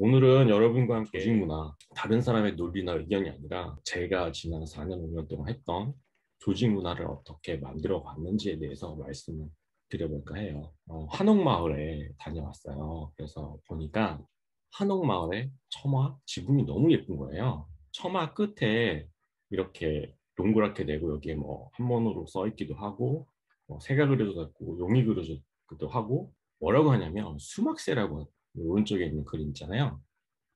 오늘은 여러분과 함께 조직 문화, 다른 사람의 논리나 의견이 아니라 제가 지난 4년, 5년 동안 했던 조직 문화를 어떻게 만들어 갔는지에 대해서 말씀을 드려볼까 해요. 한옥마을에 다녀왔어요. 그래서 보니까 한옥마을의 처마 지붕이 너무 예쁜 거예요. 처마 끝에 이렇게 동그랗게 내고 여기에 뭐 한문으로 써 있기도 하고 새가 그려져 있고 용이 그려져기도 하고 뭐라고 하냐면 수막새라고 오른쪽에 있는 그림 있잖아요.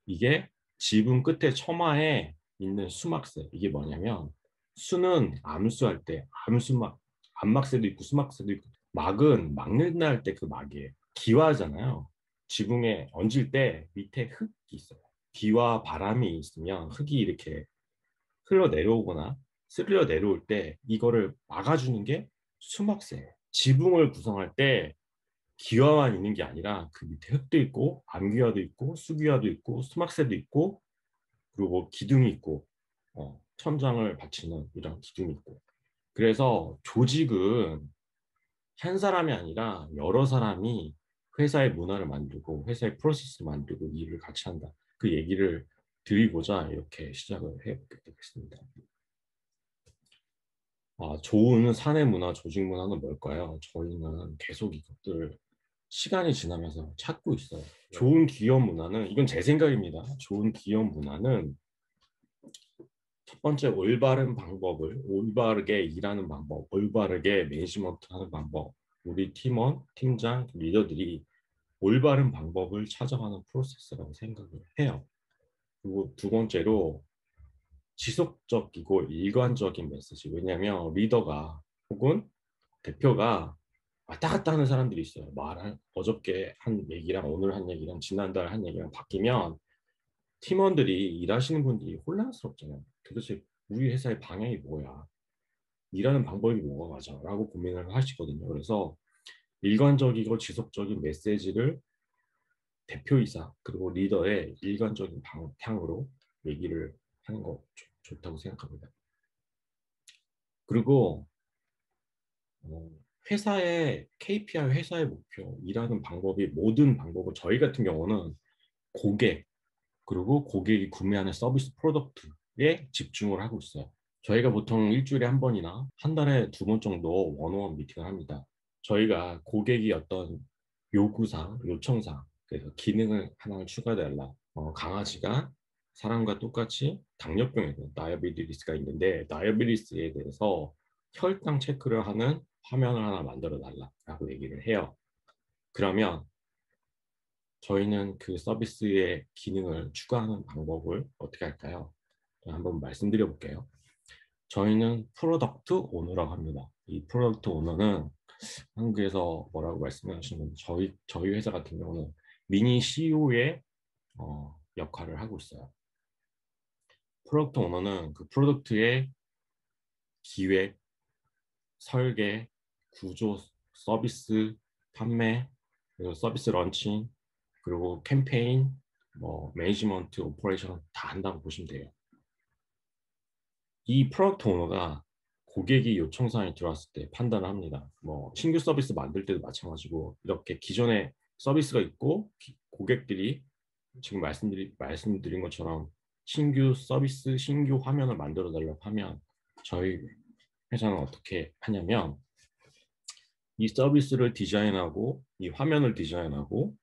이게 지붕 끝에 처마에 있는 수막새. 이게 뭐냐면 수는 암수할 때 암수막, 암막새도 있고 수막새도 있고 막은 막는다 할 때 그 막이에요. 기와잖아요. 지붕에 얹을 때 밑에 흙이 있어요. 비와 바람이 있으면 흙이 이렇게 흘러 내려오거나 쓸려 내려올 때 이거를 막아주는 게 수막새예요. 지붕을 구성할 때 기와만 있는 게 아니라 그 밑에 흙도 있고 암기와도 있고 수기와도 있고 수막새도 있고 그리고 기둥이 있고 천장을 받치는 이런 기둥이 있고 그래서 조직은 한 사람이 아니라 여러 사람이 회사의 문화를 만들고 회사의 프로세스를 만들고 일을 같이 한다. 그 얘기를 드리고자 이렇게 시작을 해보게 되겠습니다. 좋은 사내 문화, 조직 문화는 뭘까요? 저희는 계속 이것들을 시간이 지나면서 찾고 있어요. 좋은 기업 문화는, 이건 제 생각입니다. 좋은 기업 문화는 첫 번째 올바른 방법을, 올바르게 일하는 방법, 올바르게 매니지먼트 하는 방법, 우리 팀원, 팀장, 리더들이 올바른 방법을 찾아가는 프로세스라고 생각을 해요. 그리고 두 번째로 지속적이고 일관적인 메시지. 왜냐하면 리더가 혹은 대표가 왔다 갔다 하는 사람들이 있어요. 어저께 한 얘기랑 오늘 한 얘기랑 지난달 한 얘기랑 바뀌면 팀원들이 일하시는 분들이 혼란스럽잖아요. 도대체 우리 회사의 방향이 뭐야? 일하는 방법이 뭐가 맞아? 라고 고민을 하시거든요. 그래서 일관적이고 지속적인 메시지를 대표이사 그리고 리더의 일관적인 방향으로 얘기를 하는 거 좋다고 생각합니다. 그리고 어, 회사의 KPI, 회사의 목표, 일하는 방법이 모든 방법을 저희 같은 경우는 고객, 그리고 고객이 구매하는 서비스 프로덕트에 집중을 하고 있어요. 저희가 보통 일주일에 한 번이나 한 달에 두 번 정도 원어원 미팅을 합니다. 저희가 고객이 어떤 요구사항, 요청사항, 그래서 기능을 하나 추가해달라. 강아지가 사람과 똑같이 당뇨병에 대한 다이아베티스가 있는데 다이아베티스에 대해서 혈당 체크를 하는 화면을 하나 만들어 달라라고 얘기를 해요. 그러면 저희는 그 서비스의 기능을 추가하는 방법을 어떻게 할까요? 한번 말씀드려 볼게요. 저희는 프로덕트 오너라고 합니다. 이 프로덕트 오너는 한국에서 뭐라고 말씀하시는 저희 회사 같은 경우는 미니 CEO의 역할을 하고 있어요. 프로덕트 오너는 그 프로덕트의 기획, 설계, 구조, 서비스, 판매, 그리고 서비스 런칭, 그리고 캠페인, 뭐 매니지먼트, 오퍼레이션 다 한다고 보시면 돼요. 이 프로덕트 오너가 고객이 요청사항이 들어왔을 때 판단을 합니다. 뭐 신규 서비스 만들 때도 마찬가지고 이렇게 기존에 서비스가 있고 고객들이 지금 말씀드린 것처럼 신규 서비스, 신규 화면을 만들어 달라고 하면 저희 회사는 어떻게 하냐면 이 서비스를 디자인하고 이 화면을 디자인하고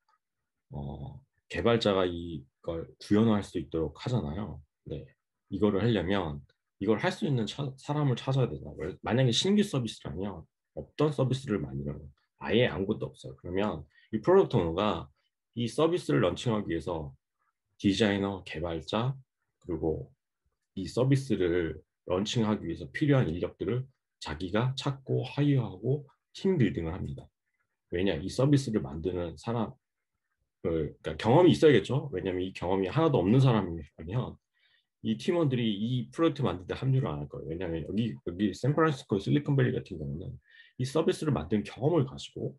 개발자가 이걸 구현할 수 있도록 하잖아요. 네. 이거를 하려면 이걸 할 수 있는 사람을 찾아야 되잖아요. 만약에 신규 서비스라면 없던 서비스를 만들면 아예 아무것도 없어요. 그러면 이 프로덕트 오너가 이 서비스를 런칭하기 위해서 디자이너, 개발자, 그리고 이 서비스를 런칭하기 위해서 필요한 인력들을 자기가 찾고 하이어하고 팀 빌딩을 합니다. 왜냐, 이 서비스를 만드는 사람, 그러니까 경험이 있어야겠죠. 왜냐하면 이 경험이 하나도 없는 사람이면 이 팀원들이 이 프로젝트 만들 때 합류를 안 할 거예요. 왜냐하면 여기 샌프란시스코 실리콘밸리 같은 경우는 이 서비스를 만든 경험을 가지고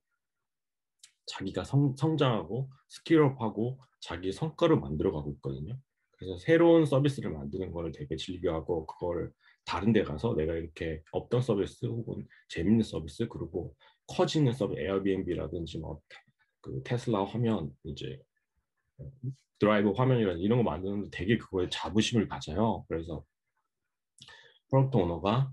자기가 성장하고 스킬업하고 자기 성과를 만들어가고 있거든요. 그래서 새로운 서비스를 만드는 거를 되게 즐겨하고 그걸 다른 데 가서 내가 이렇게 없던 서비스 혹은 재밌는 서비스 그리고 커지는 서비스 에어비앤비라든지 뭐 그 테슬라 화면 이제 드라이브 화면이라든지 이런 거 만드는데 되게 그거에 자부심을 가져요. 그래서 프로덕트 오너가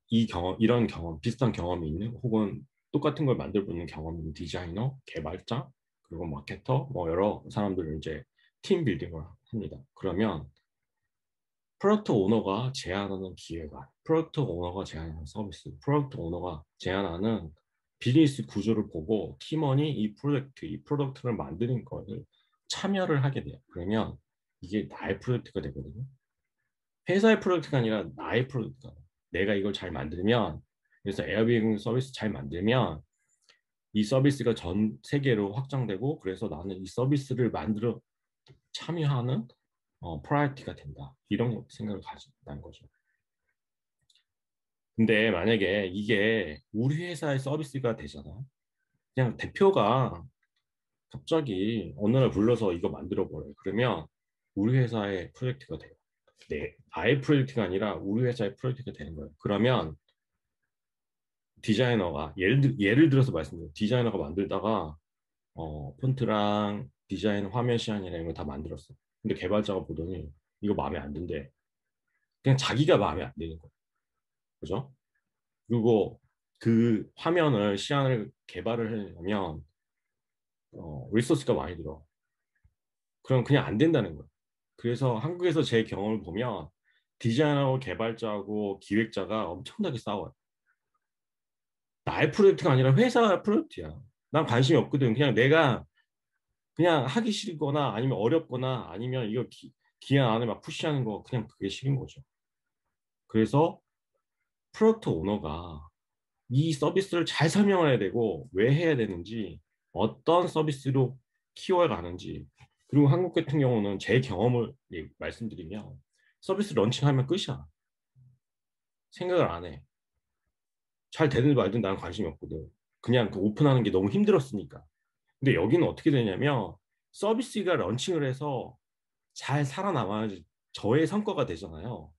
이런 경험, 비슷한 경험이 있는 혹은 똑같은 걸 만들고 있는 경험이 있는 디자이너, 개발자, 그리고 마케터, 뭐 여러 사람들을 이제 팀 빌딩을 합니다. 그러면 프로덕트 오너가 제안하는 기회가, 프로덕트 오너가 제안하는 서비스, 프로덕트 오너가 제안하는 비즈니스 구조를 보고 팀원이 이 프로덕트를 만드는 것을 참여를 하게 돼요. 그러면 이게 나의 프로젝트가 되거든요. 회사의 프로젝트가 아니라 나의 프로젝트가. 내가 이걸 잘 만들면, 그래서 에어비앤비 서비스 잘 만들면 이 서비스가 전 세계로 확장되고, 그래서 나는 이 서비스를 만들어 참여하는 프라이어티가 된다. 이런 생각을 가진다는 거죠. 근데 만약에 이게 우리 회사의 서비스가 되잖아. 그냥 대표가 갑자기 어느 날 불러서 이거 만들어 버려요. 그러면 우리 회사의 프로젝트가 돼요. 나의 프로젝트가 아니라 우리 회사의 프로젝트가 되는 거예요. 그러면 디자이너가 예를 들어서 말씀드려요. 디자이너가 만들다가 폰트랑 디자인 화면 시안이나 이런 거 다 만들었어. 근데 개발자가 보더니 이거 마음에 안 든대. 그냥 자기가 마음에 안 드는 거예요. 그죠? 그리고 그 화면을 시안을 개발을 하려면 리소스가 많이 들어. 그럼 그냥 안 된다는 거예요. 그래서 한국에서 제 경험을 보면 디자이너하고 개발자하고 기획자가 엄청나게 싸워요. 나의 프로젝트가 아니라 회사 프로젝트야. 난 관심이 없거든. 그냥 내가 그냥 하기 싫거나 아니면 어렵거나 아니면 이거 기한 안에 막 푸시하는 거 그냥 그게 싫은 거죠. 그래서 프로젝트 오너가 이 서비스를 잘 설명을 해야 되고 왜 해야 되는지 어떤 서비스로 키워야 가는지 그리고 한국 같은 경우는 제 경험을 말씀드리면 서비스 런칭하면 끝이야. 생각을 안 해. 잘 되든 말든 나는 관심이 없거든. 그냥 그 오픈하는 게 너무 힘들었으니까. 근데 여기는 어떻게 되냐면 서비스가 런칭을 해서 잘 살아남아야지 저의 성과가 되잖아요.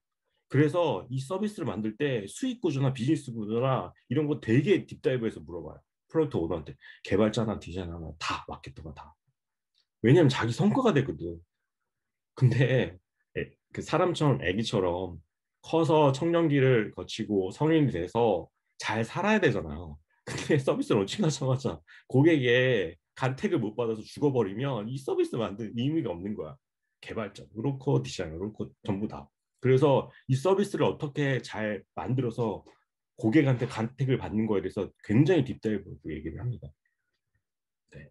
그래서 이 서비스를 만들 때 수익 구조나 비즈니스 구조나 이런 거 되게 딥다이브해서 물어봐요. 프로젝트 오너한테 개발자나 디자이너나 다 마케터가 다. 왜냐면 자기 성과가 되거든. 근데 그 사람처럼 애기처럼 커서 청년기를 거치고 성인이 돼서 잘 살아야 되잖아요. 근데 서비스 런칭하자마자 고객의 간택을 못 받아서 죽어버리면 이 서비스 만든 의미가 없는 거야. 개발자, 그렇고 디자이너, 그렇고 전부 다. 그래서 이 서비스를 어떻게 잘 만들어서 고객한테 간택을 받는 거에 대해서 굉장히 딥다이브 얘기를 합니다. 네.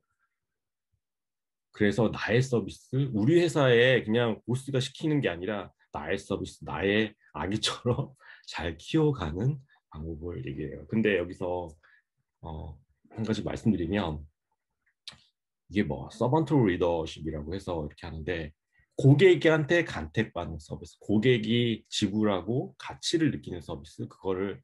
그래서 나의 서비스, 우리 회사에 그냥 보스가 시키는 게 아니라 나의 서비스, 나의 아기처럼 잘 키워가는 방법을 얘기해요. 근데 여기서 한 가지 말씀드리면 이게 뭐 서번트 리더십이라고 해서 이렇게 하는데 고객한테 간택받는 서비스, 고객이 지불하고 가치를 느끼는 서비스, 그거를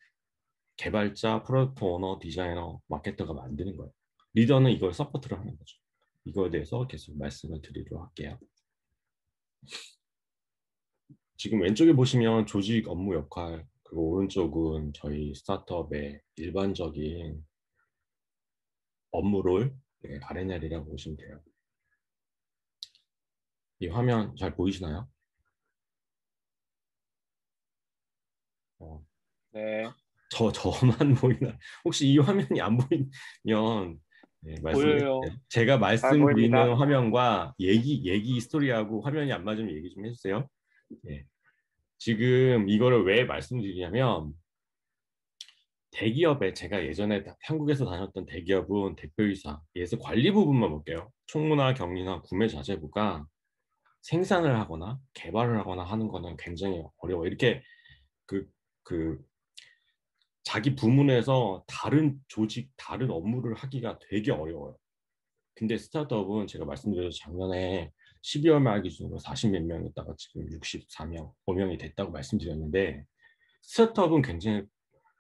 개발자, 프로덕트 오너, 디자이너, 마케터가 만드는 거예요. 리더는 이걸 서포트를 하는 거죠. 이거에 대해서 계속 말씀을 드리도록 할게요. 지금 왼쪽에 보시면 조직 업무 역할, 그리고 오른쪽은 저희 스타트업의 일반적인 업무를 RNL이라고 보시면 돼요. 이 화면 잘 보이시나요? 어, 네, 저만 보이나? 혹시 이 화면이 안 보이면 말씀해 보여요. 주세요. 제가 잘 보입니다. 말씀드리는 화면과 얘기 스토리하고 화면이 안 맞으면 얘기 좀 해주세요. 예. 지금 이거를 왜 말씀드리냐면 대기업에 제가 예전에 한국에서 다녔던 대기업은 대표이사, 예서 관리 부분만 볼게요. 총무나 경리나 구매 자재부가 생산을 하거나 개발을 하거나 하는 거는 굉장히 어려워. 이렇게 그, 그 자기 부문에서 다른 조직, 다른 업무를 하기가 되게 어려워요. 근데 스타트업은 제가 말씀드려서 작년에 12월 말 기준으로 40 몇 명이었다가 지금 64명, 5명이 됐다고 말씀드렸는데 스타트업은 굉장히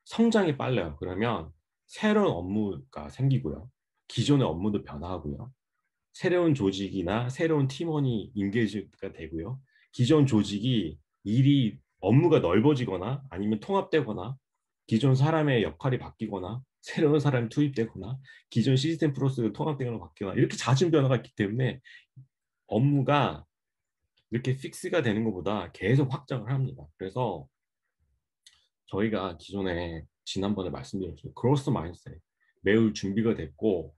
성장이 빨라요. 그러면 새로운 업무가 생기고요. 기존의 업무도 변화하고요. 새로운 조직이나 새로운 팀원이 인게이지가 되고요. 기존 조직이 업무가 넓어지거나 아니면 통합되거나 기존 사람의 역할이 바뀌거나 새로운 사람이 투입되거나 기존 시스템 프로세스가 통합되거나 바뀌거나 이렇게 잦은 변화가 있기 때문에 업무가 이렇게 픽스가 되는 것보다 계속 확장을 합니다. 그래서 저희가 기존에 지난번에 말씀드렸죠. 그로스 마인드셋 매우 준비가 됐고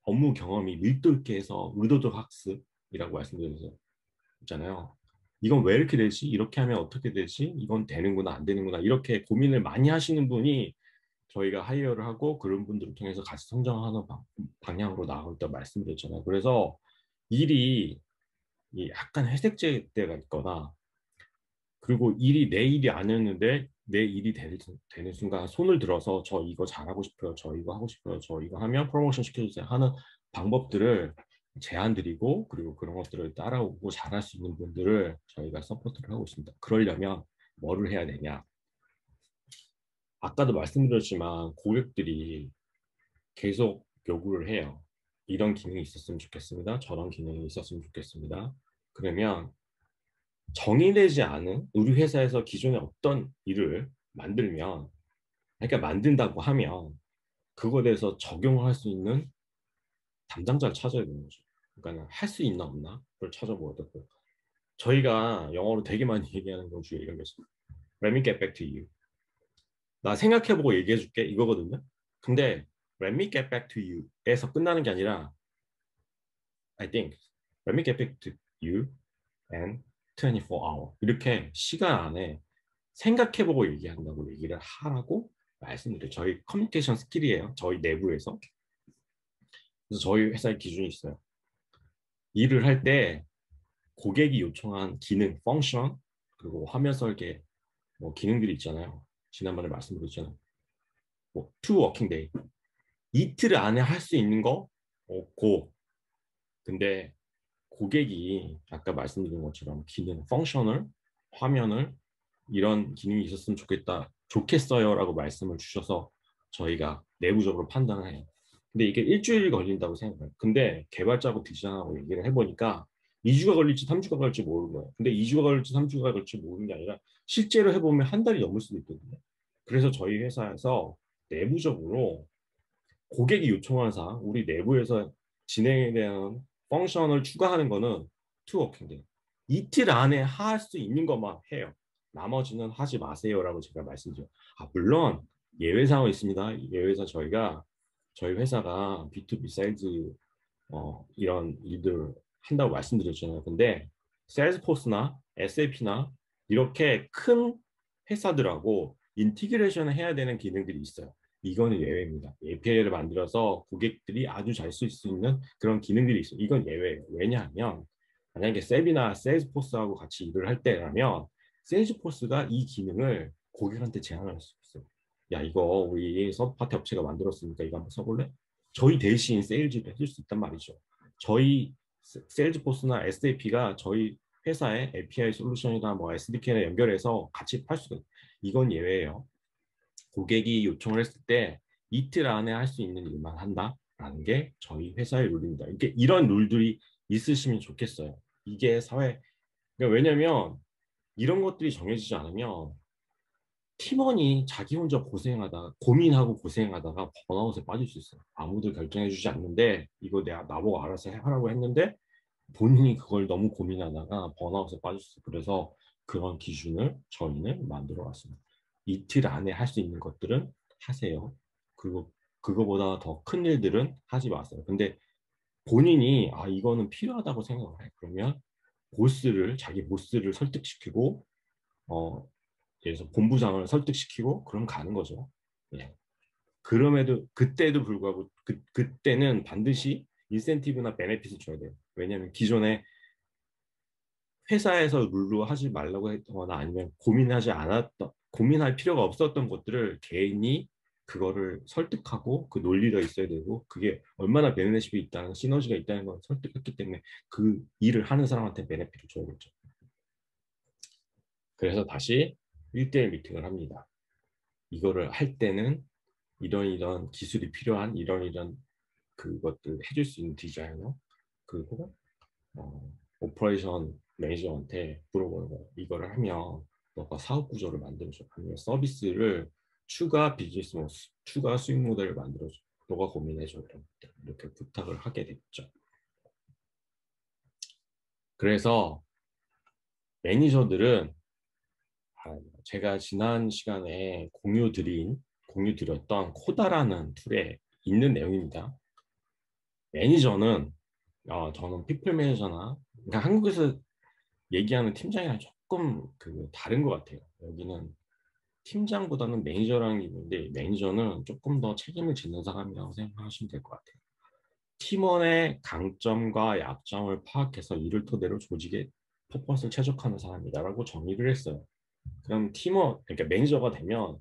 업무 경험이 밀도 있게 해서 의도적 학습이라고 말씀드렸잖아요. 이건 왜 이렇게 되지? 이렇게 하면 어떻게 되지? 이건 되는구나 안 되는구나 이렇게 고민을 많이 하시는 분이 저희가 하이어를 하고 그런 분들을 통해서 같이 성장하는 방향으로 나아갈 때 말씀드렸잖아요. 그래서 일이 약간 회색제 때가 있거나 그리고 일이 내 일이 아니었는데 내 일이 되는 순간 손을 들어서 저 이거 잘하고 싶어요. 저 이거 하고 싶어요. 저 이거 하면 프로모션 시켜주세요 하는 방법들을 제안 드리고 그리고 그런 것들을 따라오고 잘할 수 있는 분들을 저희가 서포트를 하고 있습니다. 그러려면 뭐를 해야 되냐? 아까도 말씀드렸지만 고객들이 계속 요구를 해요. 이런 기능이 있었으면 좋겠습니다. 저런 기능이 있었으면 좋겠습니다. 그러면 정의되지 않은 우리 회사에서 기존에 어떤 일을 만들면 그러니까 만든다고 하면 그거에 대해서 적용을 할 수 있는 담당자를 찾아야 되는 거죠. 그러니까 할 수 있나 없나 그걸 찾아보야 되고 저희가 영어로 되게 많이 얘기하는 것 중에 이런 게 있어요. Let me get back to you. 나 생각해보고 얘기해줄게 이거거든요. 근데 Let me get back to you에서 끝나는 게 아니라 I think Let me get back to you and 24 hour 이렇게 시간 안에 생각해보고 얘기한다고 얘기를 하라고 말씀드려요. 저희 커뮤니케이션 스킬이에요. 저희 내부에서. 그래서 저희 회사의 기준이 있어요. 일을 할 때 고객이 요청한 기능, 펑션, 그리고 화면 설계, 뭐 기능들이 있잖아요. 지난번에 말씀드렸잖아요. 뭐, two working day. 이틀 안에 할 수 있는 거 없고, 근데 고객이 아까 말씀드린 것처럼 기능, 펑션을, 화면을 이런 기능이 있었으면 좋겠다, 좋겠어요라고 말씀을 주셔서 저희가 내부적으로 판단을 해요. 근데 이게 일주일이 걸린다고 생각해요. 근데 개발자하고 디자인하고 얘기를 해보니까 2주가 걸릴지 3주가 걸릴지 모르는 거예요. 근데 2주가 걸릴지 3주가 걸릴지 모르는 게 아니라 실제로 해보면 한 달이 넘을 수도 있거든요. 그래서 저희 회사에서 내부적으로 고객이 요청하는 사항, 우리 내부에서 진행에 대한 펑션을 추가하는 거는 투 워킹데이. 이틀 안에 할 수 있는 것만 해요. 나머지는 하지 마세요라고 제가 말씀드려요. 물론 예외 사항은 있습니다. 예외상 저희가 저희 회사가 B2B 세일즈 이런 일들 한다고 말씀드렸잖아요. 근데 세일즈포스나 SAP나 이렇게 큰 회사들하고 인티그레이션을 해야 되는 기능들이 있어요. 이거는 예외입니다. API를 만들어서 고객들이 아주 잘 쓸 수 있는 그런 기능들이 있어요. 이건 예외예요. 왜냐하면 만약에 셉이나 세일즈포스하고 같이 일을 할 때라면 세일즈포스가 이 기능을 고객한테 제안을 할 수 있어요. 야, 이거 우리 서브파티 업체가 만들었으니까 이거 한번 써볼래? 저희 대신 세일즈도 해줄 수 있단 말이죠. 저희 세일즈포스나 SAP가 저희 회사의 API 솔루션이나 뭐 SDK나 연결해서 같이 팔 수가 있어요. 이건 예외예요. 고객이 요청을 했을 때 이틀 안에 할 수 있는 일만 한다라는 게 저희 회사의 룰입니다. 이게 이런 룰들이 있으시면 좋겠어요. 이게 사회 그러니까 왜냐면 이런 것들이 정해지지 않으면 팀원이 자기 혼자 고생하다가 고민하고 고생하다가 번아웃에 빠질 수 있어요. 아무도 결정해주지 않는데 이거 내가 나보고 알아서 하라고 했는데 본인이 그걸 너무 고민하다가 번아웃에 빠질 수 있어요. 그래서 그런 기준을 저희는 만들어 왔습니다. 이틀 안에 할 수 있는 것들은 하세요. 그리고 그거보다 더 큰 일들은 하지 마세요. 근데 본인이 이거는 필요하다고 생각을 해. 그러면 자기 보스를 설득시키고 어, 그래서 본부장을 설득시키고 그럼 가는 거죠. 예. 그럼에도 그때도 불구하고 그때는 반드시 인센티브나 베네핏을 줘야 돼요. 왜냐하면 기존에 회사에서 룰로 하지 말라고 했거나 아니면 고민할 필요가 없었던 것들을 개인이 그거를 설득하고 그 논리가 있어야 되고 그게 얼마나 베네핏이 있다는 시너지가 있다는 걸 설득했기 때문에 그 일을 하는 사람한테 베네핏을 줘야겠죠. 그래서 다시 1대1 미팅을 합니다. 이거를 할 때는 이런 기술이 필요한 이런 그것들 해줄 수 있는 디자이너 그리고 오퍼레이션 매니저한테 물어보는 거예요. 이거를 하면 너가 사업 구조를 만들어줘. 아니면 서비스를 추가 비즈니스 모델, 추가 수익 모델을 만들어줘. 너가 고민해줘. 이렇게 부탁을 하게 됐죠. 그래서 매니저들은 제가 지난 시간에 공유 드렸던 코다라는 툴에 있는 내용입니다. 매니저는 저는 피플 매니저나 그러니까 한국에서 얘기하는 팀장이랑 조금 다른 것 같아요. 여기는 팀장보다는 매니저라는 게 있는데 매니저는 조금 더 책임을 짓는 사람이라고 생각하시면 될 것 같아요. 팀원의 강점과 약점을 파악해서 이를 토대로 조직의 퍼포먼스를 최적화하는 사람이다라고 정의를 했어요. 그럼 팀원, 그러니까 매니저가 되면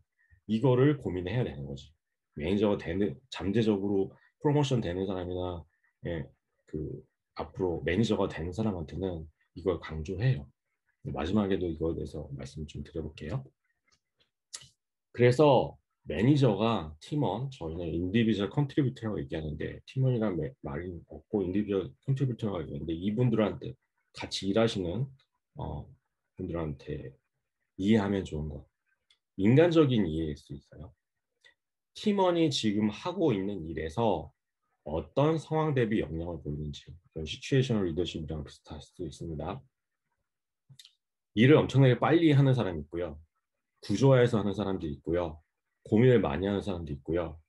이거를 고민해야 되는 거지. 매니저가 되는 잠재적으로 프로모션 되는 사람이나 예, 앞으로 매니저가 되는 사람한테는 이걸 강조해요. 마지막에도 이거에 대해서 말씀 좀 드려볼게요. 그래서 매니저가 팀원, 저희는 인디비주얼 컨트리뷰터라고 얘기하는데 팀원이란 말이 없고 인디비주얼 컨트리뷰터라고 얘기하는데 이분들한테 같이 일하시는 분들한테 이해하면 좋은 것. 인간적인 이해일 수 있어요. 팀원이 지금 하고 있는 일에서 어떤 상황 대비 역량을 보이는지 시츄에이셔널 리더십이랑 비슷할 수 있습니다. 일을 엄청나게 빨리 하는 사람이 있고요. 구조화해서 하는 사람도 있고요. 고민을 많이 하는 사람도 있고요.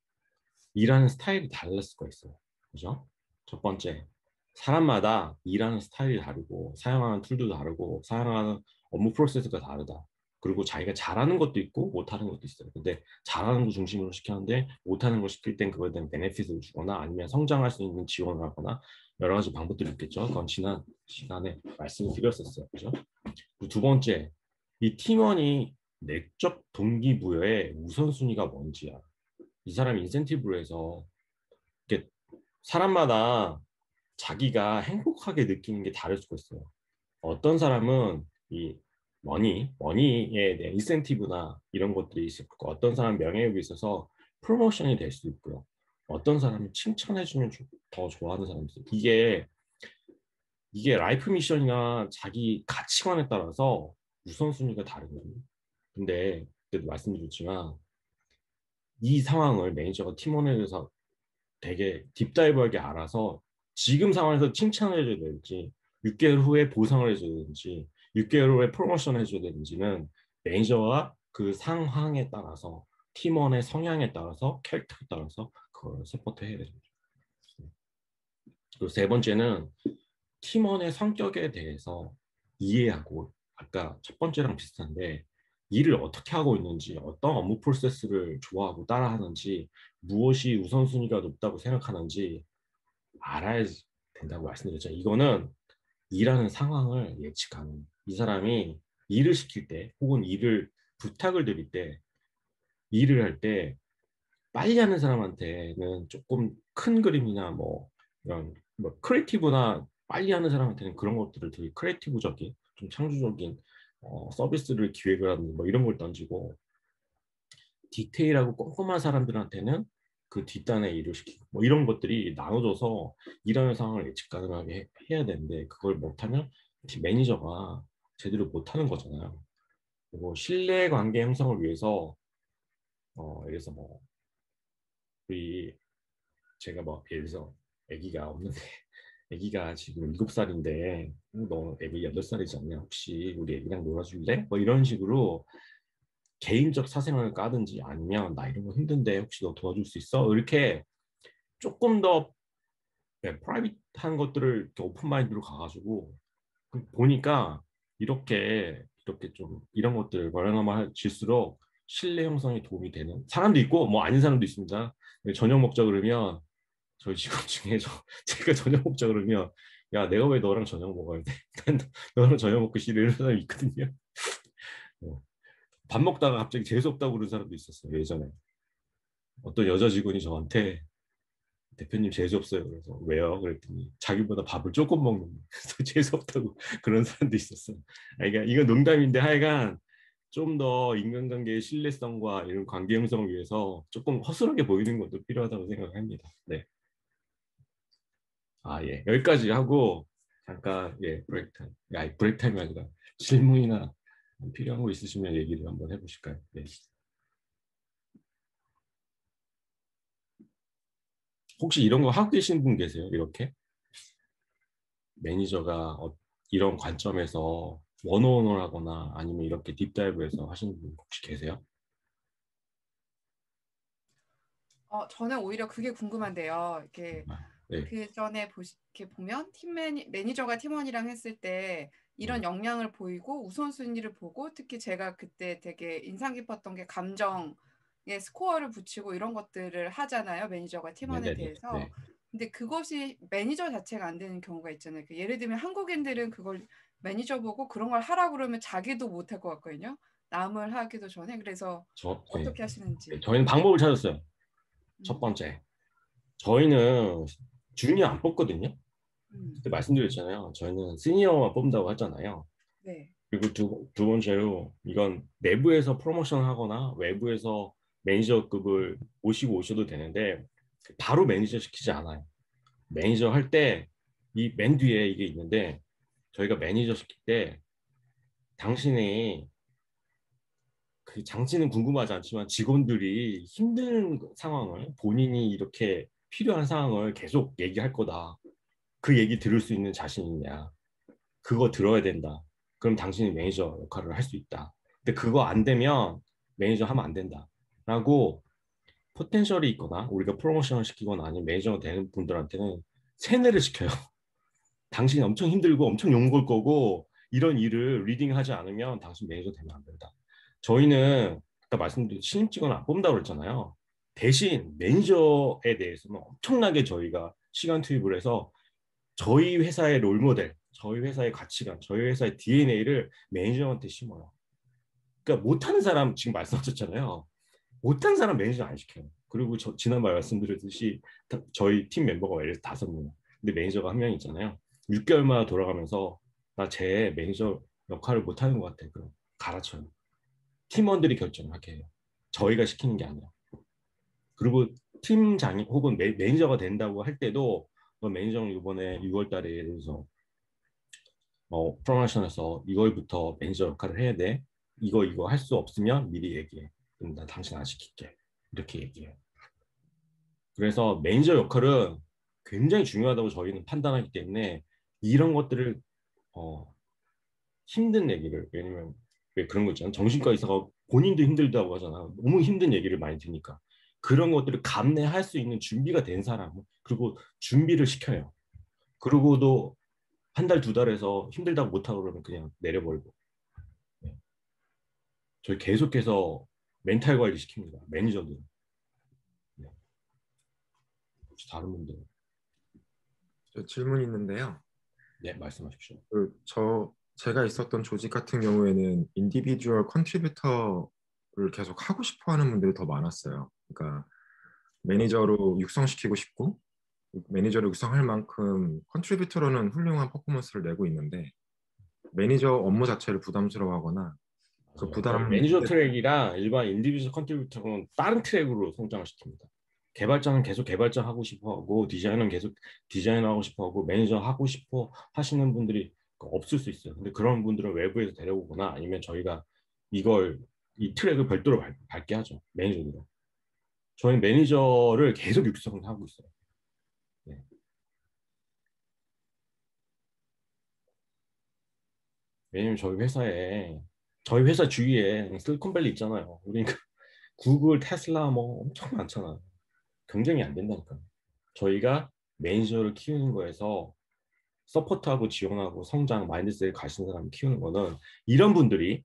일하는 스타일이 달랐을 수가 있어요. 그죠? 첫 번째, 사람마다 일하는 스타일이 다르고 사용하는 툴도 다르고 사용하는 업무 프로세스가 다르다. 그리고 자기가 잘하는 것도 있고 못하는 것도 있어요. 근데 잘하는 거 중심으로 시켰는데 못하는 거 시킬 땐 그거에 대한 베네핏을 주거나 아니면 성장할 수 있는 지원을 하거나 여러 가지 방법들이 있겠죠. 그건 지난 시간에 말씀을 드렸었어요. 그죠? 그리고 두 번째, 이 팀원이 내적 동기부여의 우선순위가 뭔지야. 이 사람이 인센티브로 해서 이렇게 사람마다 자기가 행복하게 느끼는 게 다를 수가 있어요. 어떤 사람은 이 머니에 대한 인센티브나 이런 것들이 있을 거고 어떤 사람은 명예욕이 있어서 프로모션이 될 수도 있고요. 어떤 사람은 칭찬해주면 더 좋아하는 사람도 있어요. 이게 라이프 미션이나 자기 가치관에 따라서 우선순위가 다른 거예요. 근데 그때도 말씀드렸지만 이 상황을 매니저가 팀원에 대해서 되게 딥다이브하게 알아서 지금 상황에서 칭찬을 해줘야 될지 6개월 후에 보상을 해줘야 되는지 6개월 후에 프로모션 해줘야 되는지는 매니저와 그 상황에 따라서 팀원의 성향에 따라서 캐릭터에 따라서 그걸 서포트 해야 되죠. 그리고 세 번째는 팀원의 성격에 대해서 이해하고 아까 첫 번째랑 비슷한데 일을 어떻게 하고 있는지 어떤 업무 프로세스를 좋아하고 따라하는지 무엇이 우선순위가 높다고 생각하는지 알아야 된다고 말씀드렸죠. 이거는 일하는 상황을 예측하는 이 사람이 일을 시킬 때 혹은 일을 부탁을 드릴 때 일을 할 때 빨리 하는 사람한테는 조금 큰 그림이나 뭐 이런 뭐 크리에이티브나 빨리 하는 사람한테는 그런 것들을 되게 크리에이티브적인 좀 창조적인 서비스를 기획을 하는 뭐 이런 걸 던지고 디테일하고 꼼꼼한 사람들한테는 그 뒷단에 일을 시키고 뭐 이런 것들이 나눠져서 일하는 상황을 예측 가능하게 해야 되는데 그걸 못하면 매니저가 제대로 못하는 거잖아요. 그리고 신뢰관계 형성을 위해서 예를 들어서 뭐 우리 제가 뭐 예를 들어서 아기가 없는데 아기가 지금 7살인데 너 애기 8살이지 않냐? 혹시 우리 애기랑 놀아줄래? 뭐 이런 식으로 개인적 사생활을 까든지 아니면 나 이런 거 힘든데 혹시 너 도와줄 수 있어? 이렇게 조금 더 프라이빗한 것들을 이렇게 오픈 마인드로 가가지고 보니까 이렇게 좀 이런 것들 말하질수록 신뢰 형성에 도움이 되는 사람도 있고 뭐 아닌 사람도 있습니다. 저녁 먹자 그러면 저희 직원 중에 제가 저녁 먹자 그러면 야 내가 왜 너랑 저녁 먹어야 돼? 난 너랑 저녁 먹고 싫어 이런 사람이 있거든요. 어, 밥 먹다가 갑자기 재수없다고 그러는 사람도 있었어요. 예전에 어떤 여자 직원이 저한테 대표님 재수없어요. 그래서 왜요? 그랬더니 자기보다 밥을 조금 먹는 그래서 재수없다고 그런 사람도 있었어요. 그러니까 이건 농담인데 하여간 좀 더 인간관계의 신뢰성과 이런 관계 형성을 위해서 조금 허술하게 보이는 것도 필요하다고 생각합니다. 네. 아, 예. 여기까지 하고 잠깐 예, 브레이크 타임. 야, 브레이크 타임이 아니라 질문이나 필요한 거 있으시면 얘기를 한번 해보실까요? 네. 혹시 이런 거 하고 계신 분 계세요? 이렇게 매니저가 이런 관점에서 원어원을 하거나 아니면 이렇게 딥다이브해서 하시는 분 혹시 계세요? 저는 오히려 그게 궁금한데요. 이렇게 네, 그 전에 이렇게 보면 매니저가 팀원이랑 했을 때 네, 이런 역량을 보이고 우선순위를 보고 특히 제가 그때 되게 인상 깊었던 게 감정에 스코어를 붙이고 이런 것들을 하잖아요. 매니저가 네, 팀원에 네, 네, 대해서. 네. 근데 그것이 매니저 자체가 안 되는 경우가 있잖아요. 예를 들면 한국인들은 그걸 매니저 보고 그런 걸 하라고 그러면 자기도 못할 것 같거든요. 남을 하기도 전에. 그래서 네. 어떻게 네, 하시는지. 저희는 방법을 찾았어요. 첫 음, 번째, 저희는 주니어 안 뽑거든요. 음, 그때 말씀드렸잖아요. 저희는 시니어만 뽑는다고 했잖아요. 네. 그리고 두 번째로 이건 내부에서 프로모션 하거나 외부에서 매니저급을 모시고 오셔도 되는데 바로 매니저 시키지 않아요. 매니저 할 때 이 맨 뒤에 이게 있는데 저희가 매니저 시킬 때 당신이 그 장치는 궁금하지 않지만 직원들이 힘든 상황을 본인이 이렇게 필요한 상황을 계속 얘기할 거다. 그 얘기 들을 수 있는 자신 있냐. 그거 들어야 된다. 그럼 당신이 매니저 역할을 할 수 있다. 근데 그거 안 되면 매니저 하면 안 된다. 라고 포텐셜이 있거나 우리가 프로모션을 시키거나 아니면 매니저가 되는 분들한테는 세뇌를 시켜요. 당신이 엄청 힘들고 엄청 욕먹을 거고 이런 일을 리딩하지 않으면 당신 매니저 되면 안 된다. 저희는 아까 말씀드린 신입 직원 안 뽑는다고 그랬잖아요. 대신 매니저에 대해서는 엄청나게 저희가 시간 투입을 해서 저희 회사의 롤모델, 저희 회사의 가치관, 저희 회사의 DNA를 매니저한테 심어요. 그러니까 못하는 사람 지금 말씀하셨잖아요. 못한 사람 매니저 안 시켜요. 그리고 지난번에 말씀드렸듯이 저희 팀 멤버가 예를 들어 5명. 근데 매니저가 한 명 있잖아요. 6개월마다 돌아가면서 나 쟤 매니저 역할을 못하는 것 같아. 그럼 갈아쳐요. 팀원들이 결정하게 해요. 저희가 시키는 게 아니라. 그리고 팀장이 혹은 매니저가 된다고 할 때도 너 매니저는 이번에 6월 달에 예를 들어서 프로모션에서 이걸부터 매니저 역할을 해야 돼. 이거 할 수 없으면 미리 얘기해. 그럼 나 당신 안 시킬게. 이렇게 얘기해요. 그래서 매니저 역할은 굉장히 중요하다고 저희는 판단하기 때문에 이런 것들을 어, 힘든 얘기를 왜냐면 왜 그런 거 있잖아요. 정신과 의사가 본인도 힘들다고 하잖아. 너무 힘든 얘기를 많이 드니까 그런 것들을 감내할 수 있는 준비가 된 사람 그리고 준비를 시켜요. 그러고도 한 달, 두 달에서 힘들다고 못하고 그러면 그냥 내려버리고 네. 저희 계속해서 멘탈 관리 시킵니다. 매니저들. 네. 혹시 다른 분들 저 질문이 있는데요. 네 말씀하십시오. 제가 있었던 조직 같은 경우에는 인디비주얼 컨트리뷰터를 계속 하고 싶어 하는 분들이 더 많았어요. 그러니까 매니저로 육성시키고 싶고, 매니저를 육성할 만큼 컨트리뷰터로는 훌륭한 퍼포먼스를 내고 있는데, 매니저 업무 자체를 부담스러워하거나, 그 맞아요. 그러니까 부담, 매니저 트랙이랑 일반 인디비주얼 컨트리뷰터는 다른 트랙으로 성장을 시킵니다. 개발자는 계속 개발자 하고 싶어 하고 디자이너는 계속 디자이너 하고 싶어 하고 매니저 하고 싶어 하시는 분들이 없을 수 있어요. 근데 그런 분들은 외부에서 데려오거나 아니면 저희가 이걸 이 트랙을 별도로 밟게 하죠. 매니저들은. 저희 매니저를 계속 육성을 하고 있어요. 네. 왜냐면 저희 회사 주위에 실리콘밸리 있잖아요. 그러니까 구글, 테슬라 뭐 엄청 많잖아요. 경쟁이 안 된다니까. 저희가 매니저를 키우는 거에서 서포트하고 지원하고 성장 마인드셋에 가시는 사람 키우는 거는 이런 분들이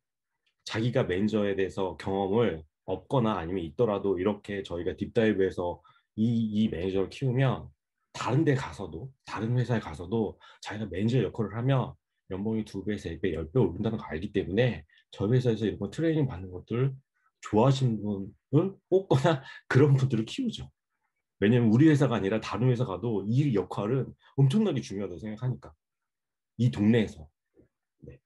자기가 매니저에 대해서 경험을 없거나 아니면 있더라도 이렇게 저희가 딥다이브해서 이 매니저를 키우면 다른 데 가서도 다른 회사에 가서도 자기가 매니저 역할을 하면 연봉이 2배, 3배, 10배 오른다는 걸 알기 때문에 저희 회사에서 이런 거 트레이닝 받는 것들 좋아하시는 분을 뽑거나 그런 분들을 키우죠. 왜냐면 우리 회사가 아니라 다른 회사 가도 이 역할은 엄청나게 중요하다고 생각하니까. 이 동네에서. 네,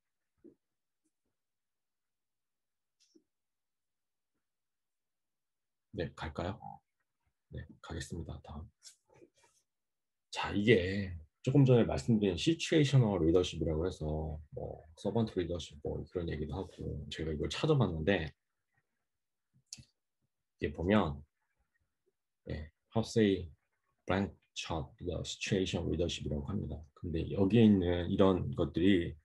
네, 갈까요? 네, 가겠습니다. 다음. 자, 이게 조금 전에 말씀드린 시츄에이셔널 리더십이라고 해서 뭐 서번트 리더십 뭐 그런 얘기도 하고 제가 이걸 찾아봤는데 이게 보면 네, how say blank shot the situation leadership이라고 합니다. 근데 여기에 있는 이런 것들이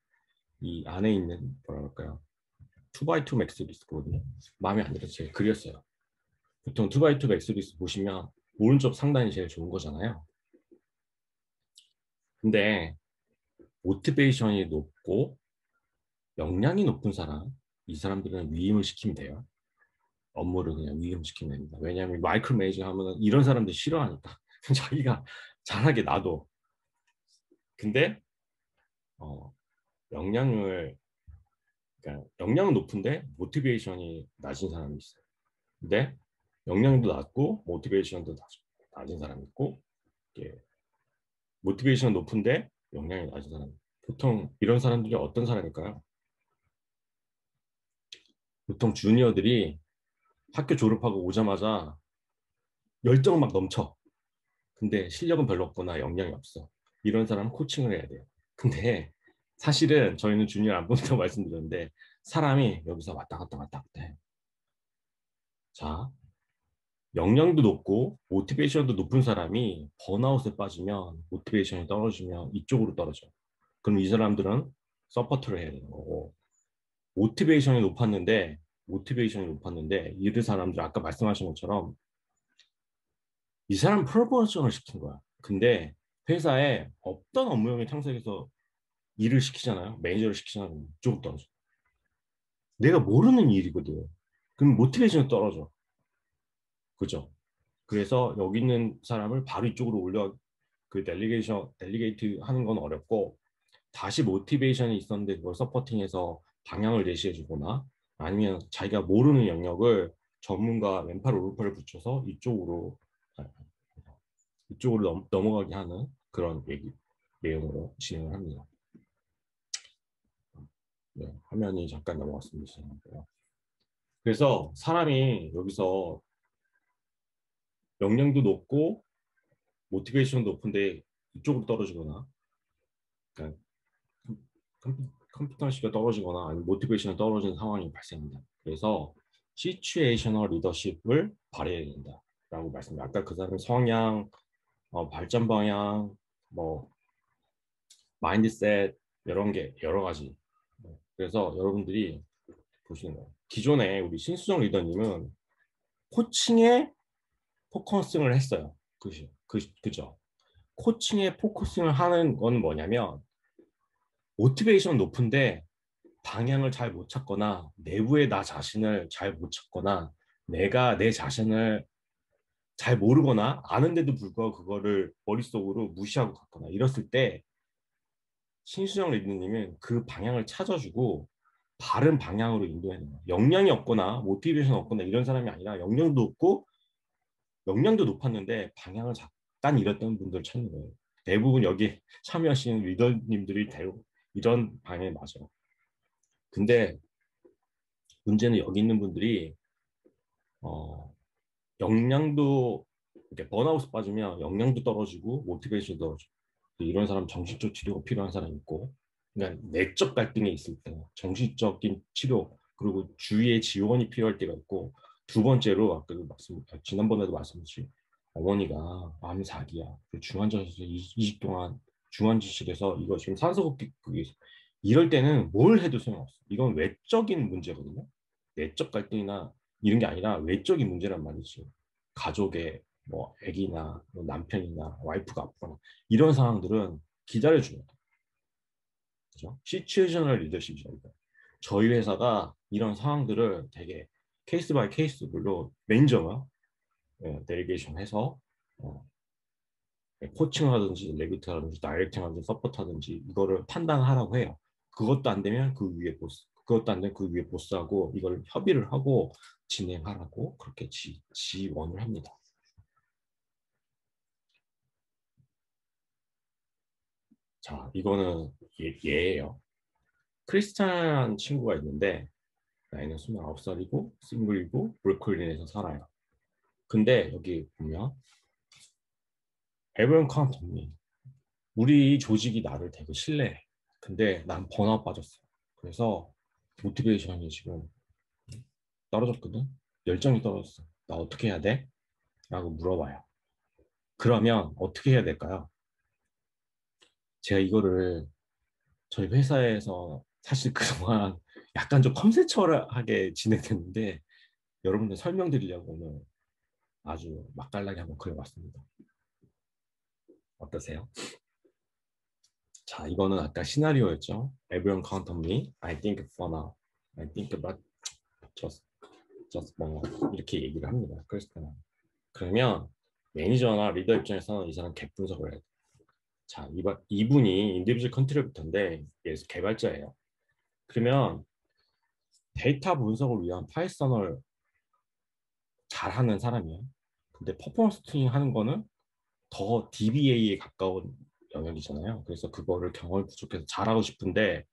이 안에 있는 뭐랄까요? 2x2 맥스리스거든요. 마음에 안 들어서 제가 그렸어요. 보통 2x2 맥스리스 보시면 오른쪽 상단이 제일 좋은 거잖아요. 근데 모티베이션이 높고 역량이 높은 사람, 이 사람들은 위임을 시키면 돼요. 업무를 그냥 위임시키면 됩니다. 왜냐하면 마이크로 매니징 하면 이런 사람들 싫어하니까 자기가 잘하게 놔둬. 근데 역량을 그러니까 역량은 높은데 모티베이션이 낮은 사람이 있어요. 근데 역량도 낮고 모티베이션도 낮은 사람이 있고 이게 모티베이션 높은데 역량이 낮은 사람. 보통 이런 사람들이 어떤 사람일까요? 보통 주니어들이 학교 졸업하고 오자마자 열정 막 넘쳐. 근데 실력은 별로 없거나 역량이 없어. 이런 사람은 코칭을 해야 돼요. 근데 사실은 저희는 주니어 안 본다고 말씀드렸는데 사람이 여기서 왔다 갔다 왔다 갔다 해요. 자, 역량도 높고 모티베이션도 높은 사람이 번아웃에 빠지면 모티베이션이 떨어지면 이쪽으로 떨어져. 그럼 이 사람들은 서포트를 해야 되는 거고 모티베이션이 높았는데 이 사람들 아까 말씀하신 것처럼 이 사람 프로모션을 시킨 거야. 근데 회사에 없던 업무형의 창석에서 일을 시키잖아요. 매니저를 시키잖아요. 이쪽으로 떨어져. 내가 모르는 일이거든. 그럼 모티베이션이 떨어져. 그죠? 그래서 여기 있는 사람을 바로 이쪽으로 델리게이트 하는 건 어렵고 다시 모티베이션이 있었는데 그걸 서포팅해서 방향을 제시해 주거나 아니면 자기가 모르는 영역을 전문가 왼팔 오른팔을 붙여서 이쪽으로 넘어가게 하는 그런 내용으로 진행을 합니다. 네, 화면이 잠깐 넘어갔습니다. 그래서 사람이 여기서 역량도 높고 모티베이션도 높은데 이쪽으로 떨어지거나 그러니까 컴피턴시가 떨어지거나 아니면 모티베이션이 떨어지는 상황이 발생합니다. 그래서 시츄에이셔널 리더십을 발휘해야 된다라고 말씀드립니다. 아까 그 사람의 성향, 발전 방향, 뭐 마인드셋 이런 게 여러 가지. 그래서 여러분들이 보시는 거예요. 기존에 우리 신수정 리더님은 코칭에 포커싱을 했어요. 그죠? 코칭에 포커싱을 하는 건 뭐냐면 모티베이션 높은데 방향을 잘 못 찾거나 내부의 나 자신을 잘 못 찾거나 내가 내 자신을 잘 모르거나 아는데도 불구하고 그거를 머릿속으로 무시하고 갔거나 이랬을 때 신수정 리더님은 그 방향을 찾아주고 바른 방향으로 인도하는 거예요. 역량이 없거나 모티베이션 없거나 이런 사람이 아니라 역량도 없고 역량도 높았는데 방향을 잠깐 잃었던 분들 찾는 거예요. 대부분 여기 참여하시는 리더님들이 이런 방향에 맞아요. 근데 문제는 여기 있는 분들이 역량도 이렇게 번아웃 빠지면 역량도 떨어지고 모티베이션도 떨어지고 이런 사람 정신적 치료가 필요한 사람이 있고 그러니까 내적 갈등이 있을 때 정신적인 치료 그리고 주위의 지원이 필요할 때가 있고 두 번째로 아까 지난번에도 말씀드렸지 어머니가 마음이 사기야 중환자실에서 20 동안 중환자실에서 이거 지금 산소호흡기 이럴 때는 뭘 해도 소용없어. 이건 외적인 문제거든요. 내적 갈등이나 이런 게 아니라 외적인 문제란 말이지. 가족의 뭐 아기나 뭐 남편이나 와이프가 아프거나 이런 상황들은 기다려줘야 돼. 그죠? 시츄에이셔널 리더십이죠. 저희 회사가 이런 상황들을 되게 케이스 바이 케이스별로 매니저가 데리게이션 해서 코칭을 하든지 레기트 하든지 다이렉팅 하든지 서포트 하든지 이거를 판단하라고 해요. 그것도 안 되면 그 위에 보스 그것도 안 되면 그 위에 보스하고 이걸 협의를 하고 진행하라고 그렇게 지원을 합니다. 자, 이거는 예예요. 크리스찬 친구가 있는데 나이는 29살이고 싱글이고 브루클린에서 살아요. 근데 여기 보면 Everyone count on me. 우리 조직이 나를 되게 신뢰해. 근데 난 번아웃 빠졌어. 그래서 모티베이션이 지금 떨어졌거든. 열정이 떨어졌어. 나 어떻게 해야 돼? 라고 물어봐요. 그러면 어떻게 해야 될까요? 제가 이거를 저희 회사에서 사실 그동안 약간 좀 컨셉처하게 진행됐는데 여러분들 설명드리려고 오늘 아주 맛깔나게 한번 그려봤습니다. 어떠세요? 자, 이거는 아까 시나리오였죠. Everyone count on me. I think for now. I think about just 뭐 이렇게 얘기를 합니다. 그래서 그러면 매니저나 리더 입장에서는 이 사람 갭 분석을 해야 돼. 자, 이분이 인디비주얼 컨트리뷰터인데 개발자예요. 그러면 데이터 분석을 위한 파이썬을 잘하는 사람이에요. 근데 퍼포먼스 튜닝 하는 거는 더 DBA에 가까운 영역이잖아요. 그래서 그거를 경험이 부족해서 잘하고 싶은데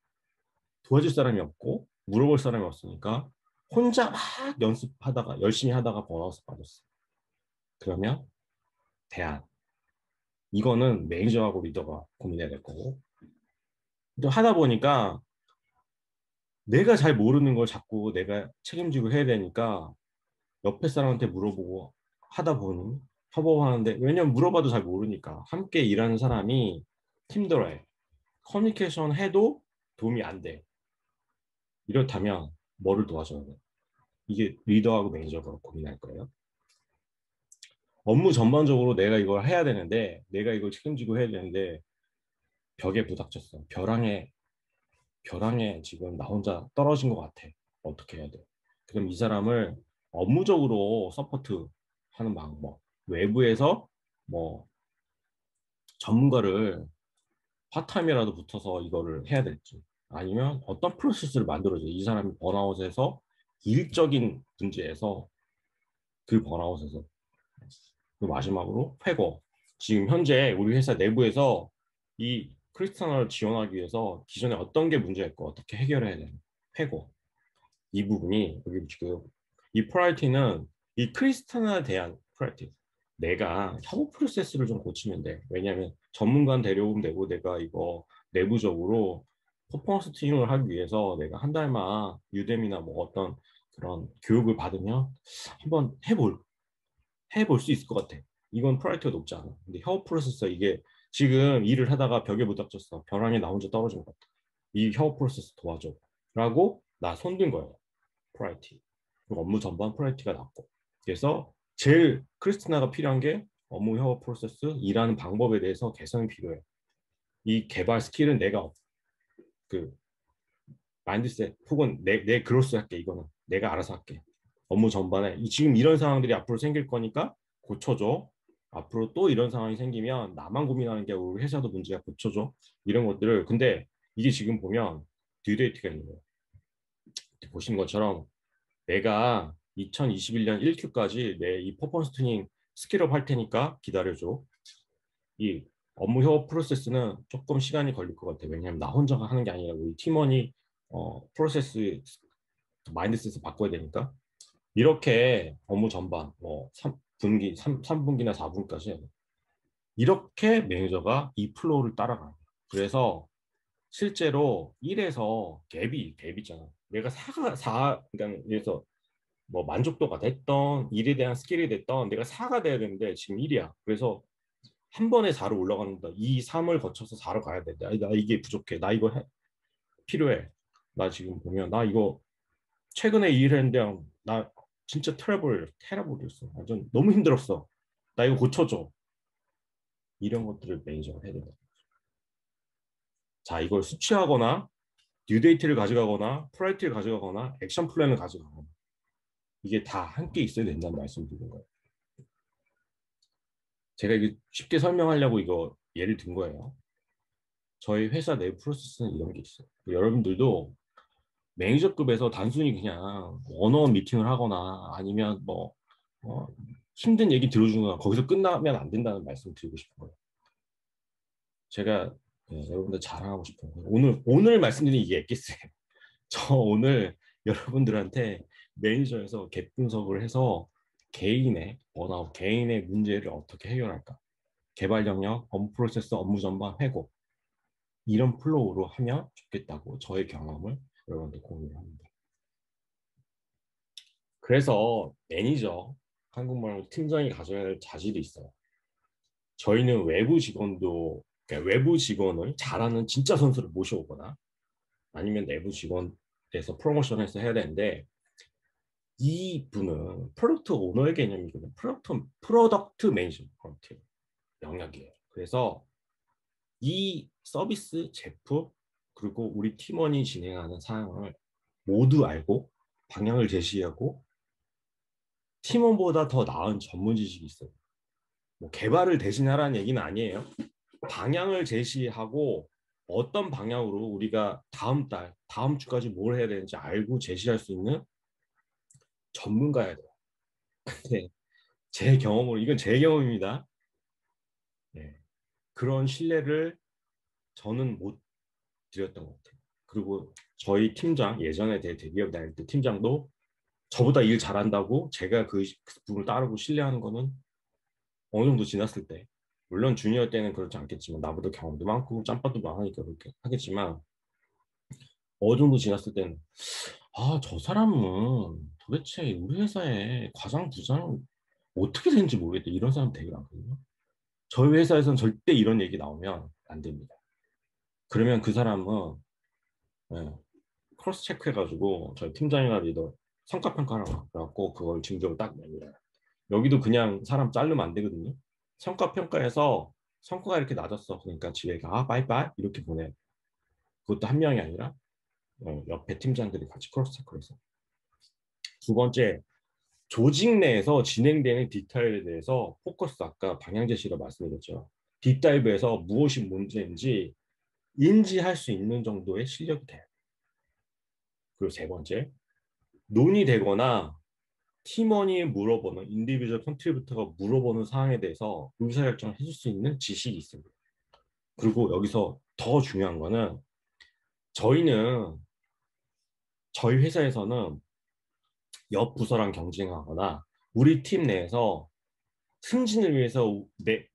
도와줄 사람이 없고 물어볼 사람이 없으니까 혼자 막 연습하다가 열심히 하다가 번아웃에 빠졌어. 그러면 대안. 이거는 매니저하고 리더가 고민해야 될 거고. 또 하다 보니까 내가 잘 모르는 걸 자꾸 내가 책임지고 해야 되니까 옆에 사람한테 물어보고 하다 보니 협업하는데 왜냐면 물어봐도 잘 모르니까 함께 일하는 사람이 힘들어해. 커뮤니케이션 해도 도움이 안 돼. 이렇다면 뭐를 도와줘야 돼? 이게 리더하고 매니저가 고민할 거예요. 업무 전반적으로 내가 이걸 해야 되는데 내가 이걸 책임지고 해야 되는데 벽에 부닥쳤어. 벼랑에 지금 나 혼자 떨어진 것 같아. 어떻게 해야 돼? 그럼 이 사람을 업무적으로 서포트 하는 방법. 외부에서 뭐 전문가를 파타임이라도 붙어서 이거를 해야 될지 아니면 어떤 프로세스를 만들어줘. 이 사람이 번아웃에서 일적인 문제에서 그 번아웃에서 그 마지막으로 회고. 지금 현재 우리 회사 내부에서 이 크리스탈을 지원하기 위해서 기존에 어떤 게 문제였고 어떻게 해결해야 되는 회고. 이 부분이 여기 지금 이 프라이티는 이 크리스탈에 대한 프라이티. 내가 협업 프로세스를 좀 고치면 돼. 왜냐하면 전문가 데려오면 되고 내가 이거 내부적으로 퍼포먼스 튜닝을 하기 위해서 내가 한 달만 유데미나 뭐 어떤 그런 교육을 받으면 한번 해볼 수 있을 것 같아. 이건 프라이어티가 높지 않아. 근데 협업 프로세스 이게 지금 일을 하다가 벽에 부닥쳤어. 벼랑에 나 혼자 떨어진 것 같아. 이 협업 프로세스 도와줘. 라고 나 손든 거예요. 프라이어티. 그리고 업무 전반 프라이어티가 낮고. 그래서 제일 크리스티나가 필요한 게 업무 협업 프로세스 일하는 방법에 대해서 개선이 필요해. 이 개발 스킬은 내가 그 마인드셋 혹은 내 그로스 할게. 이거는 내가 알아서 할게. 업무 전반에 지금 이런 상황들이 앞으로 생길 거니까 고쳐줘. 앞으로 또 이런 상황이 생기면 나만 고민하는 게 우리 회사도 문제야. 고쳐줘. 이런 것들을 근데 이게 지금 보면 듀데이트가 있는 거예요. 보신 것처럼 내가 2021년 1Q까지 내 이 퍼포먼스 튜닝 스킬업 할 테니까 기다려줘. 이 업무 협업 프로세스는 조금 시간이 걸릴 것 같아. 왜냐하면 나 혼자가 하는 게 아니라 우리 팀원이 프로세스 마인드셋을 바꿔야 되니까 이렇게 업무 전반 뭐 3분기, 3분기나 4분까지 이렇게 매니저가 이 플로우를 따라가요. 그래서 실제로 1에서 갭 있잖아. 내가 그러니까 그래서 뭐 만족도가 됐던 일에 대한 스킬이 됐던 내가 4가 돼야 되는데 지금 1이야. 그래서 한 번에 4로 올라가는 거다. 이 3을 거쳐서 4로 가야 돼. 나 이게 부족해. 나 이거 필요해. 나 지금 보면 나 이거 최근에 이 일 했는데 나 진짜 테러블이었어. 완전 너무 힘들었어. 나 이거 고쳐줘. 이런 것들을 매니저가 해야 된다. 자, 이걸 수취하거나 듀데이트를 가져가거나 프라이어티를 가져가거나 액션 플랜을 가져가거나 이게 다 함께 있어야 된다는 말씀드리는 거예요. 제가 이게 쉽게 설명하려고 이거 예를 든 거예요. 저희 회사 내부 프로세스는 이런 게 있어요. 여러분들도 매니저급에서 단순히 그냥 원어원 미팅을 하거나 아니면 뭐 힘든 얘기 들어주거나 거기서 끝나면 안 된다는 말씀 드리고 싶은 거예요. 제가 여러분들 자랑하고 싶은 거예요. 오늘 말씀드린 이게 엑기스예요. 저 오늘 여러분들한테 매니저에서 갭 분석을 해서 개인의 번아웃, 개인의 문제를 어떻게 해결할까? 개발 영역, 업무 프로세스, 업무 전반, 회고 이런 플로우로 하면 좋겠다고 저의 경험을 여러분한테 공유를 합니다. 그래서 매니저, 한국말로 팀장이 가져야 할 자질이 있어요. 저희는 외부 직원도 그러니까 외부 직원을 잘하는 진짜 선수를 모셔오거나 아니면 내부 직원에서 프로모션해서 해야 되는데 이 분은 프로덕트 오너의 개념이거든요. 프로덕트 매니저먼트 영역이에요. 그래서 이 서비스 제품 그리고 우리 팀원이 진행하는 사항을 모두 알고 방향을 제시하고 팀원보다 더 나은 전문 지식이 있어요. 뭐 개발을 대신하라는 얘기는 아니에요. 방향을 제시하고 어떤 방향으로 우리가 다음 달, 다음 주까지 뭘 해야 되는지 알고 제시할 수 있는 전문가야 돼요. 근데 제 경험으로, 이건 제 경험입니다. 네. 그런 신뢰를 저는 못 드렸던 것 같아요. 그리고 저희 팀장, 예전에 대기업 다닐 때 팀장도 저보다 일 잘한다고 제가 그 분을 따르고 신뢰하는 거는 어느 정도 지났을 때, 물론 주니어 때는 그렇지 않겠지만 나보다 경험도 많고 짬밥도 많으니까 그렇게 하겠지만 어느 정도 지났을 때는 저 사람은 도대체 우리 회사의 과장, 부장 어떻게 되는지 모르겠다. 이런 사람 되게 많거든요. 저희 회사에서는 절대 이런 얘기 나오면 안 됩니다. 그러면 그 사람은 예, 크로스 체크해가지고 저희 팀장이나 리더 성과평가라고 그래갖고 그걸 증거로 딱 냅니다. 여기도 그냥 사람 자르면 안 되거든요. 성과평가에서 성과가 이렇게 낮았어. 그러니까 집에 가 빠이빠이 이렇게 보내. 그것도 한 명이 아니라 옆에 팀장들이 같이 크로스 체크해서. 두 번째, 조직 내에서 진행되는 디테일에 대해서 포커스 아까 방향 제시로 말씀드렸죠. 딥다이브에서 무엇이 문제인지 인지할 수 있는 정도의 실력이 돼요. 그리고 세 번째, 논의되거나 팀원이 물어보는 인디비주얼 컨트리뷰터가 물어보는 사항에 대해서 의사결정을 해줄 수 있는 지식이 있습니다. 그리고 여기서 더 중요한 거는 저희 회사에서는 옆 부서랑 경쟁하거나 우리 팀 내에서 승진을 위해서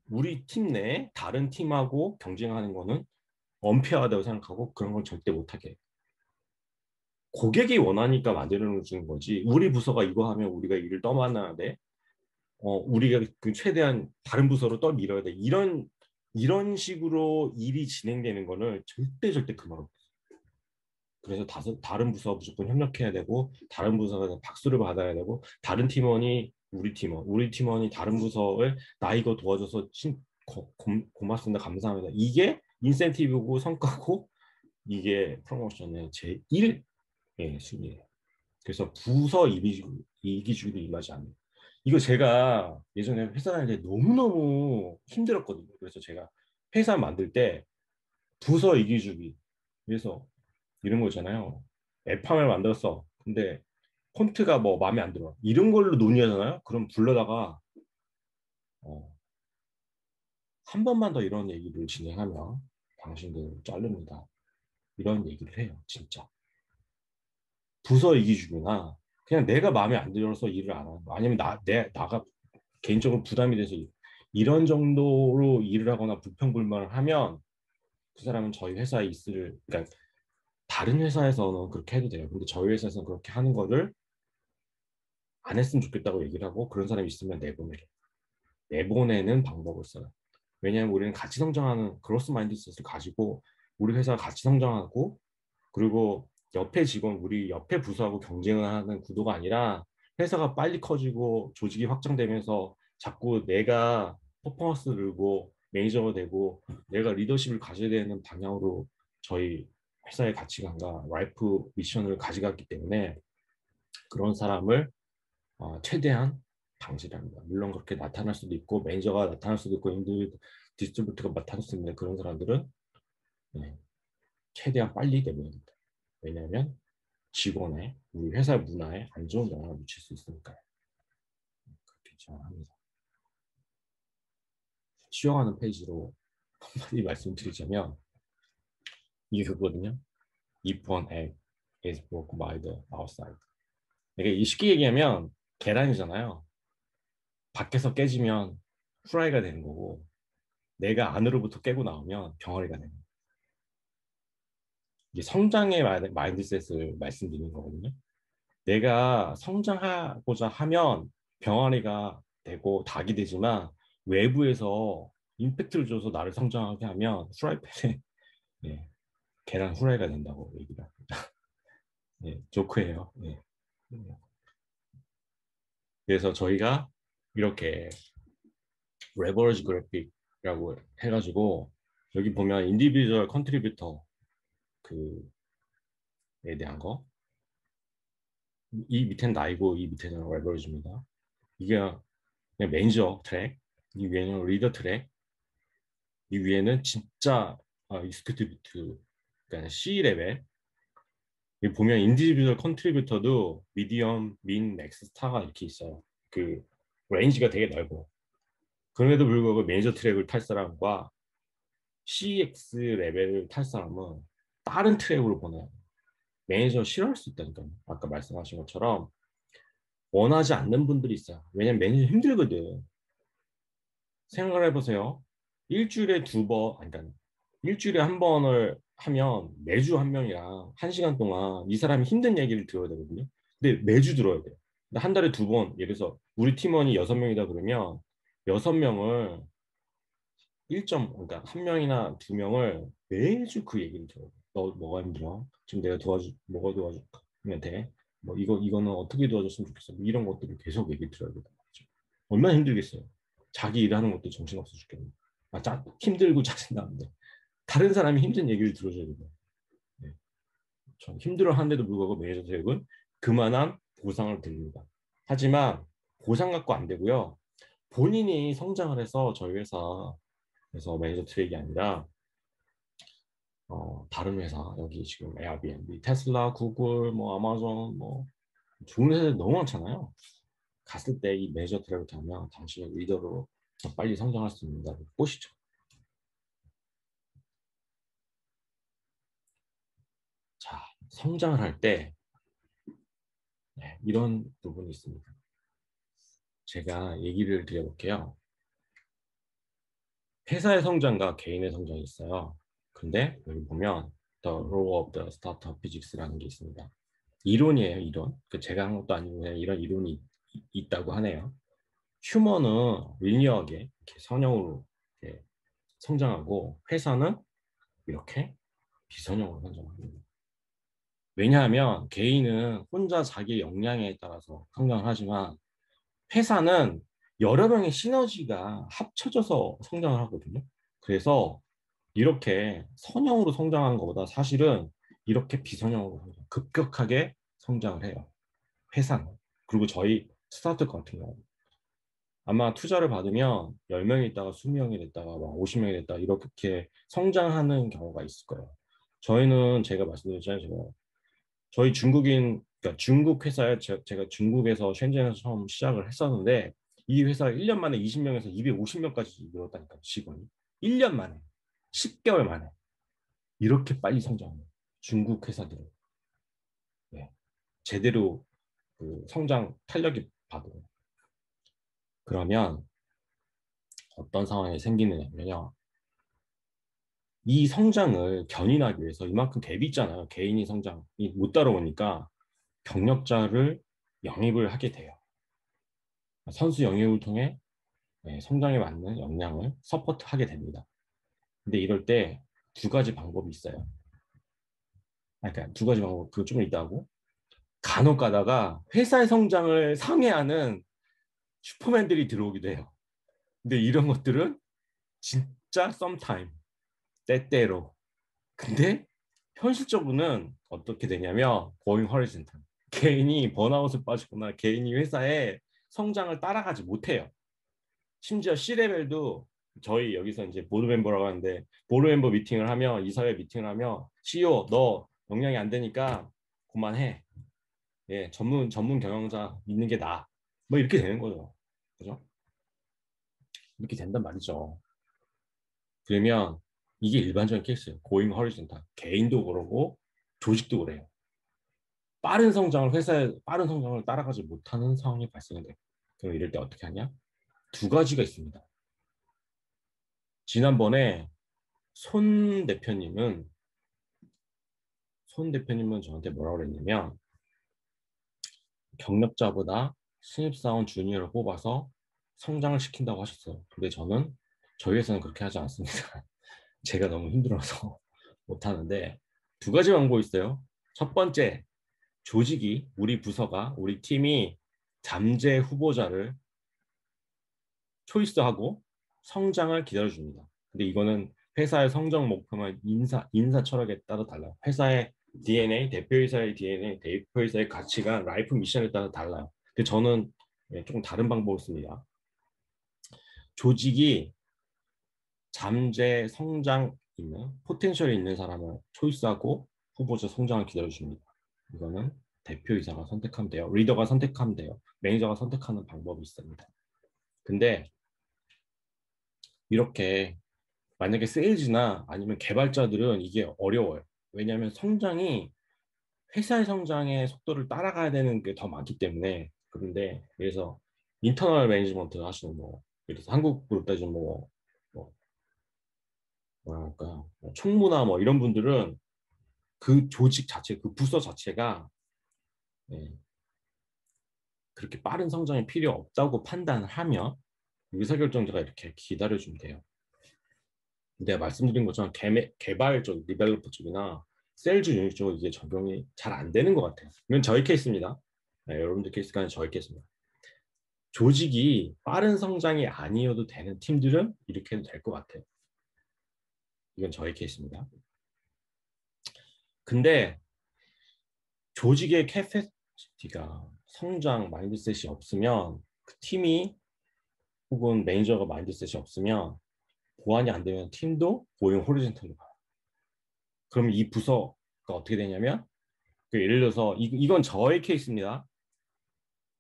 우리 팀 내에 다른 팀하고 경쟁하는 거는 언페어하다고 생각하고 그런 걸 절대 못하게 해요. 고객이 원하니까 만들어 주는 거지. 우리 부서가 이거 하면 우리가 일을 떠맡아야 돼. 우리가 그 최대한 다른 부서로 떠밀어야 돼. 이런 식으로 일이 진행되는 거는 절대 그만 없어요. 그래서 다른 부서와 무조건 협력해야 되고 다른 부서가 박수를 받아야 되고 다른 팀원이 우리 팀원이 다른 부서에 나 이거 도와줘서 고맙습니다 감사합니다. 이게 인센티브고 성과고 이게 프로모션의 제1 순위예요. 그래서 부서 이기주의도 임하지 않는. 이거 제가 예전에 회사 다닐 때 너무너무 힘들었거든요. 그래서 제가 회사 만들 때 부서 이기주의. 그래서 이런 거잖아요. 앱함을 만들었어. 근데 폰트가 뭐 마음에 안 들어. 이런 걸로 논의하잖아요. 그럼 불러다가 한 번만 더 이런 얘기를 진행하면 당신들 자릅니다. 이런 얘기를 해요. 진짜. 부서 이기주의나 그냥 내가 마음에 안 들어서 일을 안 하는 거 아니면 나가 개인적으로 부담이 돼서 이런 정도로 일을 하거나 불평불만을 하면 그 사람은 저희 회사에 그러니까 다른 회사에서는 그렇게 해도 돼요. 근데 저희 회사에서는 그렇게 하는 거를 안 했으면 좋겠다고 얘기를 하고 그런 사람이 있으면 내보내는 방법을 써요. 왜냐하면 우리는 같이 성장하는 그로스 마인드셋을 가지고 우리 회사가 같이 성장하고 그리고 우리 옆에 부서하고 경쟁을 하는 구도가 아니라 회사가 빨리 커지고 조직이 확장되면서 자꾸 내가 퍼포먼스 늘고 매니저가 되고 내가 리더십을 가져야 되는 방향으로 저희 회사의 가치관과 라이프 미션을 가져갔기 때문에 그런 사람을 최대한 방지를 합니다. 물론 그렇게 나타날 수도 있고 매니저가 나타날 수도 있고 디스트리뷰터가 나타날 수 있는 그런 사람들은 최대한 빨리 내보내야 됩니다. 왜냐하면 우리 회사 문화에 안 좋은 영향을 미칠 수 있으니까요. 그렇게 제안합니다. 쉬어가는 페이지로 한마디 말씀드리자면 이게 그거거든요. If one egg is broken by the outside. 이게 쉽게 얘기하면 계란이잖아요. 밖에서 깨지면 후라이가 되는 거고 내가 안으로부터 깨고 나오면 병아리가 되는 거예요. 이게 성장의 마인드셋을 말씀드리는 거거든요. 내가 성장하고자 하면 병아리가 되고 닭이 되지만 외부에서 임팩트를 줘서 나를 성장하게 하면 프라이팬에 예, 계란 후라이가 된다고 얘기를 합니다. 예, 조크예요. 예. 그래서 저희가 이렇게 레버리지 그래픽이라고 해가지고 여기 보면 인디비주얼 컨트리뷰터 그에 대한 거, 이 밑에는 나이고 이 밑에는 레버리지입니다. 이게 그냥 매니저 트랙, 이 위에는 리더 트랙, 이 위에는 진짜 익스큐티브, 그러니까 C 레벨. 여기 보면 인디비주얼 컨트리뷰터도 미디엄, 민, 맥스, 스타가 이렇게 있어요. 그 레인지가 되게 넓고, 그럼에도 불구하고 매니저 트랙을 탈 사람과 CX 레벨을 탈 사람은 다른 트랙으로 보내요. 매니저 싫어할 수 있다니까요. 아까 말씀하신 것처럼 원하지 않는 분들이 있어요. 왜냐면 매니저 힘들거든. 생각을 해보세요. 일주일에 두 번, 아니, 그러니까 일주일에 한 번을 하면 매주 한 명이랑 한 시간 동안 이 사람이 힘든 얘기를 들어야 되거든요. 근데 매주 들어야 돼요. 근데 한 달에 두 번, 예를 들어서 우리 팀원이 6명이다 그러면 6명을 1점, 그러니까 한 명이나 두 명을 매주 그 얘기를 들어요. 너 뭐가 힘들어? 지금 내가 뭐가 도와주면 돼? 뭐 이거는 어떻게 도와줬으면 좋겠어? 뭐 이런 것들을 계속 얘기 들어야 되는 거죠. 얼마나 힘들겠어요. 자기 일하는 것도 정신없어 죽겠네. 힘들고 짜증나는데 다른 사람이 힘든 얘기를 들어줘야 돼요. 네. 전 힘들어하는데도 불구하고 매니저 대행은 그만한 보상을 드립니다. 하지만 보상 갖고 안 되고요. 본인이 성장을 해서 저희 회사에서 매니저 트랙이 아니라 다른 회사, 여기 지금 에어비앤비, 테슬라, 구글, 뭐 아마존, 뭐 좋은 회사들 너무 많잖아요. 갔을 때 이 매니저 트랙을 타면 당신의 리더로 더 빨리 성장할 수 있는다고 보시죠. 자, 성장을 할 때 이런 부분이 있습니다. 제가 얘기를 드려볼게요. 회사의 성장과 개인의 성장이 있어요. 근데 여기 보면 The Law of the Startup Physics라는 게 있습니다. 이론이에요, 이론. 제가 한 것도 아니고 그냥 이런 이론이 있다고 하네요. 휴머는 리니어하게 이렇게 선형으로 이렇게 성장하고 회사는 이렇게 비선형으로 성장합니다. 왜냐하면 개인은 혼자 자기 역량에 따라서 성장을 하지만 회사는 여러 명의 시너지가 합쳐져서 성장을 하거든요. 그래서 이렇게 선형으로 성장하는 것보다 사실은 이렇게 비선형으로 급격하게 성장을 해요. 회사는. 그리고 저희 스타트업 같은 경우 아마 투자를 받으면 10명이 있다가 20명이 됐다가 막 50명이 됐다가 이렇게 성장하는 경우가 있을 거예요. 저희는 제가 말씀드렸잖아요. 저희 그러니까 중국 회사에 제가 중국에서 셴젠에서 처음 시작을 했었는데 이 회사가 1년 만에 20명에서 250명까지 늘었다니까요. 직원이. 1년 만에. 10개월 만에. 이렇게 빨리 성장해요. 중국 회사들은. 네. 제대로 그 성장 탄력이 받아요. 그러면 어떤 상황이 생기느냐면요. 이 성장을 견인하기 위해서 이만큼 갭이 있잖아요. 개인이 성장이 못 따라오니까 경력자를 영입을 하게 돼요. 선수 영입을 통해 성장에 맞는 역량을 서포트하게 됩니다. 근데 이럴 때 두 가지 방법이 있어요. 그러니까 두 가지 방법, 그거 좀 이따 하고 간혹 가다가 회사의 성장을 상회하는 슈퍼맨들이 들어오기도 해요. 근데 이런 것들은 진짜 썸타임, 때때로. 근데 현실적으로는 어떻게 되냐면 going horizontal. 개인이 번아웃을 빠지거나 개인이 회사의 성장을 따라가지 못해요. 심지어 C레벨도 저희 여기서 이제 보드 멤버라고 하는데 보드 멤버 미팅을 하면 이사회 미팅을 하면 CEO 너 역량이 안 되니까 그만해. 예, 전문 경영자 있는 게 나아. 뭐 이렇게 되는 거죠. 그죠? 이렇게 된단 말이죠. 그러면 이게 일반적인 케이스예요. 고잉 허리즌탈. 개인도 그러고 조직도 그래요. 회사의 빠른 성장을 따라가지 못하는 상황이 발생돼요. 그럼 이럴 때 어떻게 하냐? 두 가지가 있습니다. 지난번에 손 대표님은 저한테 뭐라고 그랬냐면 경력자보다 신입사원 주니어를 뽑아서 성장을 시킨다고 하셨어요. 근데 저는 저희 회사는 그렇게 하지 않습니다. 제가 너무 힘들어서 못하는데 두 가지 방법이 있어요. 첫 번째, 조직이 우리 부서가 우리 팀이 잠재 후보자를 초이스하고 성장을 기다려줍니다. 근데 이거는 회사의 성장 목표나 인사 철학에 따라 달라요. 회사의 DNA, 대표이사의 DNA, 대표이사의 가치관, 라이프 미션에 따라 달라요. 근데 저는 조금 다른 방법을 씁니다. 조직이 잠재 성장 있는 포텐셜이 있는 사람을 초이스하고 후보자 성장을 기다려줍니다. 이거는 대표이사가 선택하면 돼요. 리더가 선택하면 돼요. 매니저가 선택하는 방법이 있습니다. 근데 이렇게 만약에 세일즈나 아니면 개발자들은 이게 어려워요. 왜냐하면 성장이 회사의 성장의 속도를 따라가야 되는 게 더 많기 때문에. 그런데 그래서 인터널 매니지먼트 하시는 그래서 한국으로 따지면 뭐 뭐랄까 총무나 뭐 이런 분들은 그 조직 자체, 그 부서 자체가 그렇게 빠른 성장이 필요 없다고 판단을 하면 의사결정자가 이렇게 기다려주면 돼요. 내가 말씀드린 것처럼 개발 쪽, 디벨로퍼 쪽이나 세일즈 유닛 쪽은 이게 적용이 잘 안 되는 것 같아요. 이건 저희 케이스입니다. 여러분들 케이스가 아니라 저희 케이스입니다. 조직이 빠른 성장이 아니어도 되는 팀들은 이렇게 해도 될 것 같아요. 이건 저희 케이스입니다. 근데 조직의 캐패시티가 성장 마인드셋이 없으면 그 팀이 혹은 매니저가 마인드셋이 없으면 보완이 안 되면 팀도 고용 호리젠탈로 가요. 그럼 이 부서가 어떻게 되냐면 예를 들어서 이건 저의 케이스입니다.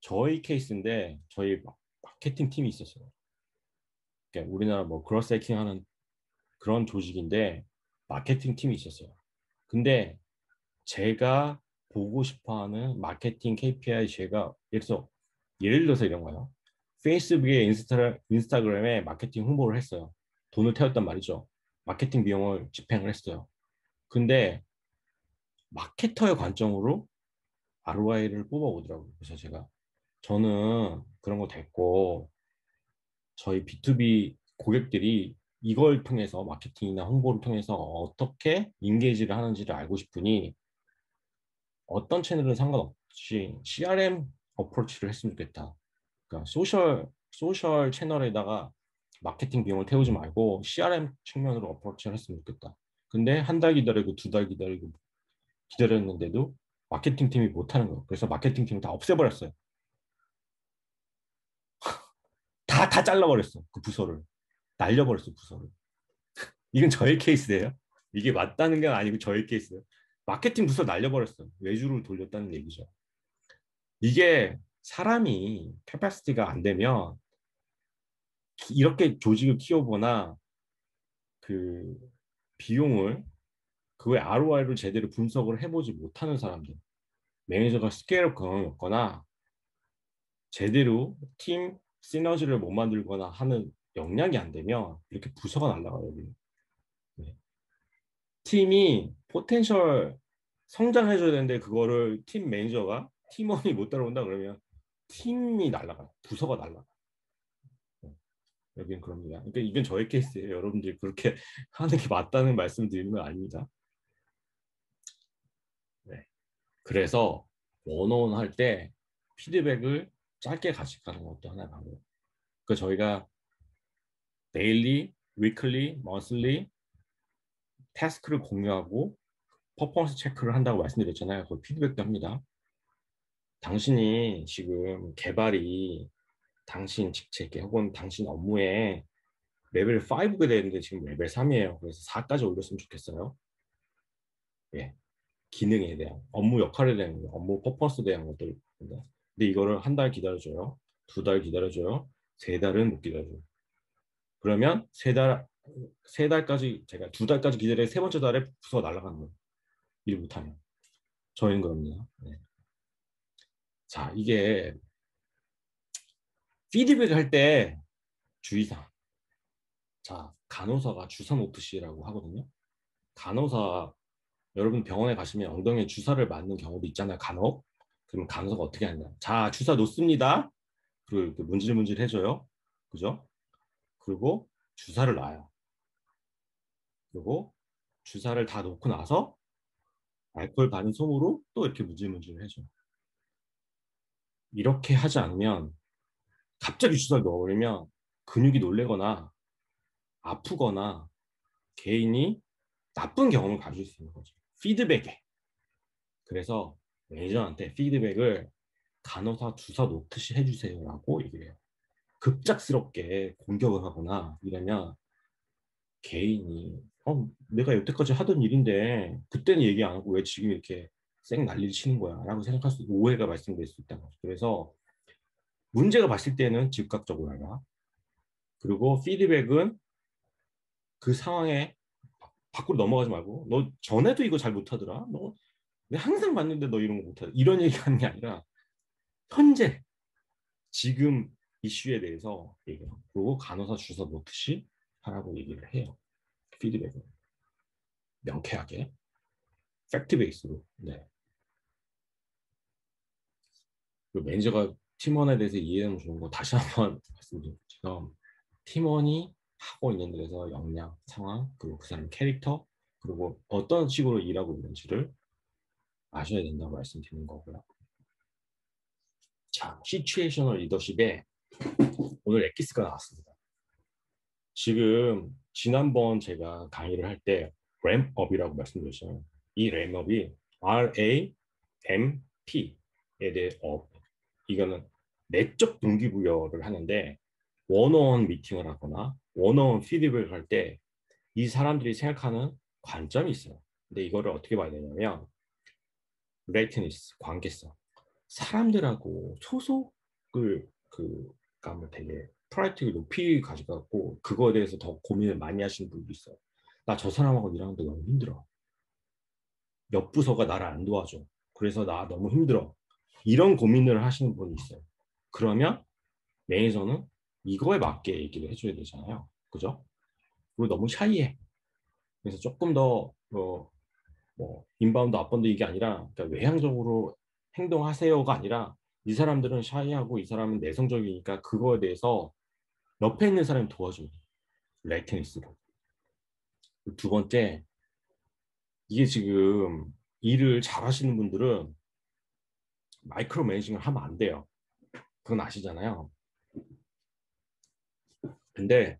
저희 케이스인데 저희 마케팅 팀이 있었어요. 그러니까 우리나라 뭐 그로스 해킹 하는 그런 조직인데 마케팅 팀이 있었어요. 근데 제가 보고 싶어하는 마케팅 KPI 제가 예를 들어서 이런 거예요. 페이스북에 인스타그램에 마케팅 홍보를 했어요. 돈을 태웠단 말이죠. 마케팅 비용을 집행을 했어요. 근데 마케터의 관점으로 ROI를 뽑아오더라고요. 그래서 저는 그런 거 됐고 저희 B2B 고객들이 이걸 통해서 마케팅이나 홍보를 통해서 어떻게 인게이지를 하는지를 알고 싶으니 어떤 채널은 상관없이 CRM 어프로치를 했으면 좋겠다. 그러니까 소셜 채널에다가 마케팅 비용을 태우지 말고 CRM 측면으로 어프로치를 했으면 좋겠다. 근데 한 달 기다리고 두 달 기다리고 기다렸는데도 마케팅 팀이 못하는 거예요. 그래서 마케팅 팀을 다 없애버렸어요. 다 잘라버렸어. 그 부서를. 날려버렸어, 부서를. 이건 저의 케이스예요. 이게 맞다는 게 아니고 저의 케이스예요. 마케팅 부서 날려버렸어. 외주를 돌렸다는 얘기죠. 이게 사람이 캐파시티가 안 되면 이렇게 조직을 키워보나 그 비용을 그의 ROI를 제대로 분석을 해보지 못하는 사람들, 매니저가 스케일업 경험이 없거나 제대로 팀 시너지를 못 만들거나 하는 역량이 안 되면 이렇게 부서가 날아가요. 네. 팀이 포텐셜 성장해줘야 되는데 그거를 팀 매니저가 팀원이 못 따라온다 그러면 팀이 날아가요. 부서가 날아가요. 여기는 그럽니다. 그러니까 이건 저의 케이스예요. 여러분들이 그렇게 하는 게 맞다는 말씀 드리는 건 아닙니다. 네. 그래서 원어원 할 때 피드백을 짧게 가져가는 것도 하나의 방법. 그 저희가 데일리, 위클리, 먼슬리 태스크를 공유하고 퍼포먼스 체크를 한다고 말씀드렸잖아요. 그 피드백도 합니다. 당신이 지금 개발이 당신 직책에 혹은 당신 업무에 레벨 5가 되는데 지금 레벨 3이에요. 그래서 4까지 올렸으면 좋겠어요. 예. 기능에 대한, 업무 역할에 대한, 업무 퍼포먼스에 대한 것들. 근데 이거를 한 달 기다려줘요. 두 달 기다려줘요. 세 달은 못 기다려줘요. 그러면 세 달까지, 제가 두 달까지 기다려야 세 번째 달에 부서가 날아가는 거예요. 일 못하면. 저희는 그럽니다. 네. 자, 이게 피드백 할 때 주의사항. 자, 간호사가 주사 놓듯이라고 하거든요. 간호사, 여러분 병원에 가시면 엉덩이에 주사를 맞는 경우도 있잖아요. 간혹. 그러면 간호사가 어떻게 하냐. 자, 주사 놓습니다. 그리고 이렇게 문질문질 해줘요. 그죠? 그리고 주사를 놔요. 그리고 주사를 다 놓고 나서 알코올 반인 솜으로 또 이렇게 문질문질 해줘. 이렇게 하지 않으면 갑자기 주사를 넣어버리면 근육이 놀래거나 아프거나 개인이 나쁜 경험을 가질 수 있는 거죠. 피드백에. 그래서 매니저한테 피드백을 간호사 주사 놓듯이 해주세요라고 얘기를 해요. 급작스럽게 공격을 하거나 이러면 개인이 내가 여태까지 하던 일인데 그때는 얘기 안 하고 왜 지금 이렇게 쌩 난리를 치는 거야 라고 생각할 수 있고 오해가 발생될 수 있다는 거죠. 그래서 문제가 봤을 때는 즉각적으로 해라. 그리고 피드백은 그 상황에 밖으로 넘어가지 말고 너 전에도 이거 잘 못하더라. 너 내가 항상 봤는데 너 이런 거 못하더라. 이런 얘기하는 게 아니라 현재 지금 이슈에 대해서 얘기해요. 그리고 간호사 주사 놓듯이 하라고 얘기를 해요. 피드백은 명쾌하게 팩트 베이스로. 네. 그리고 매니저가 팀원에 대해서 이해하면 좋은 거 다시 한번 말씀드린 것처럼 팀원이 하고 있는 데서 역량, 상황, 그리고 그 사람 캐릭터, 그리고 어떤 식으로 일하고 있는지를 아셔야 된다고 말씀드리는 거고요. 자, 시츄에이셔널 리더십에 오늘 엑기스가 나왔습니다. 지금 지난번 제가 강의를 할 때 램업이라고 말씀드렸잖아요. 이 램업이 RAMP에 대해 업. 이거는 내적 동기부여를 하는데 원어원 미팅을 하거나 원어원 피드백을 할 때 이 사람들이 생각하는 관점이 있어요. 근데 이거를 어떻게 봐야 되냐면 레이트니스, 관계성. 사람들하고 소속을 감을 되게 프라이어티를 높이 가져가고 그거에 대해서 더 고민을 많이 하시는 분도 있어요. 나 저 사람하고 일하는데 너무 힘들어. 옆 부서가 나를 안 도와줘. 그래서 나 너무 힘들어. 이런 고민을 하시는 분이 있어요. 그러면 매니저는 이거에 맞게 얘기를 해줘야 되잖아요. 그죠? 그리고 너무 샤이해. 그래서 조금 더 인바운드, 아웃바운드 이게 아니라 그러니까 외향적으로 행동하세요가 아니라 이 사람들은 샤이하고 이 사람은 내성적이니까 그거에 대해서 옆에 있는 사람이 도와줘요. 레이테니스로. 두 번째, 이게 지금 일을 잘하시는 분들은 마이크로 매니징을 하면 안 돼요. 그건 아시잖아요. 근데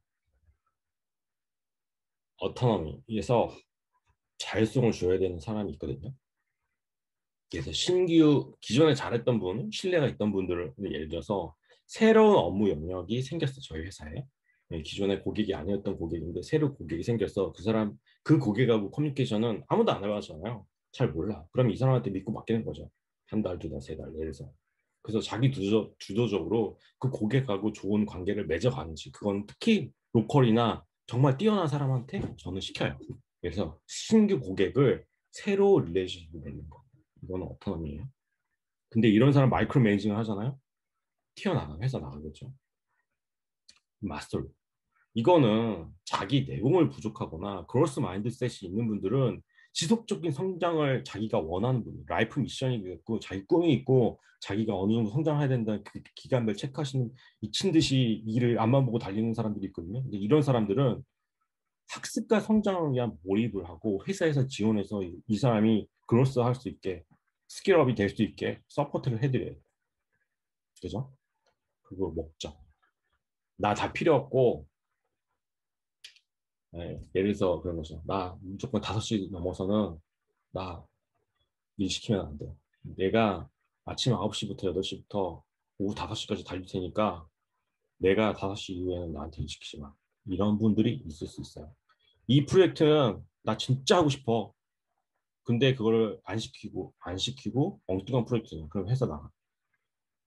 어토노미에서 자율성을 줘야 되는 사람이 있거든요. 그래서 신규 기존에 잘했던 분, 신뢰가 있던 분들을 예를 들어서 새로운 업무 영역이 생겼어 저희 회사에. 기존에 고객이 아니었던 고객인데 새로 고객이 생겼어. 그 사람 그 고객하고 커뮤니케이션은 아무도 안 해봤잖아요. 잘 몰라. 그럼 이 사람한테 믿고 맡기는 거죠. 한 달, 두 달, 세 달, 예를 들어서. 그래서 자기 주도적으로 그 고객하고 좋은 관계를 맺어가는지 그건 특히 로컬이나 정말 뛰어난 사람한테 저는 시켜요. 그래서 신규 고객을 새로 릴레이션십을 맺는 거. 이거는 오토노미예요. 근데 이런 사람 마이크로 매니징을 하잖아요. 튀어나가 회사 나가겠죠. 마스터로. 이거는 자기 내공을 부족하거나 그로스 마인드셋이 있는 분들은 지속적인 성장을 자기가 원하는 분, 라이프 미션이 있고 자기 꿈이 있고 자기가 어느 정도 성장해야 된다는 그 기간별 체크하시는 미친 듯이 일을 앞만 보고 달리는 사람들이 있거든요. 근데 이런 사람들은 학습과 성장을 위한 몰입을 하고 회사에서 지원해서 이 사람이 그로스 할 수 있게 스킬업이 될 수 있게 서포트를 해드려요. 그죠? 그리고 목적. 나 다 필요 없고 예를 들어서 그런 거죠. 나 무조건 5시 넘어서는 나 일 시키면 안 돼. 내가 아침 9시부터 8시부터 오후 5시까지 달릴 테니까 내가 5시 이후에는 나한테 일 시키지 마. 이런 분들이 있을 수 있어요. 이 프로젝트는 나 진짜 하고 싶어. 근데 그거를 안 시키고 엉뚱한 프로젝트는 그럼 회사 나가.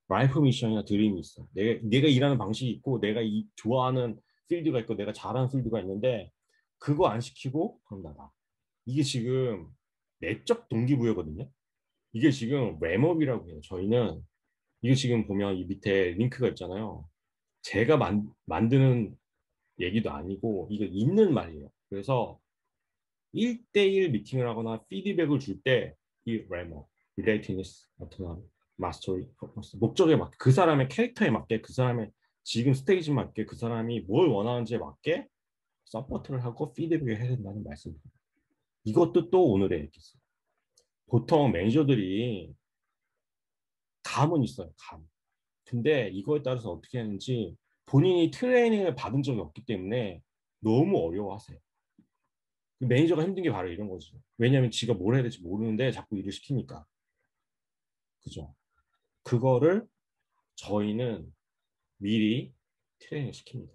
라이프 미션이나 드림이 있어. 내가 일하는 방식이 있고 내가 좋아하는 필드가 있고 내가 잘하는 필드가 있는데 그거 안 시키고 그럼 나가. 이게 지금 내적 동기부여거든요. 이게 지금 램업이라고 해요. 저희는 이게 지금 보면 이 밑에 링크가 있잖아요. 제가 만드는 얘기도 아니고 이거 있는 말이에요. 그래서 1대1 미팅을 하거나 피드백을 줄 때 이 램업, 리레이티니스, 어떤 마스터리, 목적에 맞게 그 사람의 캐릭터에 맞게 그 사람의 지금 스테이지에 맞게 그 사람이 뭘 원하는지에 맞게 서포트를 하고 피드백을 해야 된다는 말씀입니다. 이것도 또 오늘의 얘기죠. 보통 매니저들이 감은 있어요. 감. 근데 이거에 따라서 어떻게 하는지 본인이 트레이닝을 받은 적이 없기 때문에 너무 어려워하세요. 매니저가 힘든 게 바로 이런 거죠. 왜냐하면 지가 뭘 해야 될지 모르는데 자꾸 일을 시키니까. 그죠? 그거를 저희는 미리 트레이닝 시킵니다.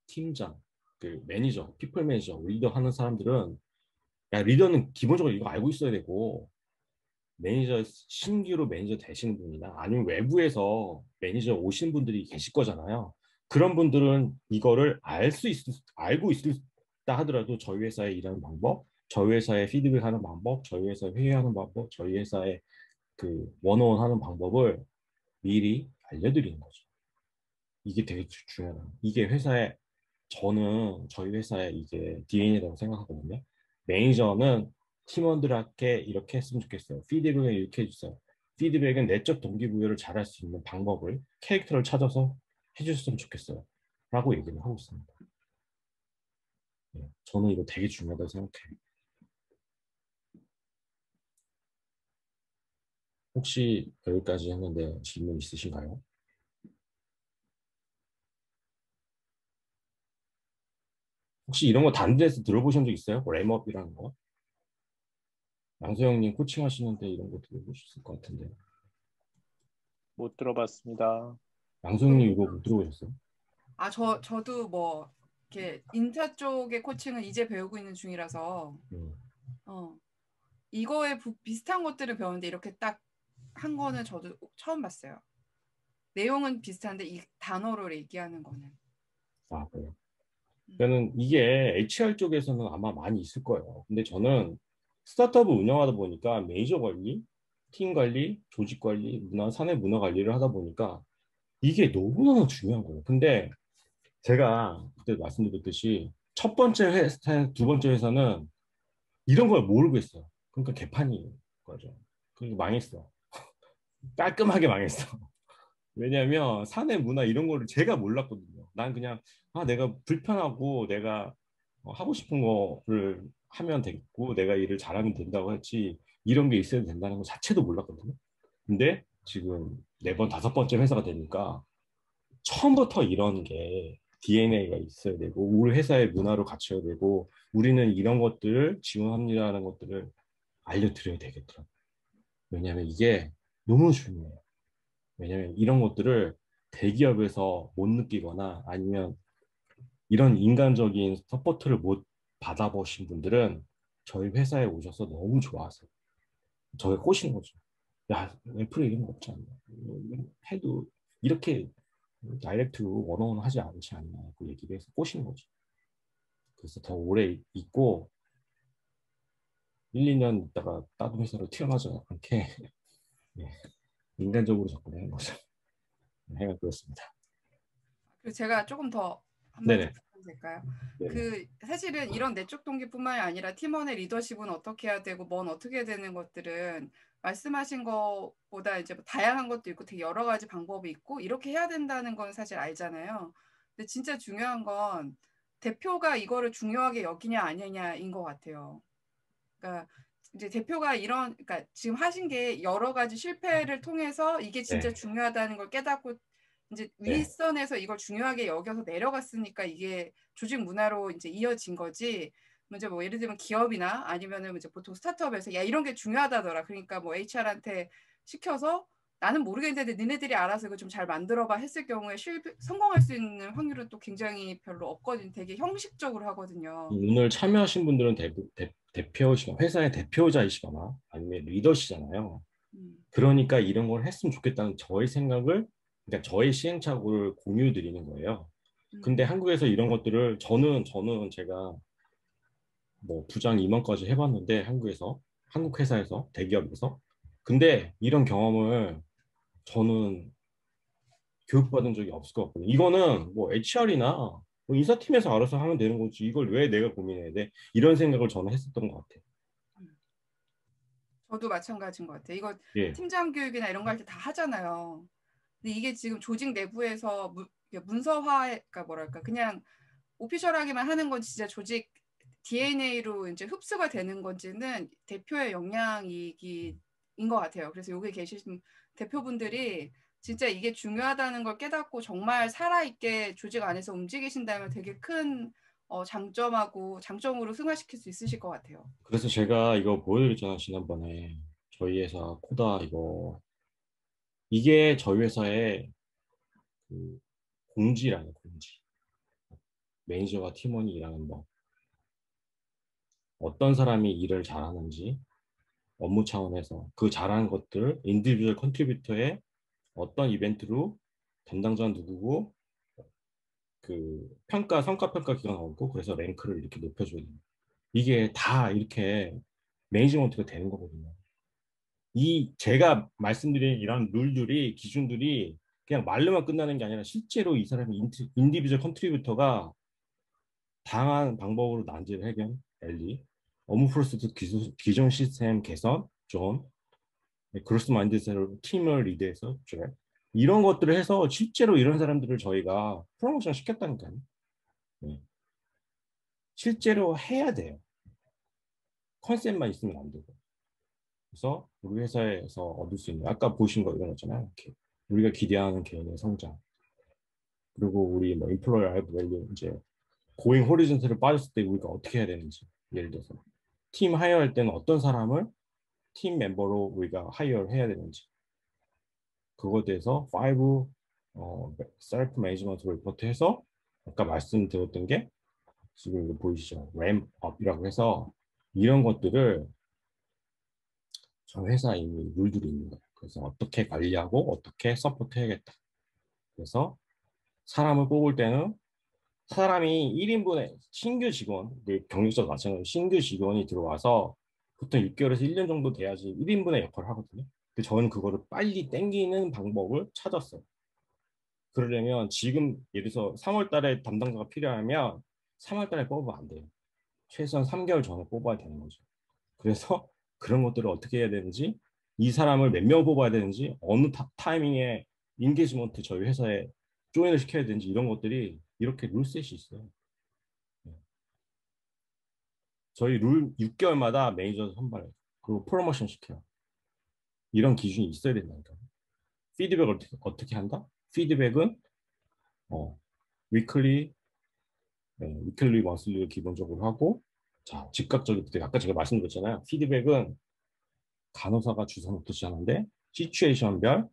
팀장, 그 매니저, 피플 매니저, 리더 하는 사람들은 야, 리더는 기본적으로 이거 알고 있어야 되고 매니저 신규로 매니저 되시는 분이나 아니면 외부에서 매니저 오신 분들이 계실 거잖아요. 그런 분들은 이거를 알고 있다 하더라도 저희 회사에 일하는 방법, 저희 회사에 피드백하는 방법, 저희 회사에 회의하는 방법, 저희 회사에 그 원어원 하는 방법을 미리 알려드리는 거죠. 이게 되게 중요하다. 이게 회사에 저는 저희 회사의 이게 DNA라고 생각하거든요. 매니저는 팀원들한테 이렇게 했으면 좋겠어요. 피드백을 이렇게 해주세요. 피드백은 내적 동기부여를 잘할 수 있는 방법을 캐릭터를 찾아서 해주셨으면 좋겠어요. 라고 얘기를 하고 있습니다. 네, 저는 이거 되게 중요하다고 생각해요. 혹시 여기까지 했는데 질문 있으신가요? 혹시 이런 거 다른 데서 들어보신 적 있어요? 램업이라는 거? 양소영님 코칭 하시는데 이런 거 들어보셨을 것 같은데. 못 들어봤습니다. 양소영님 이거 못 들어보셨어요? 저도 뭐 이렇게 인타 쪽의 코칭은 이제 배우고 있는 중이라서 이거에 비슷한 것들을 배우는데 이렇게 딱 한 거는 저도 처음 봤어요. 내용은 비슷한데 이 단어로 얘기하는 거는. 아, 그래요. 그러니까는 이게 HR 쪽에서는 아마 많이 있을 거예요. 근데 저는 스타트업을 운영하다 보니까 매니저 관리, 팀 관리, 조직 관리, 사내 문화 관리를 하다 보니까 이게 너무너무 중요한 거예요. 근데 제가 그때 말씀드렸듯이 첫 번째 회사, 두 번째 회사는 이런 걸 모르고 있어요. 그러니까 개판인 거죠. 그러니까 망했어. 깔끔하게 망했어. 왜냐하면 사내 문화 이런 거를 제가 몰랐거든요. 난 그냥 내가 불편하고 내가 하고 싶은 거를 하면 되겠고 내가 일을 잘하면 된다고 했지 이런 게 있어야 된다는 거 자체도 몰랐거든요. 근데 지금 네 번, 다섯 번째 회사가 되니까 처음부터 이런 게 DNA가 있어야 되고 우리 회사의 문화로 갖춰야 되고 우리는 이런 것들을 지원합니다라는 것들을 알려드려야 되겠더라고요. 왜냐하면 이게 너무 중요해요. 왜냐면 이런 것들을 대기업에서 못 느끼거나 아니면 이런 인간적인 서포트를 못 받아보신 분들은 저희 회사에 오셔서 너무 좋아하세요. 저게 꼬시는 거죠. 야, 애플에 이런 거 없지 않나? 해도 이렇게 다이렉트 원어원 하지 않지 않나? 그 얘기를 해서 꼬시는 거죠. 그래서 더 오래 있고 1, 2년 있다가 다른 회사로 튀어나오지 않게 예, 인간적으로 접근하는 거죠. 해가 그렇습니다. 그리고 제가 조금 더 한마디 네네. 부탁드려도 될까요? 네네. 사실은 이런 내적 동기뿐만이 아니라 팀원의 리더십은 어떻게 해야 되고 뭔 어떻게 해야 되는 것들은 말씀하신 것보다 이제 뭐 다양한 것도 있고 되게 여러 가지 방법이 있고 이렇게 해야 된다는 건 사실 알잖아요. 근데 진짜 중요한 건 대표가 이거를 중요하게 여기냐 아니냐인 것 같아요. 그러니까 이제 대표가 그러니까 지금 하신 게 여러 가지 실패를 통해서 이게 진짜 네. 중요하다는 걸 깨닫고 이제 네. 윗선에서 이걸 중요하게 여겨서 내려갔으니까 이게 조직 문화로 이제 이어진 거지. 먼저 뭐 예를 들면 기업이나 아니면은 이제 보통 스타트업에서 야 이런 게 중요하다더라. 그러니까 뭐 HR한테 시켜서 나는 모르겠는데 니네들이 알아서 이거 좀 잘 만들어봐 했을 경우에 성공할 수 있는 확률은 또 굉장히 별로 없거든요. 되게 형식적으로 하거든요. 오늘 참여하신 분들은 대표시거나 회사의 대표자이시거나 아니면 리더시잖아요. 음, 그러니까 이런 걸 했으면 좋겠다는 저의 생각을, 그러니까 저의 시행착오를 공유 드리는 거예요. 근데 음, 한국에서 이런 것들을 저는 제가 뭐 부장 임원까지 해봤는데 한국에서 한국 회사에서 대기업에서 근데 이런 경험을 저는 교육받은 적이 없을 것 같거든요. 이거는 뭐 HR이나 뭐 인사팀에서 알아서 하면 되는 거지. 이걸 왜 내가 고민해야 돼? 이런 생각을 저는 했었던 것 같아요. 음. 저도 마찬가지인 것 같아요. 이거 예, 팀장 교육이나 이런 거 할 때 다 하잖아요. 근데 이게 지금 조직 내부에서 문서화가 뭐랄까 그냥 오피셜하게만 하는 건 진짜 조직 DNA로 이제 흡수가 되는 건지는 대표의 역량이기인 것 같아요. 그래서 여기 계신 대표분들이 진짜 이게 중요하다는 걸 깨닫고 정말 살아있게 조직 안에서 움직이신다면 되게 큰 장점으로 승화시킬 수 있으실 것 같아요. 그래서 제가 이거 보여드렸잖아요. 지난번에 저희 회사 코다 이게 저희 회사의 그 공지라는 공지. 매니저와 팀원이 일하는 법. 어떤 사람이 일을 잘하는지 업무 차원에서 그 잘하는 것들을 인디비주얼 컨트리뷰터의 어떤 이벤트로 담당자는 누구고 그 성과 평가 기관이 없고 그래서 랭크를 이렇게 높여줘야 됩니다. 이게 다 이렇게 매니지먼트가 되는 거거든요. 제가 말씀드린 이런 룰들이 기준들이 그냥 말로만 끝나는 게 아니라 실제로 이 사람이 인디비주얼 컨트리뷰터가 다양한 방법으로 난제를 해결, 엘리, 업무 프로세스 기존 시스템 개선, 존, 그로스 마인드셋으로 팀을 리드해서 이런 것들을 해서 실제로 이런 사람들을 저희가 프로모션 시켰다니까요. 네. 실제로 해야 돼요. 컨셉만 있으면 안 되고. 그래서 우리 회사에서 얻을 수 있는 아까 보신 거 이런 거잖아요. 이렇게 우리가 기대하는 개인의 성장. 그리고 우리 뭐 인플로이 알브 밸류 이제 고잉 호리즌트를 빠졌을 때 우리가 어떻게 해야 되는지 예를 들어서 팀 하이어할 때는 어떤 사람을 팀 멤버로 우리가 하이어를 해야 되는지 그거에 대해서 5 셀프 매니지먼트 리포트 해서 아까 말씀드렸던 게 지금 이거 보이시죠? 램업이라고 해서 이런 것들을 저 회사에 이미 룰들이 있는 거예요. 그래서 어떻게 관리하고 어떻게 서포트 해야겠다. 그래서 사람을 뽑을 때는 사람이 1인분의 신규 직원, 경력자도 마찬가지로 신규 직원이 들어와서 보통 6개월에서 1년 정도 돼야지 1인분의 역할을 하거든요. 근데 저는 그거를 빨리 땡기는 방법을 찾았어요. 그러려면 지금 예를 들어서 3월 달에 담당자가 필요하면 3월 달에 뽑으면 안 돼요. 최소한 3개월 전에 뽑아야 되는 거죠. 그래서 그런 것들을 어떻게 해야 되는지 이 사람을 몇 명 뽑아야 되는지 어느 타이밍에 인게이지먼트 저희 회사에 조인을 시켜야 되는지 이런 것들이 이렇게 룰셋이 있어요. 저희 룰 6개월마다 매니저 선발해요. 그리고 프로모션 시켜요. 이런 기준이 있어야 된다니까. 피드백을 어떻게 한다? 피드백은 위클리, 위클리 먼슬리를 기본적으로 하고 자 즉각적인 피드백. 아까 제가 말씀드렸잖아요. 피드백은 간호사가 주사부터 시작하는데 시츄에이션별,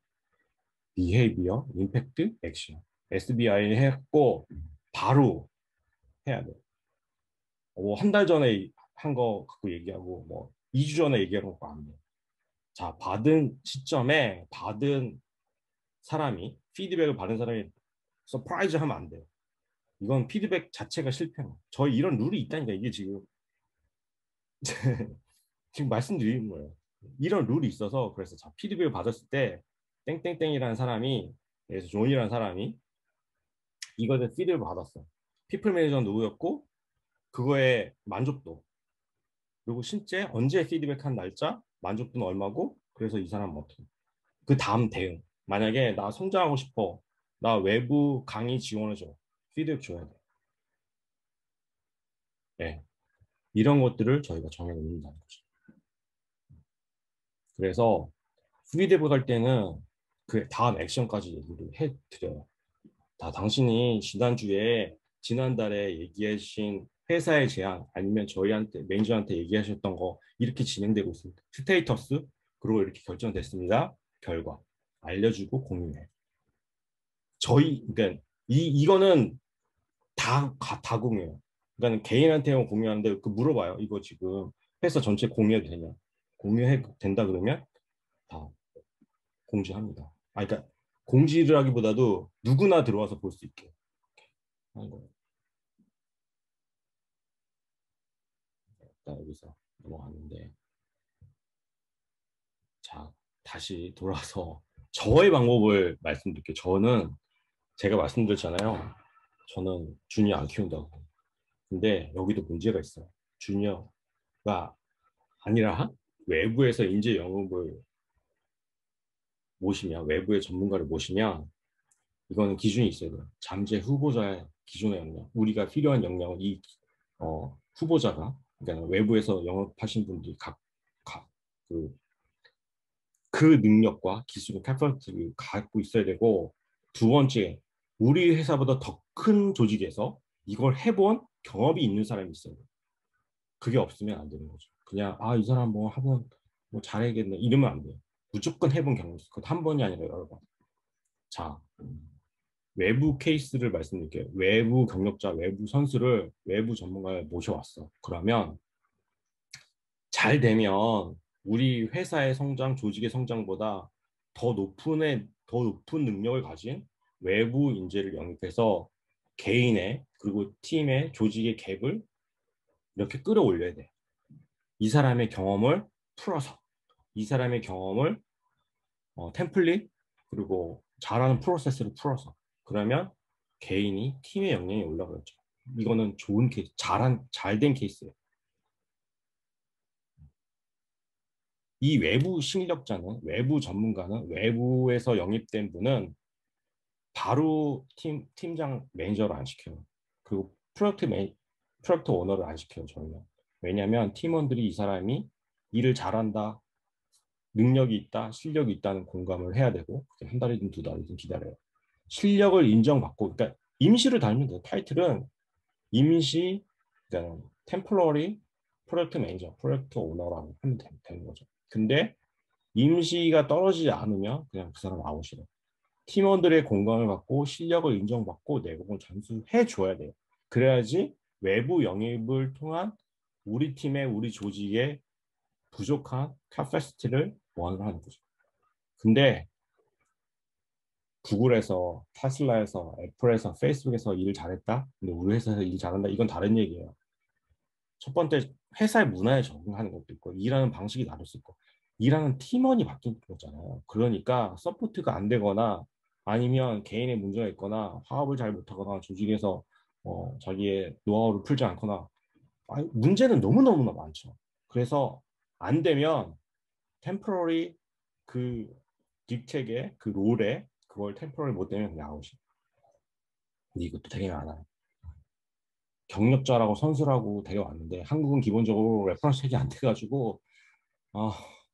비헤이비어, 임팩트, 액션 SBI 했고 바로 해야 돼요. 한 달 전에 한 거 갖고 얘기하고 뭐 2주 전에 얘기하는 거 안 돼. 자, 받은 시점에 받은 사람이 피드백을 받은 사람이 서프라이즈 하면 안 돼요. 이건 피드백 자체가 실패예요. 저희 이런 룰이 있다니까 이게 지금 지금 말씀드리는 거예요. 이런 룰이 있어서 그래서 자, 피드백을 받았을 때 땡땡땡이라는 사람이 그래서 존이라는 사람이 이거에 피드백을 받았어. 피플 매니저 누구였고 그거에 만족도 그리고 실제 언제 피드백한 날짜 만족도는 얼마고 그래서 이 사람은 어떻게 그 다음 대응 만약에 나 성장하고 싶어 나 외부 강의 지원해줘 피드백 줘야 돼. 네. 이런 것들을 저희가 정해놓는다는 거죠. 그래서 피드백 할 때는 그 다음 액션까지 얘기를 해드려요. 다 당신이 지난달에 얘기하신 회사의 제안 아니면 저희한테 매니저한테 얘기하셨던 거 이렇게 진행되고 있습니다. 스테이터스 그리고 이렇게 결정됐습니다. 결과 알려주고 공유해. 그러니까 이거는 다 공유해요. 그러니까 개인한테만 공유하는데 물어봐요. 이거 지금 회사 전체 공유해도 되냐? 공유해 된다 그러면 다 공지합니다. 그러니까 공지를 하기보다도 누구나 들어와서 볼 수 있게 하는 거예요. 여기서 넘어갔는데 자 다시 돌아서 저의 방법을 말씀드릴게요. 제가 말씀드렸잖아요. 저는 주니어 안 키운다고. 근데 여기도 문제가 있어요. 주니어가 아니라 외부에서 인재 영업을 모시면 외부의 전문가를 모시면 이거는 기준이 있어야 돼요. 잠재 후보자의 기존의 역량, 우리가 필요한 역량을 이 후보자가, 그러니까 외부에서 영업하신 분들이 그, 그 능력과 기술을 캐퍼리티를 갖고 있어야 되고, 두 번째, 우리 회사보다 더 큰 조직에서 이걸 해본 경험이 있는 사람이 있어요. 그게 없으면 안 되는 거죠. 그냥 이 사람 뭐 한번 뭐 잘해야겠네 이러면 안 돼요. 무조건 해본 경험이 있어요. 그것도 한 번이 아니라 여러 번. 자, 외부 케이스를 말씀드릴게요. 외부 경력자, 외부 선수를 외부 전문가를 모셔왔어. 그러면 잘 되면 우리 회사의 성장, 조직의 성장보다 더 높은 능력을 가진 외부 인재를 영입해서 개인의 그리고 팀의 조직의 갭을 이렇게 끌어올려야 돼. 이 사람의 경험을 풀어서 이 사람의 경험을 템플릿 그리고 잘하는 프로세스를 풀어서 그러면 개인이 팀의 역량이 올라가죠. 이거는 좋은 케이스, 잘된 케이스예요. 이 외부 실력자는, 외부 전문가는, 외부에서 영입된 분은 바로 팀장 매니저를 안 시켜요. 그리고 프로젝트 오너를 안 시켜요, 저희는. 왜냐하면 팀원들이 이 사람이 일을 잘한다, 능력이 있다, 실력이 있다는 공감을 해야 되고 한 달이든 두 달이든 기다려요. 실력을 인정받고, 그러니까 임시를 달면 돼요. 타이틀은 임시, 그러니까 템포러리 프로젝트 매니저, 프로젝트 오너라고 하면 되는 거죠. 근데 임시가 떨어지지 않으면 그냥 그 사람 아웃이래요. 팀원들의 공감을 받고 실력을 인정받고 내공을 전수해 줘야 돼요. 그래야지 외부 영입을 통한 우리 팀의 우리 조직의 부족한 캐퍼시티를 보완을 하는 거죠. 근데 구글에서, 테슬라에서, 애플에서, 페이스북에서 일 잘했다? 근데 우리 회사에서 일 잘한다? 이건 다른 얘기예요. 첫 번째, 회사의 문화에 적응하는 것도 있고, 일하는 방식이 다를 수 있고, 일하는 팀원이 바뀐 거잖아요. 그러니까 서포트가 안 되거나 아니면 개인의 문제가 있거나 화합을 잘 못하거나 조직에서 자기의 노하우를 풀지 않거나 문제는 너무너무나 많죠. 그래서 안 되면 템포러리 그 딕텍의 그 롤에 그걸 템포러리 못 되면 그냥 아웃이. 근데 이것도 되게 많아요. 경력자라고 선수라고 데려왔는데 한국은 기본적으로 레퍼런스 책이 안 돼가지고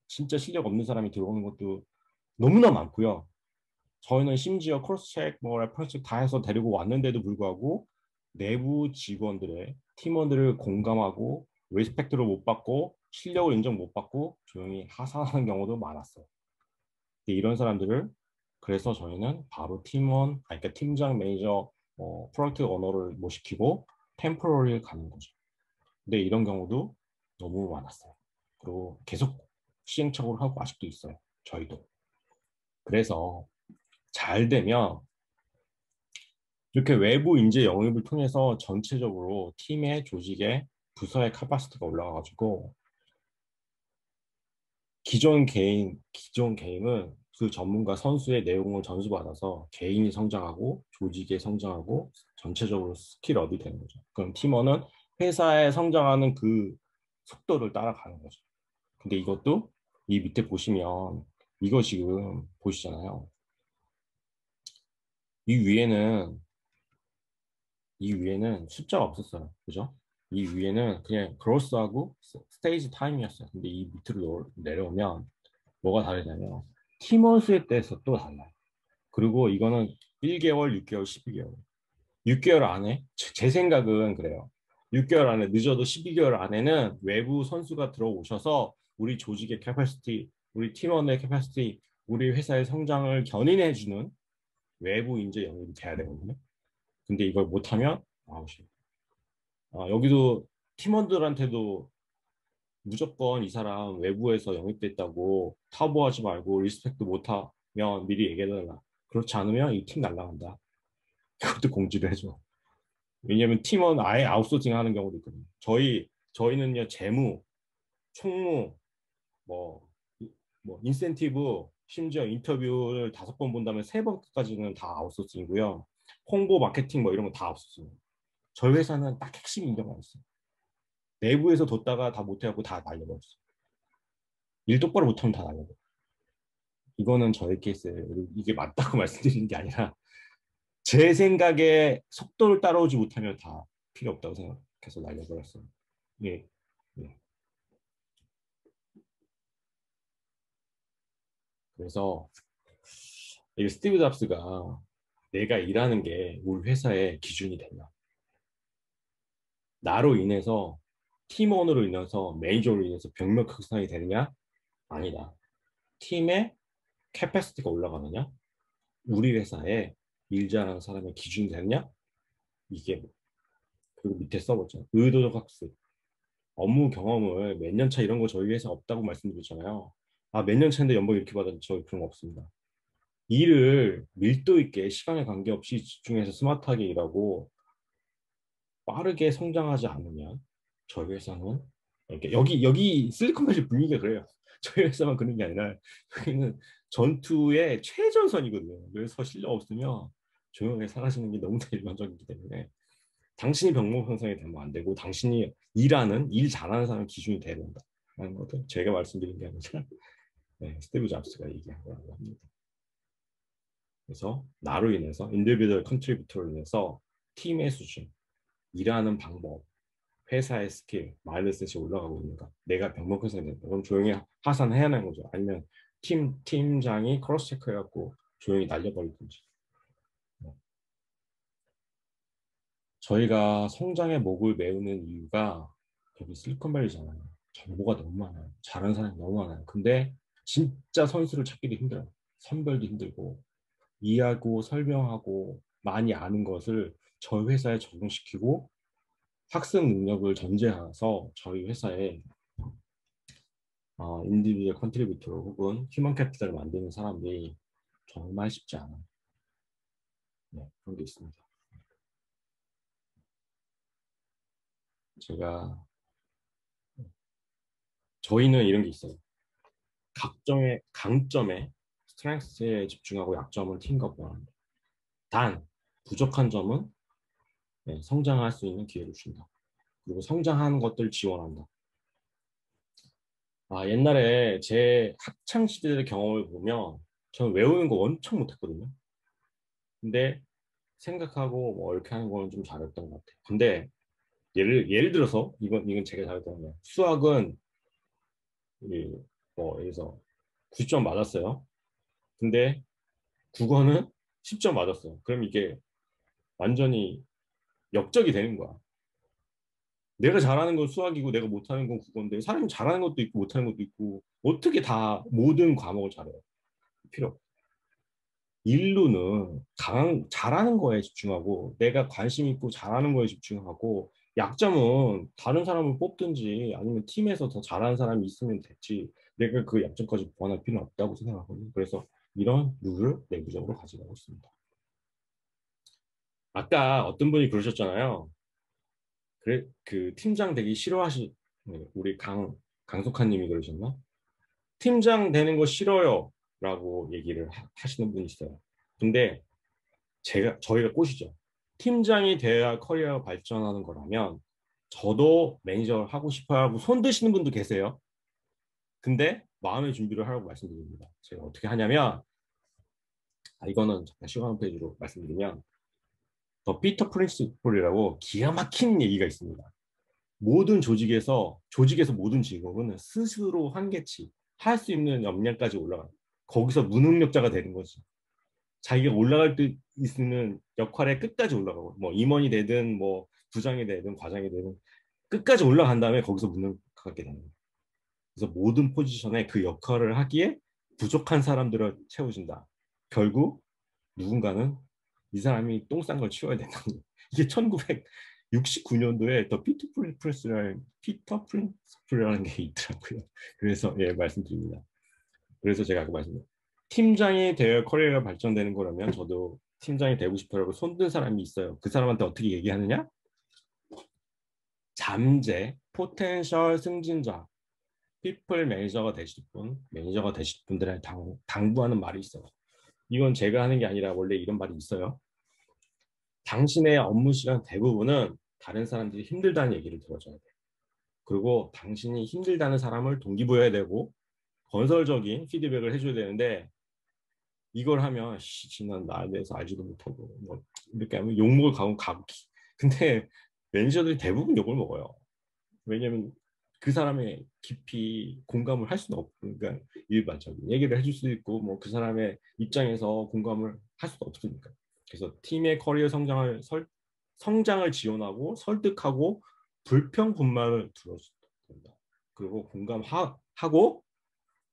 진짜 실력 없는 사람이 들어오는 것도 너무나 많고요. 저희는 심지어 크로스체크, 뭐 레퍼런스 다 해서 데리고 왔는데도 불구하고 내부 직원들의 팀원들을 공감하고 리스펙트를 못 받고 실력을 인정 못 받고 조용히 하산하는 경우도 많았어요. 이런 사람들을 그래서 저희는 바로 그러니까 팀장, 매니저, 프로젝트 오너를 못 시키고 템포러리를 가는 거죠. 근데 이런 경우도 너무 많았어요. 그리고 계속 시행착오를 하고 아직도 있어요. 저희도. 그래서 잘 되면 이렇게 외부 인재 영입을 통해서 전체적으로 팀의 조직의 부서의 카파시티가 올라가가지고 기존 개인은 그 전문가 선수의 내용을 전수받아서 개인이 성장하고 조직이 성장하고 전체적으로 스킬업이 되는 거죠. 그럼 팀원은 회사에 성장하는 그 속도를 따라가는 거죠. 근데 이것도 이 밑에 보시면 이거 지금 보시잖아요. 이 위에는 숫자가 없었어요. 그죠? 이 위에는 그냥 그로스하고 스테이지 타임이었어요. 근데 이 밑으로 내려오면 뭐가 다르냐면 팀원 수에 대해서 또 달라요. 그리고 이거는 1개월, 6개월, 12개월. 6개월 안에 제 생각은 그래요. 6개월 안에 늦어도 12개월 안에는 외부 선수가 들어오셔서 우리 조직의 캐퍼시티, 우리 팀원의 캐퍼시티, 우리 회사의 성장을 견인해주는 외부 인재 영입이 돼야 되거든요. 근데 이걸 못하면 아웃이에요. 여기도 팀원들한테도 무조건 이 사람 외부에서 영입됐다고 타보하지 말고 리스펙트 못하면 미리 얘기해달라. 그렇지 않으면 이 팀 날라간다. 그것도 공지를 해줘. 왜냐면 팀원 아예 아웃소싱 하는 경우도 있거든요. 저희는요, 재무, 총무, 뭐, 인센티브, 심지어 인터뷰를 5번 본다면 3번까지는 다 아웃소싱이고요. 홍보, 마케팅 뭐 이런 거 다 아웃소싱. 저희 회사는 딱 핵심 인정만 있어요. 내부에서 뒀다가 다 못해갖고 다 날려버렸어요. 일 똑바로 못하면 다 날려버려요. 이거는 저희 케이스예요. 이게 맞다고 말씀드리는 게 아니라 제 생각에 속도를 따라오지 못하면 다 필요 없다고 생각해서 날려버렸어요. 예. 예. 그래서 이 스티브 잡스가 내가 일하는 게 우리 회사의 기준이 되냐. 나로 인해서 팀원으로 인해서 매니저로 인해서 병력 확산이 되느냐? 아니다. 팀의 캐패시티가 올라가느냐? 우리 회사에 일 잘하는 사람의 기준이 되느냐? 이게 뭐. 그리고 밑에 써보죠. 의도적 학습. 업무 경험을 몇 년 차 이런 거 저희 회사 없다고 말씀드렸잖아요. 아, 몇 년 차인데 연봉 이렇게 받았는데 저 그런 거 없습니다. 일을 밀도 있게 시간에 관계없이 집중해서 스마트하게 일하고 빠르게 성장하지 않으면 저희 회사는 이렇게 여기 실리콘밸리 분위기가 그래요. 저희 회사만 그런 게 아니라 여기는 전투의 최전선이거든요. 그래서 실력 없으면 조용하게 사라지는 게 너무나 일반적이기 때문에 당신이 병목 형성이 되면 안 되고 당신이 일 잘하는 사람 기준이 돼야 된다라는 것도 제가 말씀드린 게 아니라 네, 스티브 잡스가 얘기한 거라고 합니다. 그래서 나로 인해서 인디비듀얼 컨트리뷰터로 인해서 팀의 수준, 일하는 방법, 회사의 스킬, 마인드셋이 올라가고 있는가? 내가 병목 형성이 된다. 그럼 조용히 하산해야 하는 거죠. 아니면 팀장이 크로스 체크해갖고 조용히 날려버리든지. 저희가 성장의 목을 메우는 이유가 여기 실리콘밸리잖아요. 정보가 너무 많아요. 잘하는 사람이 너무 많아요. 근데 진짜 선수를 찾기도 힘들어요. 선별도 힘들고 이해하고 설명하고 많이 아는 것을 저희 회사에 적용시키고 학습 능력을 전제해서 저희 회사에 인디비dual 컨트리뷰터로 혹은 휴먼 캐피탈을 만드는 사람들이 정말 쉽지 않아요. 네, 그런 게 있습니다. 저희는 이런 게 있어요. 각종의 강점에 스트렝스에 집중하고 약점은 팀과 보완한다. 단 부족한 점은 성장할 수 있는 기회를 준다. 그리고 성장하는 것들 지원한다. 옛날에 제 학창 시절의 경험을 보면 저는 외우는 거 엄청 못했거든요. 근데 생각하고 뭐 이렇게 하는 거는 좀 잘했던 것 같아요. 근데 예를 들어서 이건 제가 잘했던 거예요. 수학은 여기서 90점 맞았어요. 근데 국어는 10점 맞았어요. 그럼 이게 완전히 역적이 되는 거야. 내가 잘하는 건 수학이고 내가 못하는 건 국어인데 사람이 잘하는 것도 있고 못하는 것도 있고 어떻게 다 모든 과목을 잘해요? 필요 없어. 인류는 잘하는 거에 집중하고 내가 관심 있고 잘하는 거에 집중하고 약점은 다른 사람을 뽑든지 아니면 팀에서 더 잘하는 사람이 있으면 됐지 내가 그 약점까지 보완할 필요는 없다고 생각하거든요. 그래서 이런 룰을 내부적으로 가져가고 있습니다. 아까 어떤 분이 그러셨잖아요. 그래, 그 팀장 되기 우리 강석환 님이 그러셨나? 팀장 되는 거 싫어요. 라고 얘기를 하시는 분이 있어요. 근데 저희가 꼬시죠. 팀장이 돼야 커리어가 발전하는 거라면 저도 매니저를 하고 싶어 하고 손 드시는 분도 계세요. 근데 마음의 준비를 하라고 말씀드립니다. 제가 어떻게 하냐면 이거는 잠깐 시간 페이지로 말씀드리면 더 피터 프린시플이라고 기가 막힌 얘기가 있습니다. 모든 조직에서 모든 직업은 스스로 한계치 할 수 있는 역량까지 올라가요. 거기서 무능력자가 되는 거지. 자기가 올라갈 때 있는 역할에 끝까지 올라가고 뭐 임원이 되든 뭐 부장이 되든 과장이 되든 끝까지 올라간 다음에 거기서 무능하게 되는 거예요. 그래서 모든 포지션에 그 역할을 하기에 부족한 사람들을 채워준다. 결국 누군가는 이 사람이 똥 싼 걸 치워야 된다는 거예요. 이게 1969년도에 더 피터 프린스플이라는 게 있더라고요. 그래서 말씀드립니다. 그래서 제가 아까 말씀드린 팀장이 되어 커리어가 발전되는 거라면 저도 팀장이 되고 싶어라고 손든 사람이 있어요. 그 사람한테 어떻게 얘기하느냐? 잠재, 포텐셜 승진자, 피플 매니저가 되실 분들한테 당부하는 말이 있어요. 이건 제가 하는 게 아니라 원래 이런 말이 있어요. 당신의 업무 시간 대부분은 다른 사람들이 힘들다는 얘기를 들어줘야 돼요. 그리고 당신이 힘들다는 사람을 동기부여해야 되고 건설적인 피드백을 해줘야 되는데 이걸 하면 지난 나에 대해서 알지도 못하고 뭐 이렇게 하면 욕먹을 가고 근데 매니저들이 대부분 욕을 먹어요. 왜냐면 그 사람의 깊이 공감을 할 수는 없고, 그러니까 일반적인 얘기를 해줄 수 있고 뭐 그 사람의 입장에서 공감을 할 수가 없으니까. 그래서 팀의 커리어 성장을 지원하고 설득하고 불평불만을 들어준다. 그리고 공감하고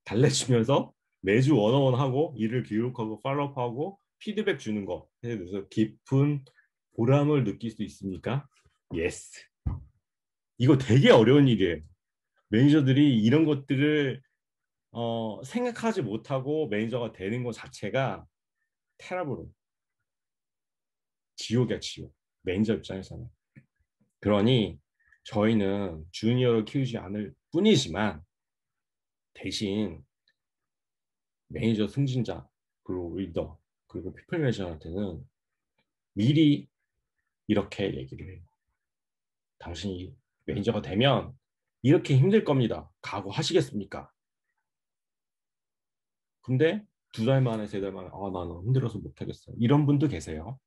달래주면서 매주 원어원하고 일을 기록하고 팔로우업하고 피드백 주는 거에 대해서 깊은 보람을 느낄 수 있습니까? 예스. 이거 되게 어려운 일이에요. 매니저들이 이런 것들을 생각하지 못하고 매니저가 되는 것 자체가 테러블, 지옥이야 지옥. 매니저 입장에서는. 그러니 저희는 주니어를 키우지 않을 뿐이지만 대신 매니저 승진자 그리고 리더 그리고 피플 매니저한테는 미리 이렇게 얘기를 해요. 당신이 매니저가 되면 이렇게 힘들 겁니다. 각오하시겠습니까? 근데 2달 만에 3달 만에 나는 힘들어서 못하겠어. 이런 분도 계세요.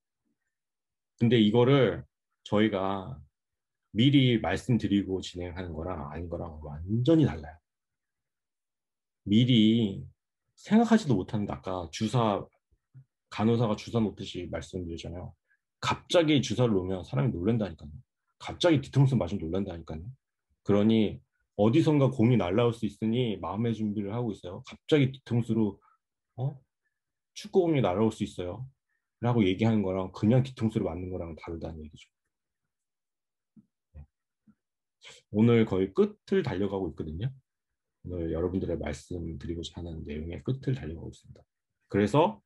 근데 이거를 저희가 미리 말씀드리고 진행하는 거랑 아닌 거랑 완전히 달라요. 미리 생각하지도 못하는데 아까 간호사가 주사 놓듯이 말씀드리잖아요. 갑자기 주사를 놓으면 사람이 놀란다니까요. 갑자기 뒤통수 맞으면 놀란다니까요. 그러니 어디선가 공이 날라올 수 있으니 마음의 준비를 하고 있어요. 갑자기 뒤통수로 축구공이 날아올 수 있어요. 라고 얘기하는 거랑 그냥 뒤통수를 맞는 거랑 다르다는 얘기죠. 오늘 거의 끝을 달려가고 있거든요. 오늘 여러분들의 말씀드리고자 하는 내용의 끝을 달려가고 있습니다. 그래서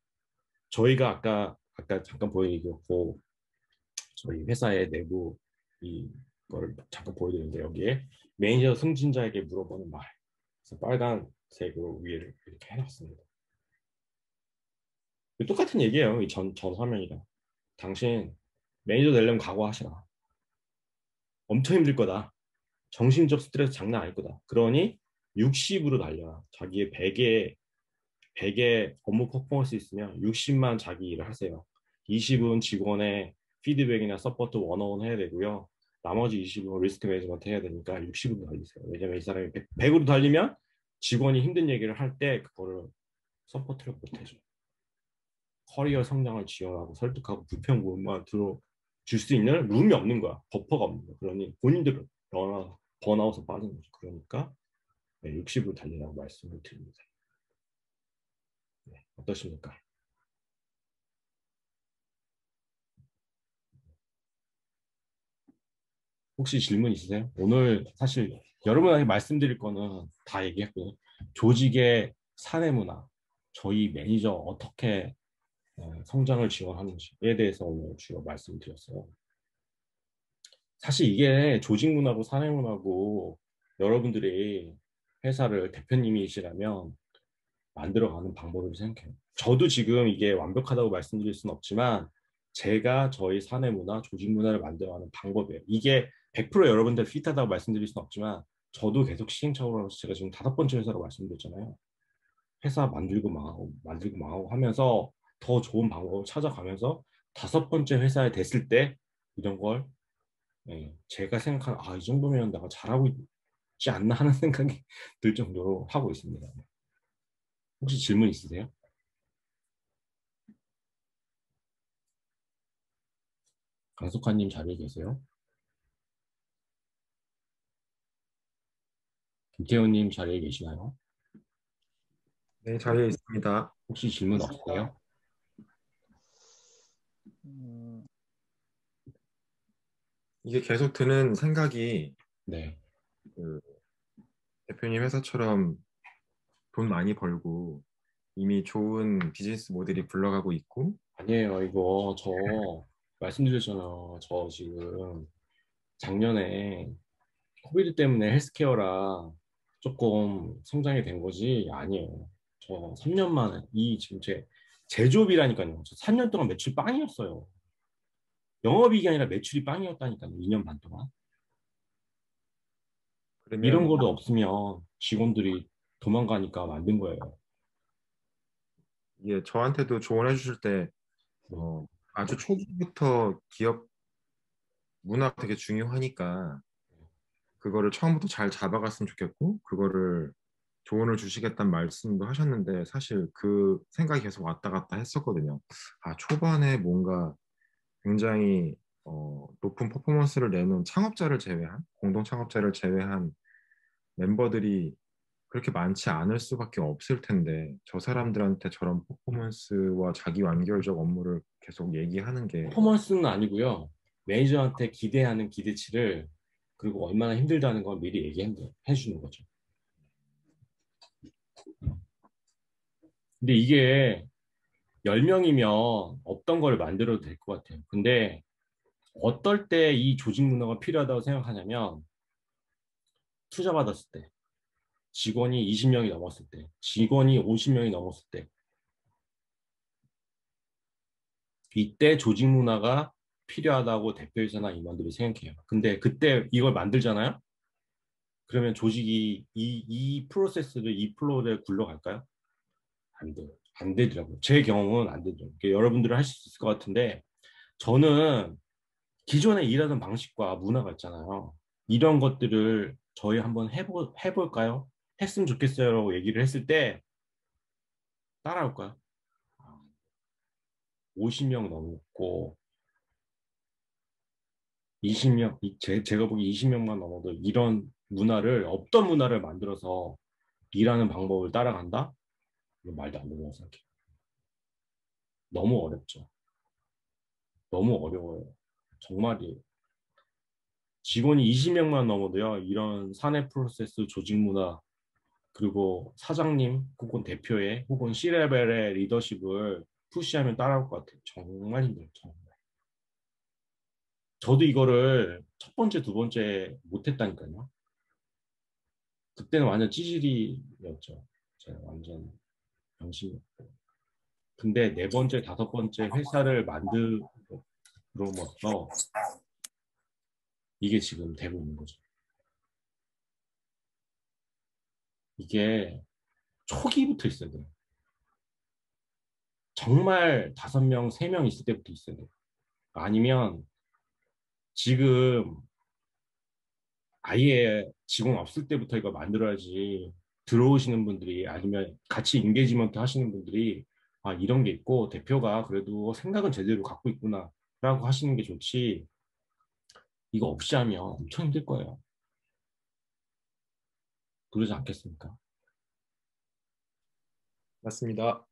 저희가 아까 잠깐 보여드렸고 저희 회사의 내부 이걸 잠깐 보여드렸는데 여기에 매니저 승진자에게 물어보는 말 그래서 빨간색으로 위에를 이렇게 해놨습니다. 똑같은 얘기예요. 이 전 화면이랑. 당신 매니저 되려면 각오하시라. 엄청 힘들 거다. 정신적 스트레스 장난 아닐 거다. 그러니 60으로 달려라. 자기의 100의 업무 퍼포먼스 있으면 60만 자기 일을 하세요. 20은 직원의 피드백이나 서포트 원어원 해야 되고요. 나머지 20은 리스크 매니지먼트 해야 되니까 60으로 달리세요. 왜냐면 이 사람이 100으로 달리면 직원이 힘든 얘기를 할 때 그거를 서포트를 못 해줘. 커리어 성장을 지원하고 설득하고 불평불만 들어줄 수 있는 룸이 없는 거야. 버퍼가 없는 거야. 그러니 본인들은 번아웃에 빠지는 거죠. 그러니까 60으로 달리라고 말씀을 드립니다. 네, 어떠십니까? 혹시 질문 있으세요? 오늘 사실 여러분에게 말씀드릴 거는 다 얘기했고요. 조직의 사내 문화, 저희 매니저 어떻게 성장을 지원하는지에 대해서 오늘 주로 말씀드렸어요. 사실 이게 조직 문화고 사내 문화고 여러분들이 회사를 대표님이시라면 만들어가는 방법을 생각해요. 저도 지금 이게 완벽하다고 말씀드릴 수는 없지만 제가 저희 사내 문화, 조직 문화를 만들어가는 방법이에요. 이게 100% 여러분들 핏하다고 말씀드릴 수는 없지만 저도 계속 시행착오를 하면서 제가 지금 5번째 회사라고 말씀드렸잖아요. 회사 만들고 망하고 하면서 더 좋은 방법을 찾아가면서 5번째 회사에 됐을 때 이런 걸 제가 생각하는 이 정도면 내가 잘하고 있지 않나 하는 생각이 들 정도로 하고 있습니다. 혹시 질문 있으세요? 강석환님 자리에 계세요? 김태훈님 자리에 계시나요? 네, 자리에 있습니다. 혹시 질문 없으세요? 이게 계속 드는 생각이 네. 그 대표님 회사처럼 돈 많이 벌고 이미 좋은 비즈니스 모델이 굴러가고 있고 아니에요. 이거 저 말씀드렸잖아요. 저 지금 작년에 코비드 때문에 헬스케어라 조금 성장이 된 거지 아니에요. 저 3년 만에 지금 제조업이라니까요. 저 3년 동안 매출 빵이었어요. 영업이익이 아니라 매출이 빵이었다니까요. 2년 반 동안. 이런 그러면 거도 없으면 직원들이 도망가니까 만든 거예요. 이게 저한테도 조언해 주실 때 아주 초기부터 기업 문화가 되게 중요하니까 그거를 처음부터 잘 잡아갔으면 좋겠고 그거를 조언을 주시겠다는 말씀도 하셨는데 사실 그 생각이 계속 왔다 갔다 했었거든요. 아, 초반에 뭔가 굉장히 높은 퍼포먼스를 내는 창업자를 제외한 공동 창업자를 제외한 멤버들이 그렇게 많지 않을 수밖에 없을 텐데 저 사람들한테 저런 퍼포먼스와 자기 완결적 업무를 계속 얘기하는 게 퍼포먼스는 아니고요. 매니저한테 기대하는 기대치를 그리고 얼마나 힘들다는 걸 미리 얘기해 주는 거죠. 근데 이게 10명이면 없던 걸 만들어도 될 것 같아요. 근데 어떨 때 이 조직 문화가 필요하다고 생각하냐면 투자 받았을 때, 직원이 20명이 넘었을 때, 직원이 50명이 넘었을 때 이때 조직 문화가 필요하다고 대표이사나 임원들이 생각해요. 근데 그때 이걸 만들잖아요? 그러면 조직이 이 프로세스를, 이 플로우를 굴러갈까요? 안 돼요. 안 되더라고요. 제 경험은 안 되더라고요. 여러분들은 하실 수 있을 것 같은데 저는 기존에 일하던 방식과 문화가 있잖아요. 이런 것들을 저희 한번 해볼까요? 했으면 좋겠어요 라고 얘기를 했을 때 따라올까요? 50명 넘고 20명, 제가 보기 20명만 넘어도 이런 문화를, 없던 문화를 만들어서 일하는 방법을 따라간다? 이거 말도 안 된다고 생각해요. 너무 어렵죠. 너무 어려워요. 정말이에요. 직원이 20명만 넘어도요, 이런 사내 프로세스 조직 문화, 그리고 사장님, 혹은 대표의, 혹은 C레벨의 리더십을 푸시하면 따라올 것 같아요. 정말 힘들어요. 정말. 저도 이거를 첫 번째, 두 번째 못했다니까요. 그때는 완전 찌질이였죠. 제가 완전 병신이었고. 근데 네 번째, 다섯 번째 회사를 만들어서 이게 지금 되고 있는 거죠. 이게 초기부터 있어야 돼요. 정말 5명, 3명 있을 때부터 있어야 돼요. 아니면 지금 아예 직원 없을 때부터 이거 만들어야지 들어오시는 분들이 아니면 같이 인게이지먼트 하시는 분들이 아 이런 게 있고 대표가 그래도 생각은 제대로 갖고 있구나 라고 하시는 게 좋지 이거 없이 하면 엄청 힘들 거예요. 그러지 않겠습니까? 맞습니다.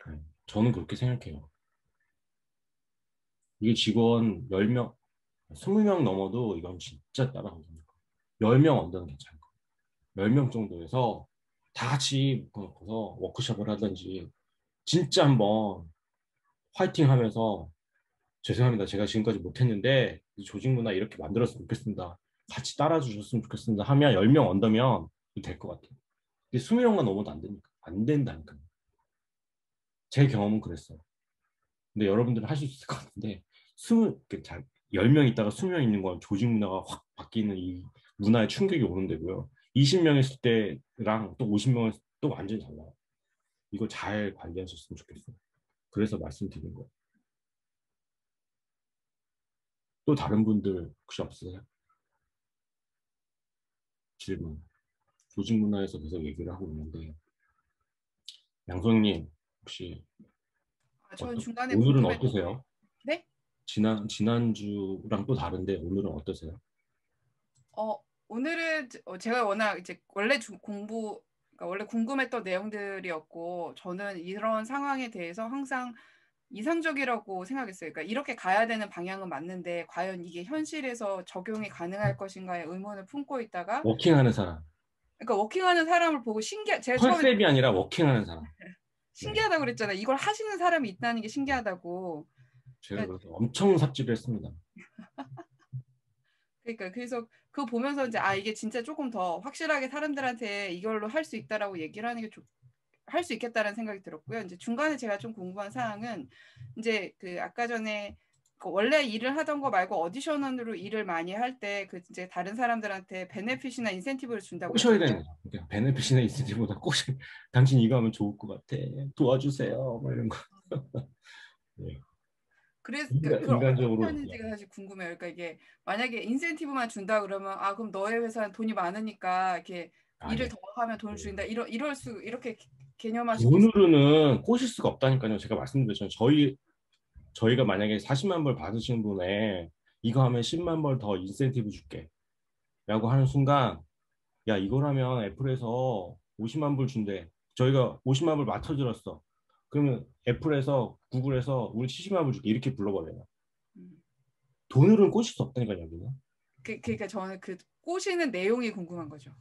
네, 저는 그렇게 생각해요. 이게 직원 10명, 20명 넘어도 이건 진짜 따라가거든요. 10명 언더는 괜찮을 거예요. 10명 정도에서 다 같이 묶어서 워크숍을 하든지 진짜 한번 화이팅 하면서 죄송합니다. 제가 지금까지 못했는데 이 조직 문화 이렇게 만들었으면 좋겠습니다. 같이 따라주셨으면 좋겠습니다. 하면 10명 언더면 될 것 같아요. 근데 20명만 넘어도 안 되니까. 안 된다니까요. 제 경험은 그랬어요. 근데 여러분들은 하실 수 있을 것 같은데 10명 있다가 20명 있는 건 조직 문화가 확 바뀌는 이 문화의 충격이 오는 데고요. 20명 있을 때랑 또 50명 있을 때 또 완전히 달라요. 이거 잘 관리하셨으면 좋겠어요. 그래서 말씀드린 거예요. 또 다른 분들 혹시 없으세요? 질문. 조직 문화에서 계속 얘기를 하고 있는데 양성님 혹시 저는 중간에 오늘은 궁금했던 어떠세요? 네? 지난주랑 또 다른데 오늘은 어떠세요? 오늘은 제가 워낙 이제 원래 그러니까 원래 궁금했던 내용들이었고 저는 이런 상황에 대해서 항상 이상적이라고 생각했어요. 그러니까 이렇게 가야 되는 방향은 맞는데 과연 이게 현실에서 적용이 가능할 것인가에 의문을 품고 있다가 워킹하는 사람. 그러니까 워킹하는 사람을 보고 제가 처음에 컨셉이 아니라 워킹하는 사람. 네. 신기하다고 그랬잖아요. 이걸 하시는 사람이 있다는 게 신기하다고. 제가 그래서 엄청 삽질을 했습니다. 그러니까 그래서 그거 보면서 이제 이게 진짜 조금 더 확실하게 사람들한테 이걸로 할 수 있다라고 얘기를 하는 게 할 수 있겠다라는 생각이 들었고요. 이제 중간에 제가 좀 궁금한 사항은 이제 그 아까 전에 원래 일을 하던 거 말고 어디셔널로 일을 많이 할 때 그 이제 다른 사람들한테 베네핏이나 인센티브를 준다고 꼬셔야 했잖아요. 되는 거죠. 그러니까 베네핏이나 인센티브보다 당신 이거 하면 좋을 것 같아. 도와주세요. 뭐 이런 거. 예. 그래서 그걸 어떻게 인간적으로 하는지가 사실 궁금해요. 그러니까 이게 만약에 인센티브만 준다 그러면 아 그럼 너의 회사는 돈이 많으니까 이렇게 일을 아니 더 하면 돈을 주긴다. 이렇게 개념화시킬 수. 돈으로는 꼬실 수가 없다니까요. 제가 말씀드렸잖아요. 저희가 만약에 40만 불 받으시는 분에 이거 하면 10만 불 더 인센티브 줄게. 라고 하는 순간 야 이거라면 애플에서 50만 불 준대. 저희가 50만 불 맞춰들었어. 그러면 애플에서 구글에서 우리 70만 불 줄게. 이렇게 불러버려요. 음. 돈으로는 꼬실 수 없다니까요. 여기는. 그러니까 저는 그 꼬시는 내용이 궁금한 거죠.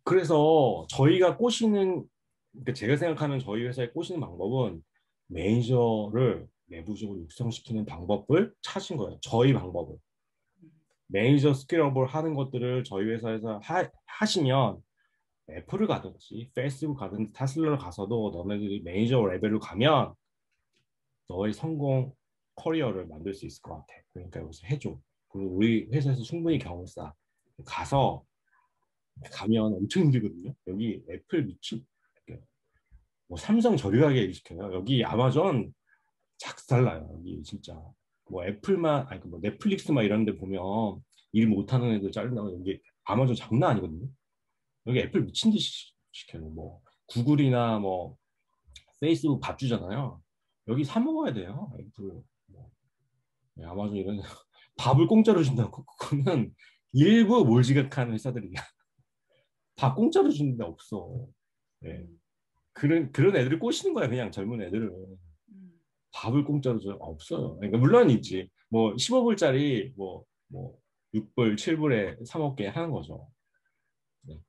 그래서 저희가 꼬시는 그러니까 제가 생각하는 저희 회사에 꼬시는 방법은 매니저를 내부적으로 육성시키는 방법을 찾은 거예요. 저희 방법을. 매니저 스킬업을 하는 것들을 저희 회사에서 하시면 애플을 가든지 페이스북 가든지 테슬라를 가서도 너네들이 매니저 레벨로 가면 너의 성공 커리어를 만들 수 있을 것 같아. 그러니까 여기서 해줘. 그리고 우리 회사에서 충분히 경험 쌓아. 가면 엄청 힘들거든요. 여기 애플 미친 뭐 삼성 저렴하게 일시켜요. 여기 아마존 작살나요. 여기 진짜 뭐 애플만 아니 뭐 넷플릭스만 이런 데 보면 일 못하는 애들 잘린다고 여기 아마존 장난 아니거든요. 여기 애플 미친 듯이 시켜요. 뭐 구글이나 뭐 페이스북 밥 주잖아요. 여기 사 먹어야 돼요. 애플 뭐 아마존 이런 밥을 공짜로 준다고 그거는 일부 몰지각한 회사들이야. 밥 공짜로 주는 데 없어. 예. 그런 애들을 꼬시는 거야 그냥 젊은 애들을. 밥을 공짜로 줘 없어요. 그러니까 물론 있지. 뭐 15불짜리 뭐 6불, 7불에 사 먹게 하는 거죠. 네.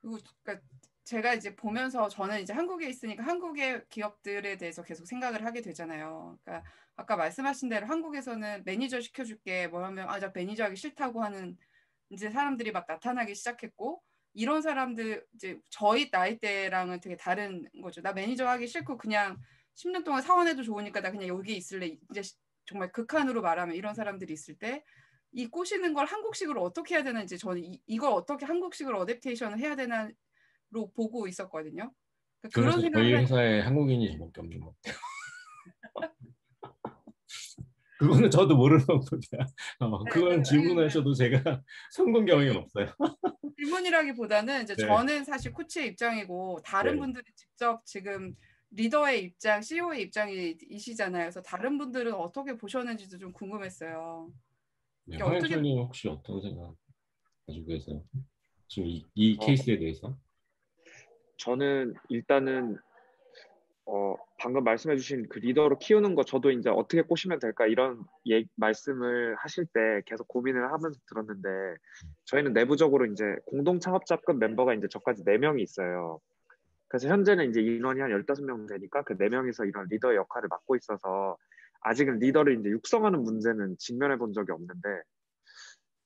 그리고 그러니까 제가 이제 보면서 저는 이제 한국에 있으니까 한국의 기업들에 대해서 계속 생각을 하게 되잖아요. 그러니까 아까 말씀하신 대로 한국에서는 매니저 시켜줄게 뭐 하면 아, 저 매니저 하기 싫다고 하는 이제 사람들이 막 나타나기 시작했고 이런 사람들 이제 저희 나이대랑은 되게 다른 거죠. 나 매니저 하기 싫고 그냥 10년 동안 사원해도 좋으니까 나 그냥 여기 있을래. 이제 정말 극한으로 말하면 이런 사람들이 있을 때 이 꼬시는 걸 한국식으로 어떻게 해야 되는지 저는 이걸 어떻게 한국식으로 어댑테이션을 해야 되나로 보고 있었거든요. 그러니까 그런 그래서 저희 생각을 회사에 한국인이 저밖에 없는 것 같아요. 그거는 저도 모르는 거야. 그건 질문하셔도 제가 성공 경험이 없어요. 질문이라기보다는 이제 네. 저는 사실 코치의 입장이고 다른 네. 분들이 직접 지금 리더의 입장, CEO의 입장이시잖아요. 그래서 다른 분들은 어떻게 보셨는지도 좀 궁금했어요. 네. 이게 어떻게 황현철님 혹시 어떤 생각 가지고 계세요? 지금 이 어, 케이스에 대해서? 저는 일단은 방금 말씀해주신 그 리더로 키우는 거 저도 이제 어떻게 꼬시면 될까 이런 말씀을 하실 때 계속 고민을 하면서 들었는데 저희는 내부적으로 이제 공동 창업자급 멤버가 이제 저까지 4명이 있어요. 그래서 현재는 이제 인원이 한 15명 되니까 그 4명이서 이런 리더의 역할을 맡고 있어서 아직은 리더를 이제 육성하는 문제는 직면해 본 적이 없는데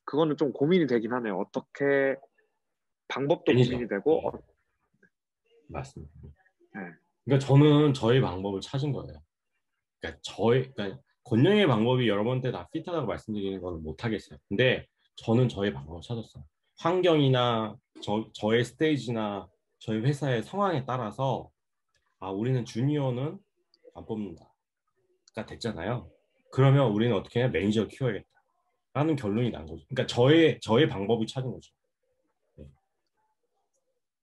그거는 좀 고민이 되긴 하네요. 어떻게 방법도 매니저. 고민이 되고 네. 맞습니다. 네. 그러니까 저는 저의 방법을 찾은 거예요. 그러니까 권영의 방법이 여러분한테 다 핏하다고 말씀드리는 건 못하겠어요. 근데 저는 저의 방법을 찾았어요. 환경이나 저의 스테이지나 저희 회사의 상황에 따라서 우리는 주니어는 안 뽑는다가 됐잖아요. 그러면 우리는 어떻게 해? 매니저 키워야겠다. 라는 결론이 난 거죠. 그러니까 저의 방법을 찾은 거죠. 네.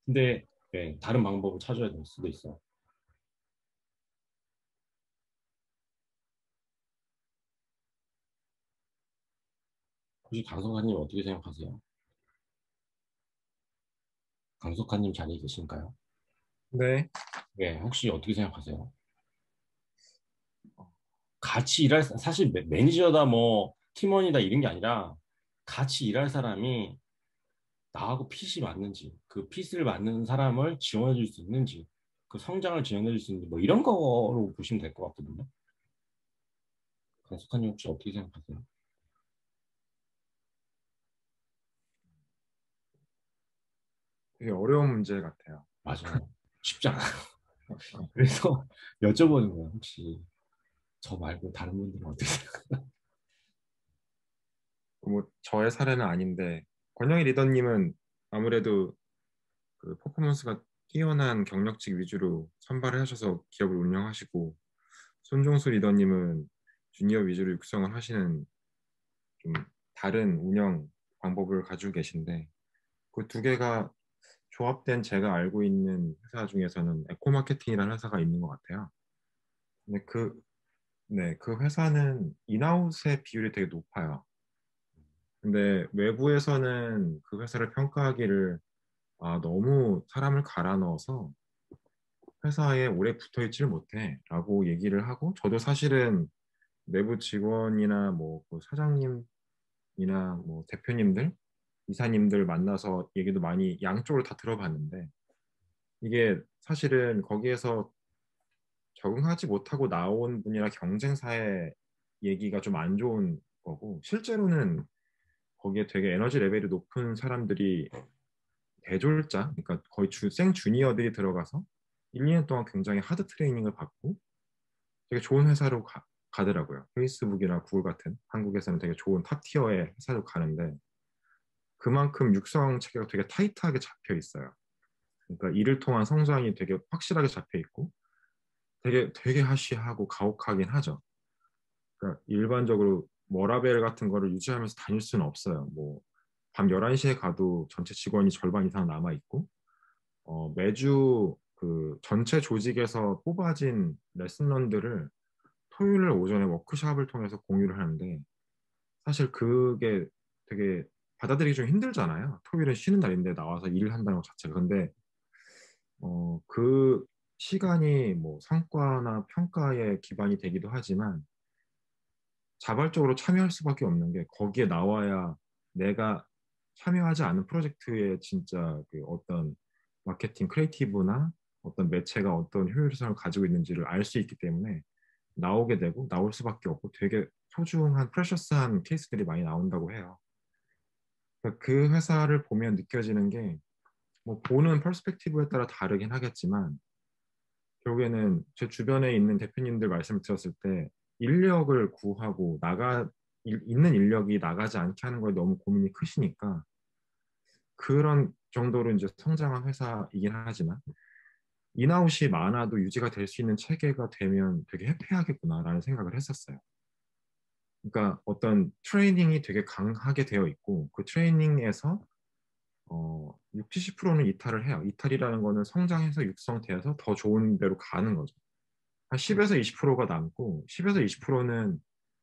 근데 네, 다른 방법을 찾아야 될 수도 있어요. 혹시 강석환님 어떻게 생각하세요? 강석환님 자리에 계신가요? 네. 네, 혹시 어떻게 생각하세요? 같이 일할 사실 매니저다 뭐 팀원이다 이런 게 아니라 같이 일할 사람이 나하고 핏이 맞는지 그 핏을 맞는 사람을 지원해 줄 수 있는지 그 성장을 지원해 줄 수 있는지 뭐 이런 거로 보시면 될 것 같거든요. 강석환님 혹시 어떻게 생각하세요? 되게 어려운 문제 같아요. 맞아요. 쉽지 않아요. 그래서 여쭤보는 거예요. 혹시 저 말고 다른 분들은 어떻게 생각하세요? 뭐 저의 사례는 아닌데 권영희 리더님은 아무래도 그 퍼포먼스가 뛰어난 경력직 위주로 선발을 하셔서 기업을 운영하시고 손종수 리더님은 주니어 위주로 육성을 하시는 좀 다른 운영 방법을 가지고 계신데 그 두 개가 조합된 제가 알고 있는 회사 중에서는 에코마케팅이라는 회사가 있는 것 같아요. 근데 네, 그 회사는 인아웃의 비율이 되게 높아요. 근데 외부에서는 그 회사를 평가하기를 너무 사람을 갈아 넣어서 회사에 오래 붙어 있지를 못해 라고 얘기를 하고 저도 사실은 내부 직원이나 뭐그 사장님이나 뭐 대표님들, 이사님들 만나서 얘기도 많이 양쪽으로 다 들어봤는데 이게 사실은 거기에서 적응하지 못하고 나온 분이나 경쟁사의 얘기가 좀 안 좋은 거고 실제로는 거기에 되게 에너지 레벨이 높은 사람들이 대졸자, 그러니까 거의 생 주니어들이 들어가서 1, 2년 동안 굉장히 하드 트레이닝을 받고 되게 좋은 회사로 가더라고요. 페이스북이나 구글 같은 한국에서는 되게 좋은 탑 티어의 회사로 가는데 그만큼 육성 체계가 되게 타이트하게 잡혀 있어요. 그러니까 이를 통한 성장이 되게 확실하게 잡혀 있고 되게 하시하고 가혹하긴 하죠. 그러니까 일반적으로 워라밸 같은 거를 유지하면서 다닐 수는 없어요. 뭐 밤 11시에 가도 전체 직원이 절반 이상 남아 있고 매주 그 전체 조직에서 뽑아진 레슨런들을 토요일 오전에 워크숍을 통해서 공유를 하는데 사실 그게 되게 받아들이기 좀 힘들잖아요. 토요일은 쉬는 날인데 나와서 일을 한다는 것 자체가. 근데 그 시간이 뭐 성과나 평가에 기반이 되기도 하지만 자발적으로 참여할 수밖에 없는 게 거기에 나와야 내가 참여하지 않은 프로젝트의 진짜 그 어떤 마케팅 크리에이티브나 어떤 매체가 어떤 효율성을 가지고 있는지를 알 수 있기 때문에 나오게 되고 나올 수밖에 없고 되게 소중한 프레셔스한 케이스들이 많이 나온다고 해요. 그러니까 그 회사를 보면 느껴지는 게 뭐 보는 퍼스펙티브에 따라 다르긴 하겠지만 결국에는 제 주변에 있는 대표님들 말씀을 들었을 때 인력을 구하고 있는 인력이 나가지 않게 하는 거에 너무 고민이 크시니까 그런 정도로 이제 성장한 회사이긴 하지만 인아웃이 많아도 유지가 될 수 있는 체계가 되면 되게 해피하겠구나라는 생각을 했었어요. 그러니까 어떤 트레이닝이 되게 강하게 되어 있고 그 트레이닝에서 6, 70%는 이탈을 해요. 이탈이라는 거는 성장해서 육성되어서 더 좋은 데로 가는 거죠. 한 10에서 20%가 남고 10에서 20%는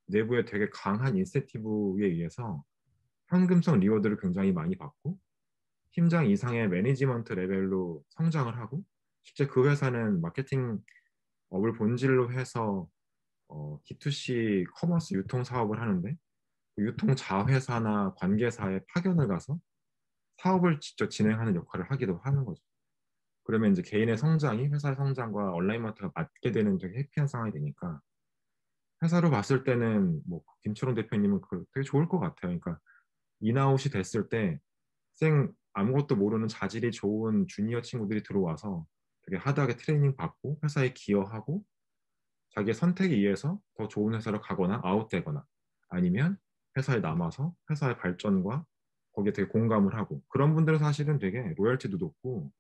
내부에 되게 강한 인센티브에 의해서 현금성 리워드를 굉장히 많이 받고 팀장 이상의 매니지먼트 레벨로 성장을 하고 실제 그 회사는 마케팅 업을 본질로 해서 D2C 커머스 유통 사업을 하는데 그 유통 자회사나 관계사에 파견을 가서 사업을 직접 진행하는 역할을 하기도 하는 거죠. 그러면 이제 개인의 성장이 회사의 성장과 온라인 마트가 맞게 되는 되게 해피한 상황이 되니까 회사로 봤을 때는 뭐 김철원 대표님은 되게 좋을 것 같아요. 그러니까 인아웃이 됐을 때 아무것도 모르는 자질이 좋은 주니어 친구들이 들어와서 되게 하드하게 트레이닝 받고 회사에 기여하고 자기의 선택에 의해서 더 좋은 회사로 가거나 아웃되거나 아니면 회사에 남아서 회사의 발전과 거기에 되게 공감을 하고 그런 분들은 사실은 되게 로열티도 높고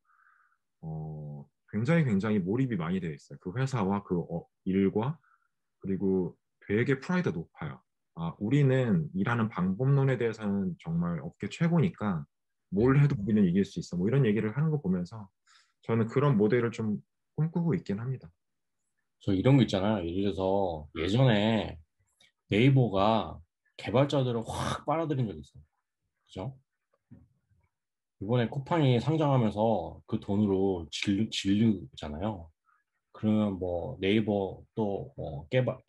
굉장히 몰입이 많이 되어 있어요. 그 회사와 그 일과 그리고 되게 프라이드 높아요. 우리는 일하는 방법론에 대해서는 정말 업계 최고니까 뭘 해도 우리는 이길 수 있어. 뭐 이런 얘기를 하는 거 보면서 저는 그런 모델을 좀 꿈꾸고 있긴 합니다. 저 이런 거 있잖아요. 예를 들어서 예전에 네이버가 개발자들을 확 빨아들인 적이 있어요. 그죠? 이번에 쿠팡이 상장하면서 그 돈으로 진류잖아요. 그러면 뭐 네이버 또 그러니까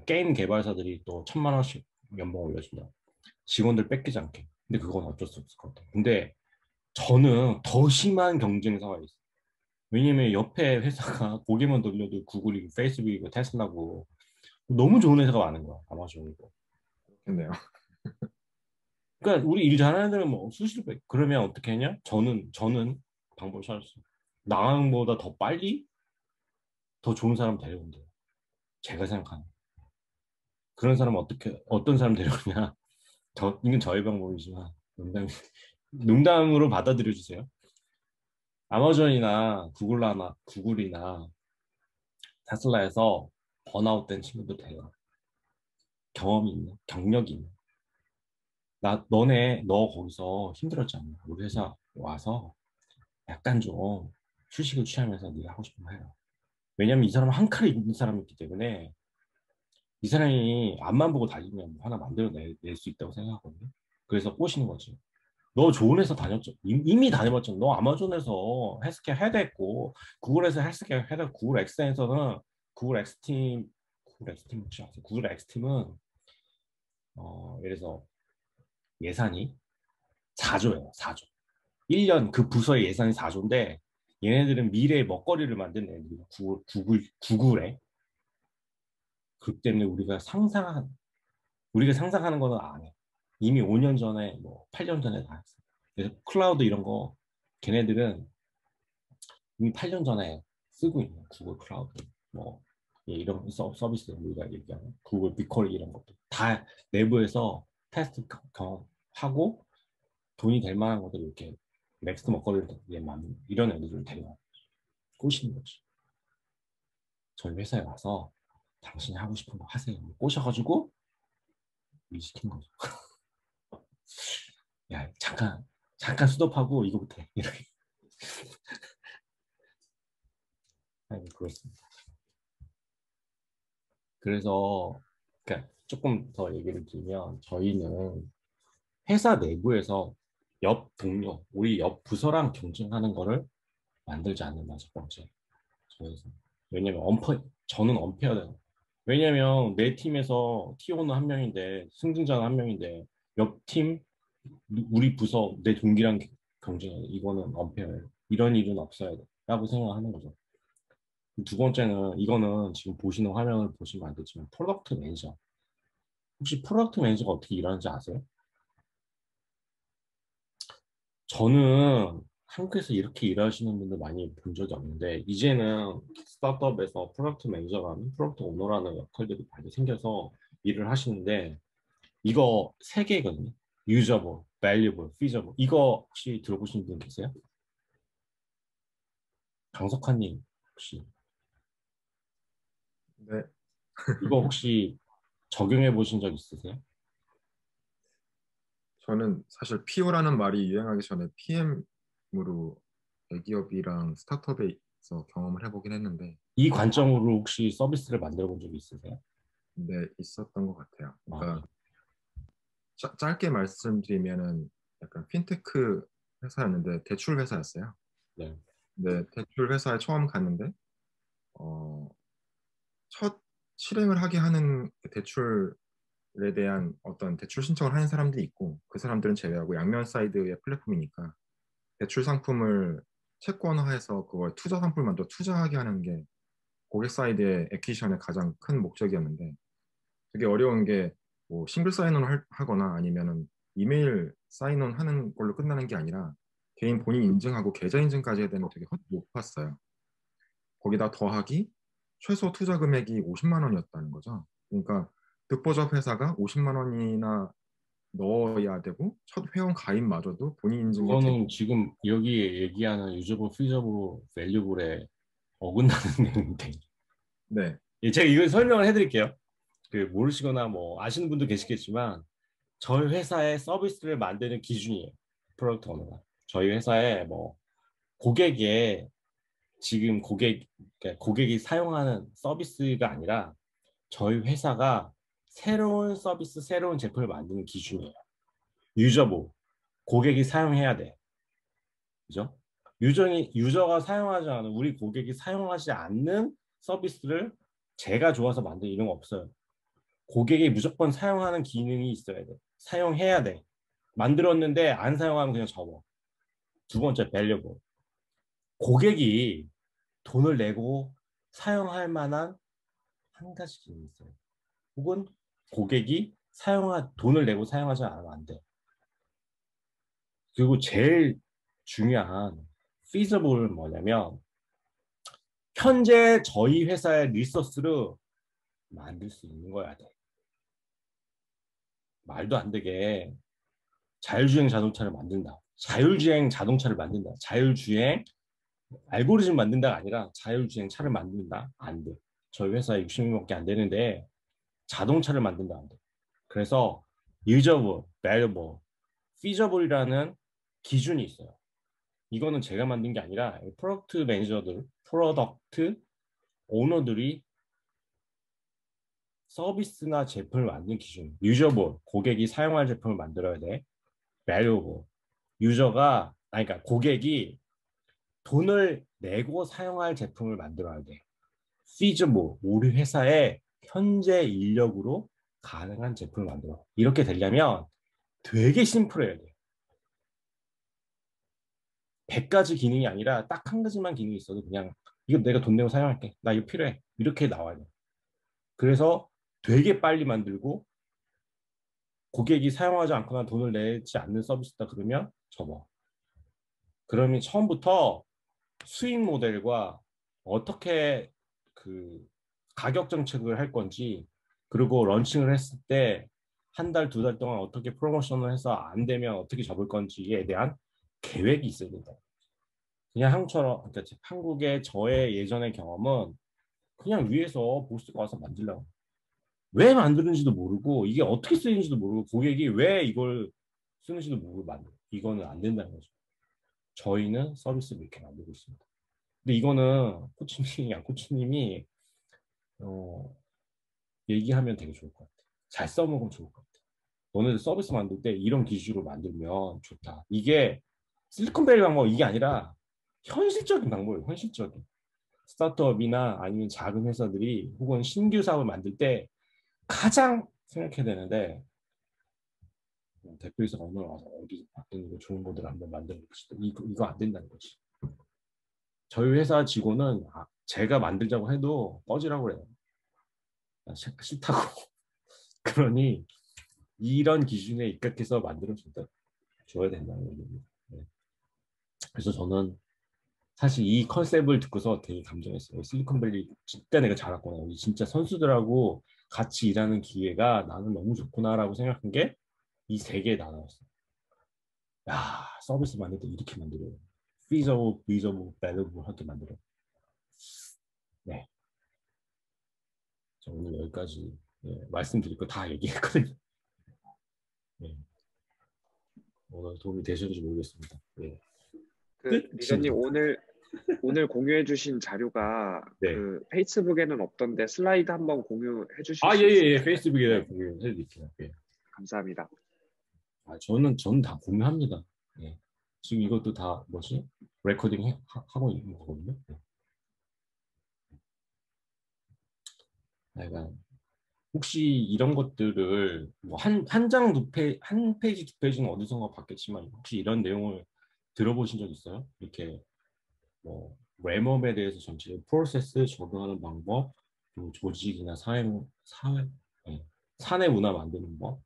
게임 개발사들이 또 1,000만 원씩 연봉 올려준다. 직원들 뺏기지 않게. 근데 그건 어쩔 수 없을 것 같아요. 근데 저는 더 심한 경쟁사가 있어요. 왜냐면 옆에 회사가 고개만 돌려도 구글이고 페이스북이고 테슬라고 너무 좋은 회사가 많은 거야. 아마존이고. 그렇겠네요. 그러니까 우리 일 잘하는 애들은 뭐 수시로 뺏. 그러면 어떻게 했냐? 저는 방법을 찾았어요. 나보다 더 빨리 더 좋은 사람 데려온대요. 제가 생각하는 그런 사람은 어떤 사람 데려오냐. 이건 저의 방법이지만 농담으로 받아들여 주세요. 아마존이나 구글이나 테슬라에서 번아웃된 친구들 돼요. 경험이 있는, 경력이 있는. 너 거기서 힘들었잖아. 우리 회사 와서 약간 좀 휴식을 취하면서 네가 하고 싶은 거 해라. 왜냐면 이 사람은 한 칼에 있는 사람이기 때문에 이 사람이 앞만 보고 달리면 하나 만들어낼 수 있다고 생각하거든요. 그래서 꼬시는 거지. 너 좋은 회사 다녔죠? 이미 다녀봤잖아. 너 아마존에서 헬스케어 헤드했고 구글에서 헬스케어 헤드, 구글 엑스에서는 구글 엑스팀 혹시 아세요? 구글 엑스팀은 예를 들어서 예산이 4조예요. 4조. 1년 그 부서의 예산이 4조인데 얘네들은 미래의 먹거리를 만드는 애들이에요. 구글에. 그렇기 때문에 우리가 상상하는 거는 안 해. 이미 5년 전에, 뭐 8년 전에 다 했어. 그래서 클라우드 이런 거 걔네들은 이미 8년 전에 쓰고 있는 구글 클라우드, 뭐 이런 서비스 우리가 얘기하는 구글 빅쿼리 이런 것도 다 내부에서 테스트 경험하고 돈이 될 만한 것들 이렇게 넥스트 먹거리를 만든 이런 애들을 데려와 꼬시는 거지. 저희 회사에 와서 당신이 하고 싶은 거 하세요. 꼬셔가지고 일 시킨 거죠. 야, 잠깐 수업하고 이거부터 해. 이렇게. 아니, 그렇습니다. 그래서 그러니까 조금 더 얘기를 드리면 저희는 회사 내부에서 옆 동료, 우리 옆 부서랑 경쟁하는 거를 만들지 않는다. 첫 번째. 저희에서. 왜냐면 저는 언페어돼요. 왜냐면 내 팀에서 T1은 한 명인데 승진자는 한 명인데 옆 팀 우리 부서 내 동기랑 경쟁해. 이거는 언페어예요. 이런 일은 없어야 돼. 라고 생각하는 거죠. 두 번째는 이거는 지금 보시는 화면을 보시면 안 되지만 프로덕트 매니저. 혹시 프로덕트 매니저가 어떻게 일하는지 아세요? 저는 한국에서 이렇게 일하시는 분들 많이 본 적이 없는데 이제는 스타트업에서 프로덕트 매니저라는 프로덕트 오너라는 역할들이 많이 생겨서 일을 하시는데 이거 세 개거든요. 유저블, 밸류블, 피저블. 이거 혹시 들어보신 분 계세요? 강석환님 혹시 네, 이거 혹시 적용해 보신 적 있으세요? 저는 사실 PO라는 말이 유행하기 전에 PM으로 대기업이랑 스타트업에서 경험을 해보긴 했는데, 이 관점으로 혹시 서비스를 만들어 본 적이 있으세요? 네, 있었던 것 같아요. 아, 네. 그러니까 짧게 말씀드리면은 약간 핀테크 회사였는데 대출 회사였어요. 네. 네, 대출 회사에 처음 갔는데 어, 첫 실행을 하게 하는 대출에 대한 어떤 대출 신청을 하는 사람들이 있고 그 사람들은 제외하고 양면 사이드의 플랫폼이니까 대출 상품을 채권화해서 그걸 투자 상품을 만들어 투자하게 하는 게 고객 사이드의 액퀴션의 가장 큰 목적이었는데 되게 어려운 게 뭐 싱글 사인온 하거나 아니면은 이메일 사인온 하는 걸로 끝나는 게 아니라 개인 본인 인증하고 계좌 인증까지 해야 되는 게 되게 높았어요. 거기다 더하기 최소 투자 금액이 50만 원이었다는 거죠. 그러니까 듣보잡 회사가 50만 원이나 넣어야 되고 첫 회원 가입마저도 본인 인증에 그거는 지금 여기 얘기하는 유저블, 피저블, 밸류블에 어긋나는 내용인데. 네, 예, 제가 이걸 설명을 해드릴게요. 그 모르시거나 뭐 아시는 분도 계시겠지만 저희 회사의 서비스를 만드는 기준이에요. 프로덕트 오너가. 저희 회사에 뭐 고객의 지금 그러니까 고객이 사용하는 서비스가 아니라 저희 회사가 새로운 서비스, 새로운 제품을 만드는 기준이에요. 유저보 고객이 사용해야 돼. 그죠? 유저가 사용하지 않은 우리 고객이 사용하지 않는 서비스를 제가 좋아서 만든 이런 거 없어요. 고객이 무조건 사용하는 기능이 있어야 돼. 사용해야 돼. 만들었는데 안 사용하면 그냥 접어. 두 번째, 밸류able. 고객이 돈을 내고 사용할 만한 한 가지 기능이 있어요. 혹은 고객이 돈을 내고 사용하지 않으면 안 돼. 그리고 제일 중요한 feasible은 뭐냐면 현재 저희 회사의 리소스를 만들 수 있는 거야 돼. 말도 안 되게 자율주행 자동차를 만든다. 자율주행 자동차를 만든다. 자율주행 알고리즘 만든다가 아니라 자율주행 차를 만든다. 안 돼. 저희 회사에 60명밖에 안 되는데 자동차를 만든다 안 돼. 그래서 usable, valuable, feasible이라는 기준이 있어요. 이거는 제가 만든 게 아니라 프로덕트 매니저들, 프로덕트 오너들이 서비스나 제품을 만든 기준. usable, 고객이 사용할 제품을 만들어야 돼. valuable, 유저가 그러니까 고객이 돈을 내고 사용할 제품을 만들어야 돼. feasible, 우리 회사의 현재 인력으로 가능한 제품을 만들어. 이렇게 되려면 되게 심플해야 돼. 100가지 기능이 아니라 딱 한 가지만 기능이 있어도 그냥 이거 내가 돈 내고 사용할게. 나 이거 필요해. 이렇게 나와야 돼. 그래서 되게 빨리 만들고 고객이 사용하지 않거나 돈을 내지 않는 서비스다 그러면 접어. 그러면 처음부터 수익 모델과 어떻게 그 가격 정책을 할 건지 그리고 런칭을 했을 때 한 달, 두 달 동안 어떻게 프로모션을 해서 안 되면 어떻게 접을 건지에 대한 계획이 있어야 된다. 그냥 한국처럼 그러니까 한국의 저의 예전의 경험은 그냥 위에서 보스가 와서 만들려고 왜 만드는지도 모르고 이게 어떻게 쓰이는지도 모르고 고객이 왜 이걸 쓰는지도 모르고 만들어. 이거는 안 된다는 거죠. 저희는 서비스를 이렇게 만들고 있습니다. 근데 이거는 코치님이 양코치님이 얘기하면 되게 좋을 것 같아. 잘 써먹으면 좋을 것 같아. 너네들 서비스 만들 때 이런 기준으로 만들면 좋다. 이게 실리콘밸리 방법 이게 아니라 현실적인 방법이에요. 현실적인. 스타트업이나 아니면 작은 회사들이 혹은 신규 사업을 만들 때 가장 생각해야 되는데 대표이사가 오늘 와서 어디 바뀌는 거 좋은 거들 한번 만들어 봅시다. 이거 안 된다는 거지. 저희 회사 직원은 제가 만들자고 해도 꺼지라고 그래요. 싫다고. 그러니 이런 기준에 입각해서 만들어줘야 된다는 얘기입니다. 네. 그래서 저는 사실 이 컨셉을 듣고서 되게 감동했어요. 실리콘밸리 진짜 내가 잘했구나. 우리 진짜 선수들하고 같이 일하는 기회가 나는 너무 좋구나라고 생각한 게 이 세 개의 단어였어요. 야, 서비스 만들 때 이렇게 만들어요. feasible, feasible, valuable 하게 만들어요. 네. 저 오늘 여기까지 말씀드릴 거 다 얘기했거든요. 네. 오늘 도움이 되셨는지 모르겠습니다. 네. 리더님 오늘 공유해주신 자료가 네. 그 페이스북에는 없던데 슬라이드 한번 공유해 주실 수 예. 있을까요? 페이스북에 공유해드릴게요. 네. 감사합니다. 저는 다 공유합니다. 네. 지금 이것도 다 뭐지? 레코딩 하고 있는 거거든요. 네. 내가 혹시 이런 것들을 뭐 한 장 한 페이지 두 페이지는 어디선가 봤겠지만 혹시 이런 내용을 들어보신 적 있어요? 이렇게 뭐 램업에 대해서 전체 프로세스 적용하는 방법, 그리고 조직이나 네. 사내 문화 만드는 법,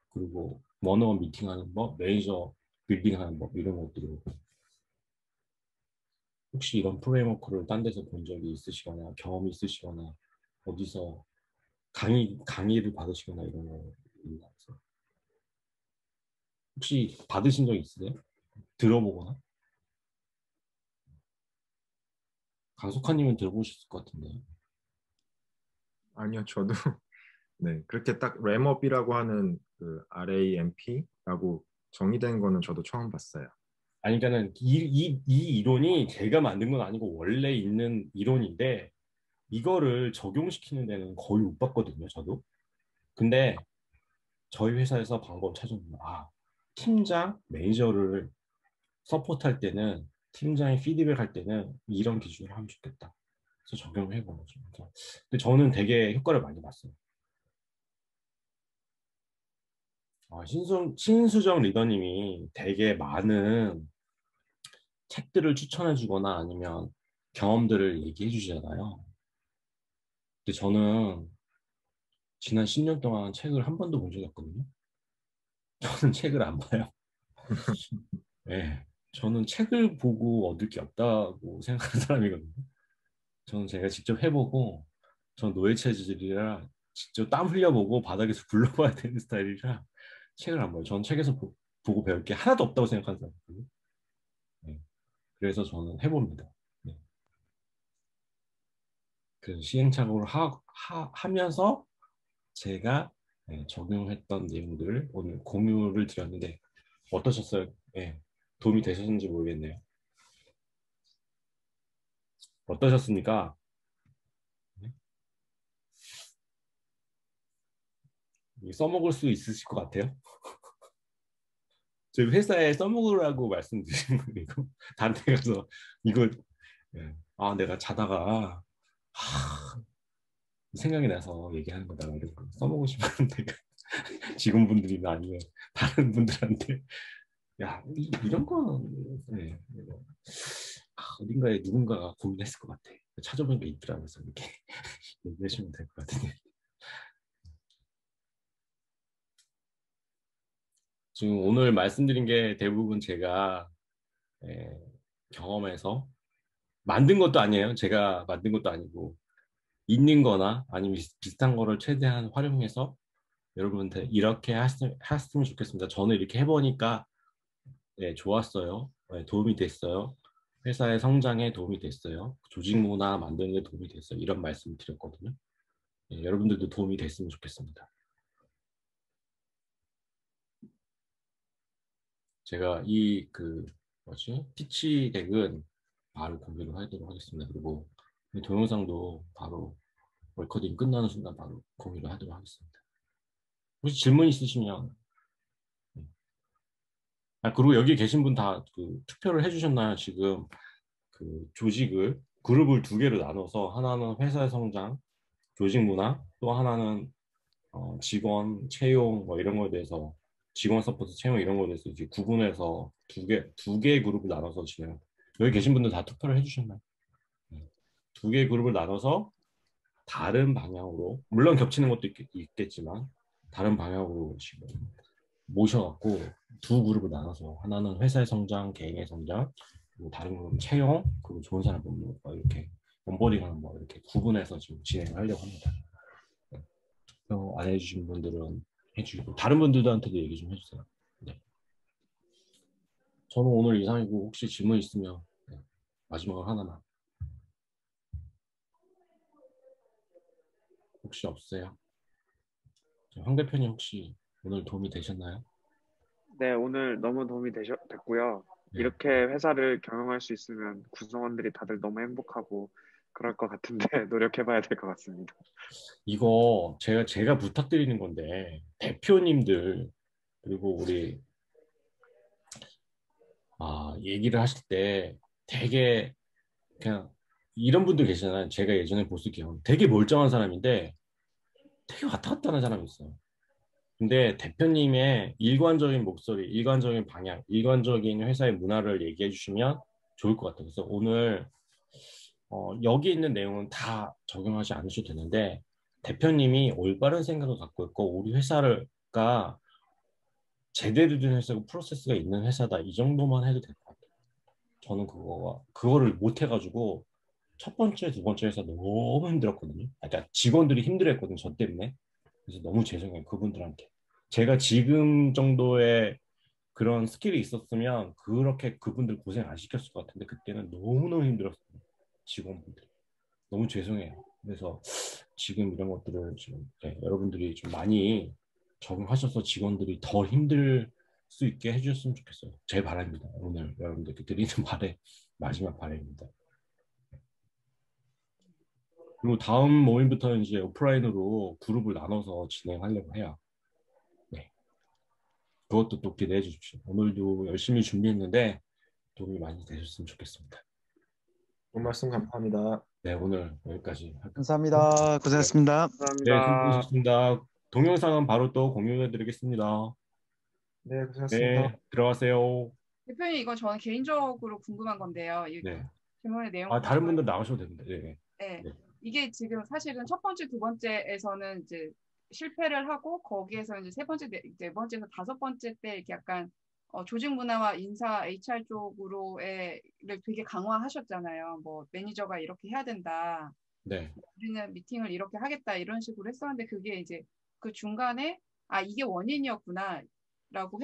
그리고 원어원 미팅하는 법, 매니저 빌딩하는 법 이런 것들을 혹시 이런 프레임워크를 딴 데서 본 적이 있으시거나 경험이 있으시거나 어디서 강의를 받으시거나 이런 거 있나요? 혹시 받으신 적 있으세요? 들어보거나? 강석환님은 들어보셨을 것 같은데. 아니요, 저도 네, 그렇게 딱 램업이라고 하는 그 RAMP라고 정의된 거는 저도 처음 봤어요. 아니, 그러니까는 이 이론이 제가 만든 건 아니고 원래 있는 이론인데 이거를 적용시키는 데는 거의 못 봤거든요, 저도. 근데 저희 회사에서 방법을 찾아보면 팀장, 매니저를 서포트할 때는 팀장이 피드백 할 때는 이런 기준을 하면 좋겠다. 그래서 적용을 해본 거죠. 근데 저는 되게 효과를 많이 봤어요. 신수정 리더님이 되게 많은 책들을 추천해 주거나 아니면 경험들을 얘기해 주시잖아요. 근데 저는 지난 10년 동안 책을 한 번도 본 적이 없거든요. 저는 책을 안 봐요. 네, 저는 책을 보고 얻을 게 없다고 생각하는 사람이거든요. 저는 제가 직접 해보고 전 노예 체질이라 직접 땀 흘려보고 바닥에서 굴러봐야 되는 스타일이라 책을 안 봐요. 전 책에서 보고 배울 게 하나도 없다고 생각하는 사람이거든요. 네. 그래서 저는 해봅니다. 네. 그래서 시행착오를 하면서 제가 적용했던 내용들을 오늘 공유를 드렸는데 어떠셨어요? 네. 도움이 되셨는지 모르겠네요. 어떠셨습니까? 네? 써먹을 수 있으실 것 같아요? 저희 회사에 써먹으라고 말씀드린 거고 다른 데 가서 이거 내가 자다가 생각이 나서 얘기하는 거다 이런 거 써먹고 싶은데 직원분들이나 아니면 다른 분들한테 이런 거는 어딘가에 누군가가 고민했을 것 같아. 찾아보니까 있더라면서 이렇게 얘기하시면 될 것 같은데 지금 오늘 말씀드린 게 대부분 제가 경험해서 만든 것도 아니에요. 제가 만든 것도 아니고 있는 거나 아니면 비슷한 거를 최대한 활용해서 여러분한테 이렇게 하셨으면 좋겠습니다. 저는 이렇게 해보니까 좋았어요. 도움이 됐어요. 회사의 성장에 도움이 됐어요. 조직 문화 만드는 데 도움이 됐어요. 이런 말씀 드렸거든요. 여러분들도 도움이 됐으면 좋겠습니다. 제가 이 피치 덱은 바로 공개를 하도록 하겠습니다. 그리고 이 동영상도 바로 레코딩 끝나는 순간 바로 공유를 하도록 하겠습니다. 혹시 질문 있으시면 그리고 여기 계신 분 다 투표를 해주셨나요? 지금 그룹을 두 개로 나눠서 하나는 회사의 성장, 조직 문화, 또 하나는 직원 채용 뭐 이런 거에 대해서 직원 서포트 채용 이런 거에 대해서 이제 구분해서 두 개의 그룹을 나눠서 진행. 여기 계신 분들 다 투표를 해주셨나요? 두 개의 그룹을 나눠서 다른 방향으로 물론 겹치는 것도 있겠지만 다른 방향으로 지금 모셔갖고 두 그룹을 나눠서 하나는 회사의 성장, 개인의 성장, 그리고 다른 그룹은 채용, 그리고 좋은 사람 뽑는 거 이렇게 온보딩하는 거 이렇게 구분해서 지금 진행을 하려고 합니다. 투표 안 해주신 분들은 해주시고 다른 분들한테도 얘기 좀 해주세요. 네. 저는 오늘 이상이고 혹시 질문 있으면 마지막으로 하나만. 혹시 없으세요? 황 대표님 혹시 오늘 도움이 되셨나요? 네, 오늘 너무 도움이 됐고요. 네. 이렇게 회사를 경영할 수 있으면 구성원들이 다들 너무 행복하고 그럴 것 같은데 노력해봐야 될 것 같습니다. 이거 제가 부탁드리는 건데 대표님들 그리고 우리 얘기를 하실 때 되게 그냥 이런 분들 계시잖아요. 제가 예전에 보스 기억 되게 멀쩡한 사람인데 되게 왔다 갔다 하는 사람이 있어요. 근데 대표님의 일관적인 목소리, 일관적인 방향, 일관적인 회사의 문화를 얘기해 주시면 좋을 것 같아요. 그래서 오늘 여기 있는 내용은 다 적용하지 않으셔도 되는데 대표님이 올바른 생각을 갖고 있고 우리 회사가 제대로 된 회사고 프로세스가 있는 회사다 이 정도만 해도 될 것 같아요. 저는 그거를 못 해가지고 첫 번째, 두 번째 회사 너무 힘들었거든요. 그러니까 직원들이 힘들었거든요. 저 때문에. 그래서 너무 죄송해요. 그분들한테. 제가 지금 정도의 그런 스킬이 있었으면 그렇게 그분들 고생 안 시켰을 것 같은데 그때는 너무너무 힘들었어요. 직원분들. 너무 죄송해요. 그래서 지금 이런 것들을 지금 여러분들이 좀 많이 적응하셔서 직원들이 더 힘들 수 있게 해주셨으면 좋겠어요. 제 바람입니다. 오늘 여러분들께 드리는 마지막 바람입니다. 그리고 다음 모임부터는 이제 오프라인으로 그룹을 나눠서 진행하려고 해요. 네. 그것도 또 기대해 주십시오. 오늘도 열심히 준비했는데 도움이 많이 되셨으면 좋겠습니다. 좋은 말씀 감사합니다. 네, 오늘 여기까지 할게요. 감사합니다. 고생하셨습니다. 네, 감사합니다. 수고하셨습니다. 동영상은 바로 또 공유해 드리겠습니다. 네, 고생하셨습니다. 네, 들어가세요. 대표님 이건 저는 개인적으로 궁금한 건데요. 이 네. 질문의 내용 다른 분들 나가셔도 됩니다. 네. 네. 네. 이게 지금 사실은 첫 번째, 두 번째에서는 이제 실패를 하고 거기에서 이제 세 번째, 네 번째에서 다섯 번째 때 이렇게 약간 조직 문화와 인사 HR 쪽으로를 되게 강화하셨잖아요. 뭐 매니저가 이렇게 해야 된다. 네. 우리는 미팅을 이렇게 하겠다 이런 식으로 했었는데 그게 이제 그 중간에 아 이게 원인이었구나 라고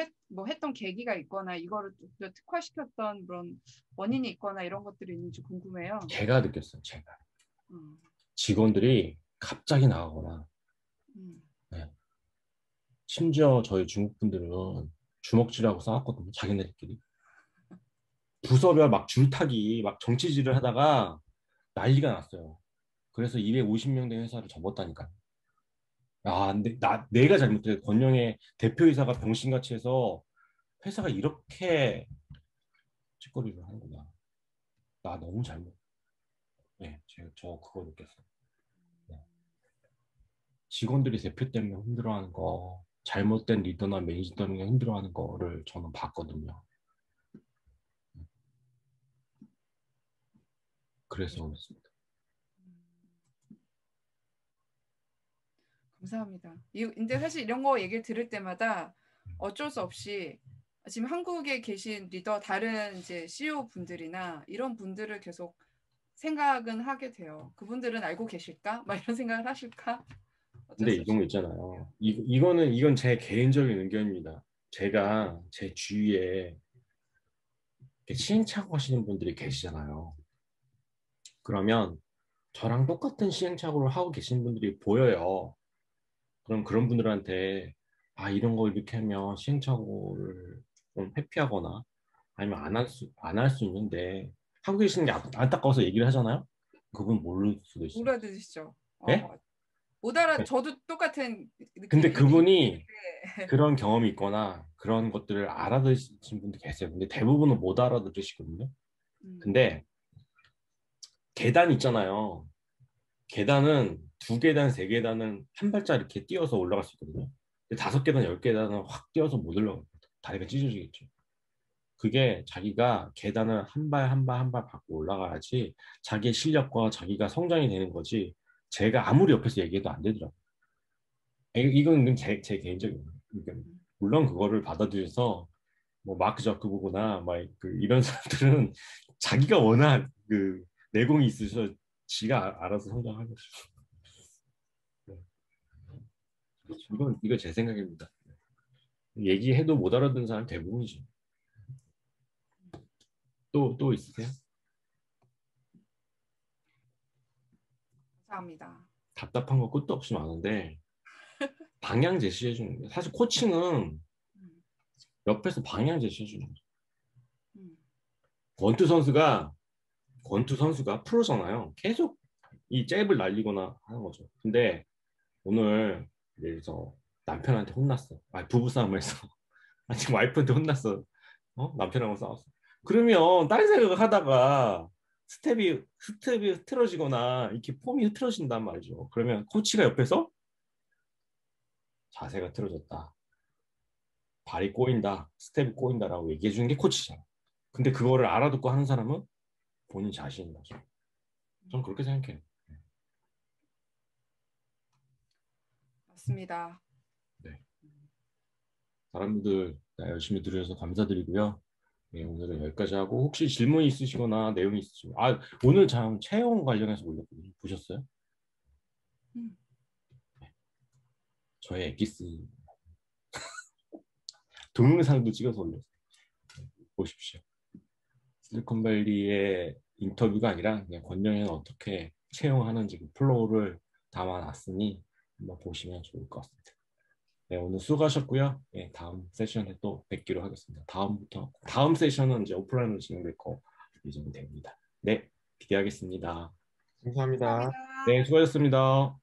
했던 계기가 있거나 이거를 좀 특화시켰던 그런 원인이 있거나 이런 것들이 있는지 궁금해요. 제가 느꼈어요. 제가. 음, 직원들이 갑자기 나가거나 네. 심지어 저희 중국 분들은 주먹질하고 싸웠거든요. 자기네들끼리. 부서별 막 줄타기 막 정치질을 하다가 난리가 났어요. 그래서 250명 된 회사를 접었다니까요. 아, 근데 내가 잘못해. 권영의 대표이사가 병신같이 해서 회사가 이렇게 찌꺼리를 하는구나. 나 너무 잘못. 네, 저 그거 느꼈어요. 네. 직원들이 대표 때문에 힘들어하는 거, 잘못된 리더나 매니저 때문에 힘들어하는 거를 저는 봤거든요. 그래서 그렇습니다. 감사합니다. 근데 사실 이런 거 얘기를 들을 때마다 어쩔 수 없이 지금 한국에 계신 리더 다른 이제 CEO 분들이나 이런 분들을 계속 생각은 하게 돼요. 그분들은 알고 계실까? 막 이런 생각을 하실까? 근데 이런 거 있잖아요. 이건 제 개인적인 의견입니다. 제가 제 주위에 시행착오 하시는 분들이 계시잖아요. 그러면 저랑 똑같은 시행착오를 하고 계신 분들이 보여요. 그럼 그런 분들한테 아 이런 거 이렇게 하면 시행착오를 좀 회피하거나 아니면 안 할 수 있는데 하고 계시는 게 안타까워서 얘기를 하잖아요. 그분 모를 수도 있어요. 못 알아들으시죠? 네? 못 알아. 네. 저도 똑같은 근데 그분이 느낌인데. 그런 경험이 있거나 그런 것들을 알아들으신 분도 계세요. 근데 대부분은 못 알아들으시거든요. 근데 계단 있잖아요. 계단은 2계단, 3계단은 한 발짝 이렇게 뛰어서 올라갈 수 있거든요. 근데 5계단, 10계단은 확 뛰어서 못 올라가요. 다리가 찢어지겠죠. 그게 자기가 계단을 한 발 한 발 한 발 밟고 올라가야지 자기의 실력과 자기가 성장이 되는 거지 제가 아무리 옆에서 얘기해도 안 되더라고요. 이건 제 개인적인 의견. 물론 그거를 받아들여서 뭐 마크 저크버그나 막 이런 사람들은 자기가 워낙 그 내공이 있으셔서 지가 알아서 성장하겠죠. 네. 이건 제 생각입니다. 얘기해도 못 알아듣는 사람 대부분이죠. 또 있으세요? 감사합니다. 답답한 거 끝도 없이 많은데 방향 제시해 주는 거예요. 사실 코칭은 옆에서 방향 제시해 주는 거죠. 권투 선수가 프로잖아요. 계속 이 잽을 날리거나 하는 거죠. 근데 오늘 예를 들어서 남편한테 혼났어. 부부싸움에서 지금 와이프한테 혼났어. 남편하고 싸웠어. 그러면 다른 생각을 하다가 스텝이 흐트러지거나 이렇게 폼이 흐트러진단 말이죠. 그러면 코치가 옆에서 자세가 틀어졌다. 발이 꼬인다. 스텝이 꼬인다라고 얘기해 주는 게 코치잖아. 근데 그거를 알아듣고 하는 사람은 본인 자신인 거죠. 저는 그렇게 생각해요. 맞습니다. 네. 다른 분들 열심히 들으셔서 감사드리고요. 네, 오늘은 여기까지 하고 혹시 질문 있으시거나 내용이 있으시면 오늘 참 채용 관련해서 올렸거든요. 보셨어요? 네. 저의 엑기스 동영상도 찍어서 올렸어요. 보십시오. 실리콘밸리의 인터뷰가 아니라 그냥 권영현 어떻게 채용하는지 그 플로우를 담아놨으니 한번 보시면 좋을 것 같습니다. 네, 오늘 수고하셨고요. 네, 다음 세션에 또 뵙기로 하겠습니다. 다음 세션은 이제 오프라인으로 진행될 거 예정이 됩니다. 네, 기대하겠습니다. 감사합니다. 감사합니다. 네, 수고하셨습니다.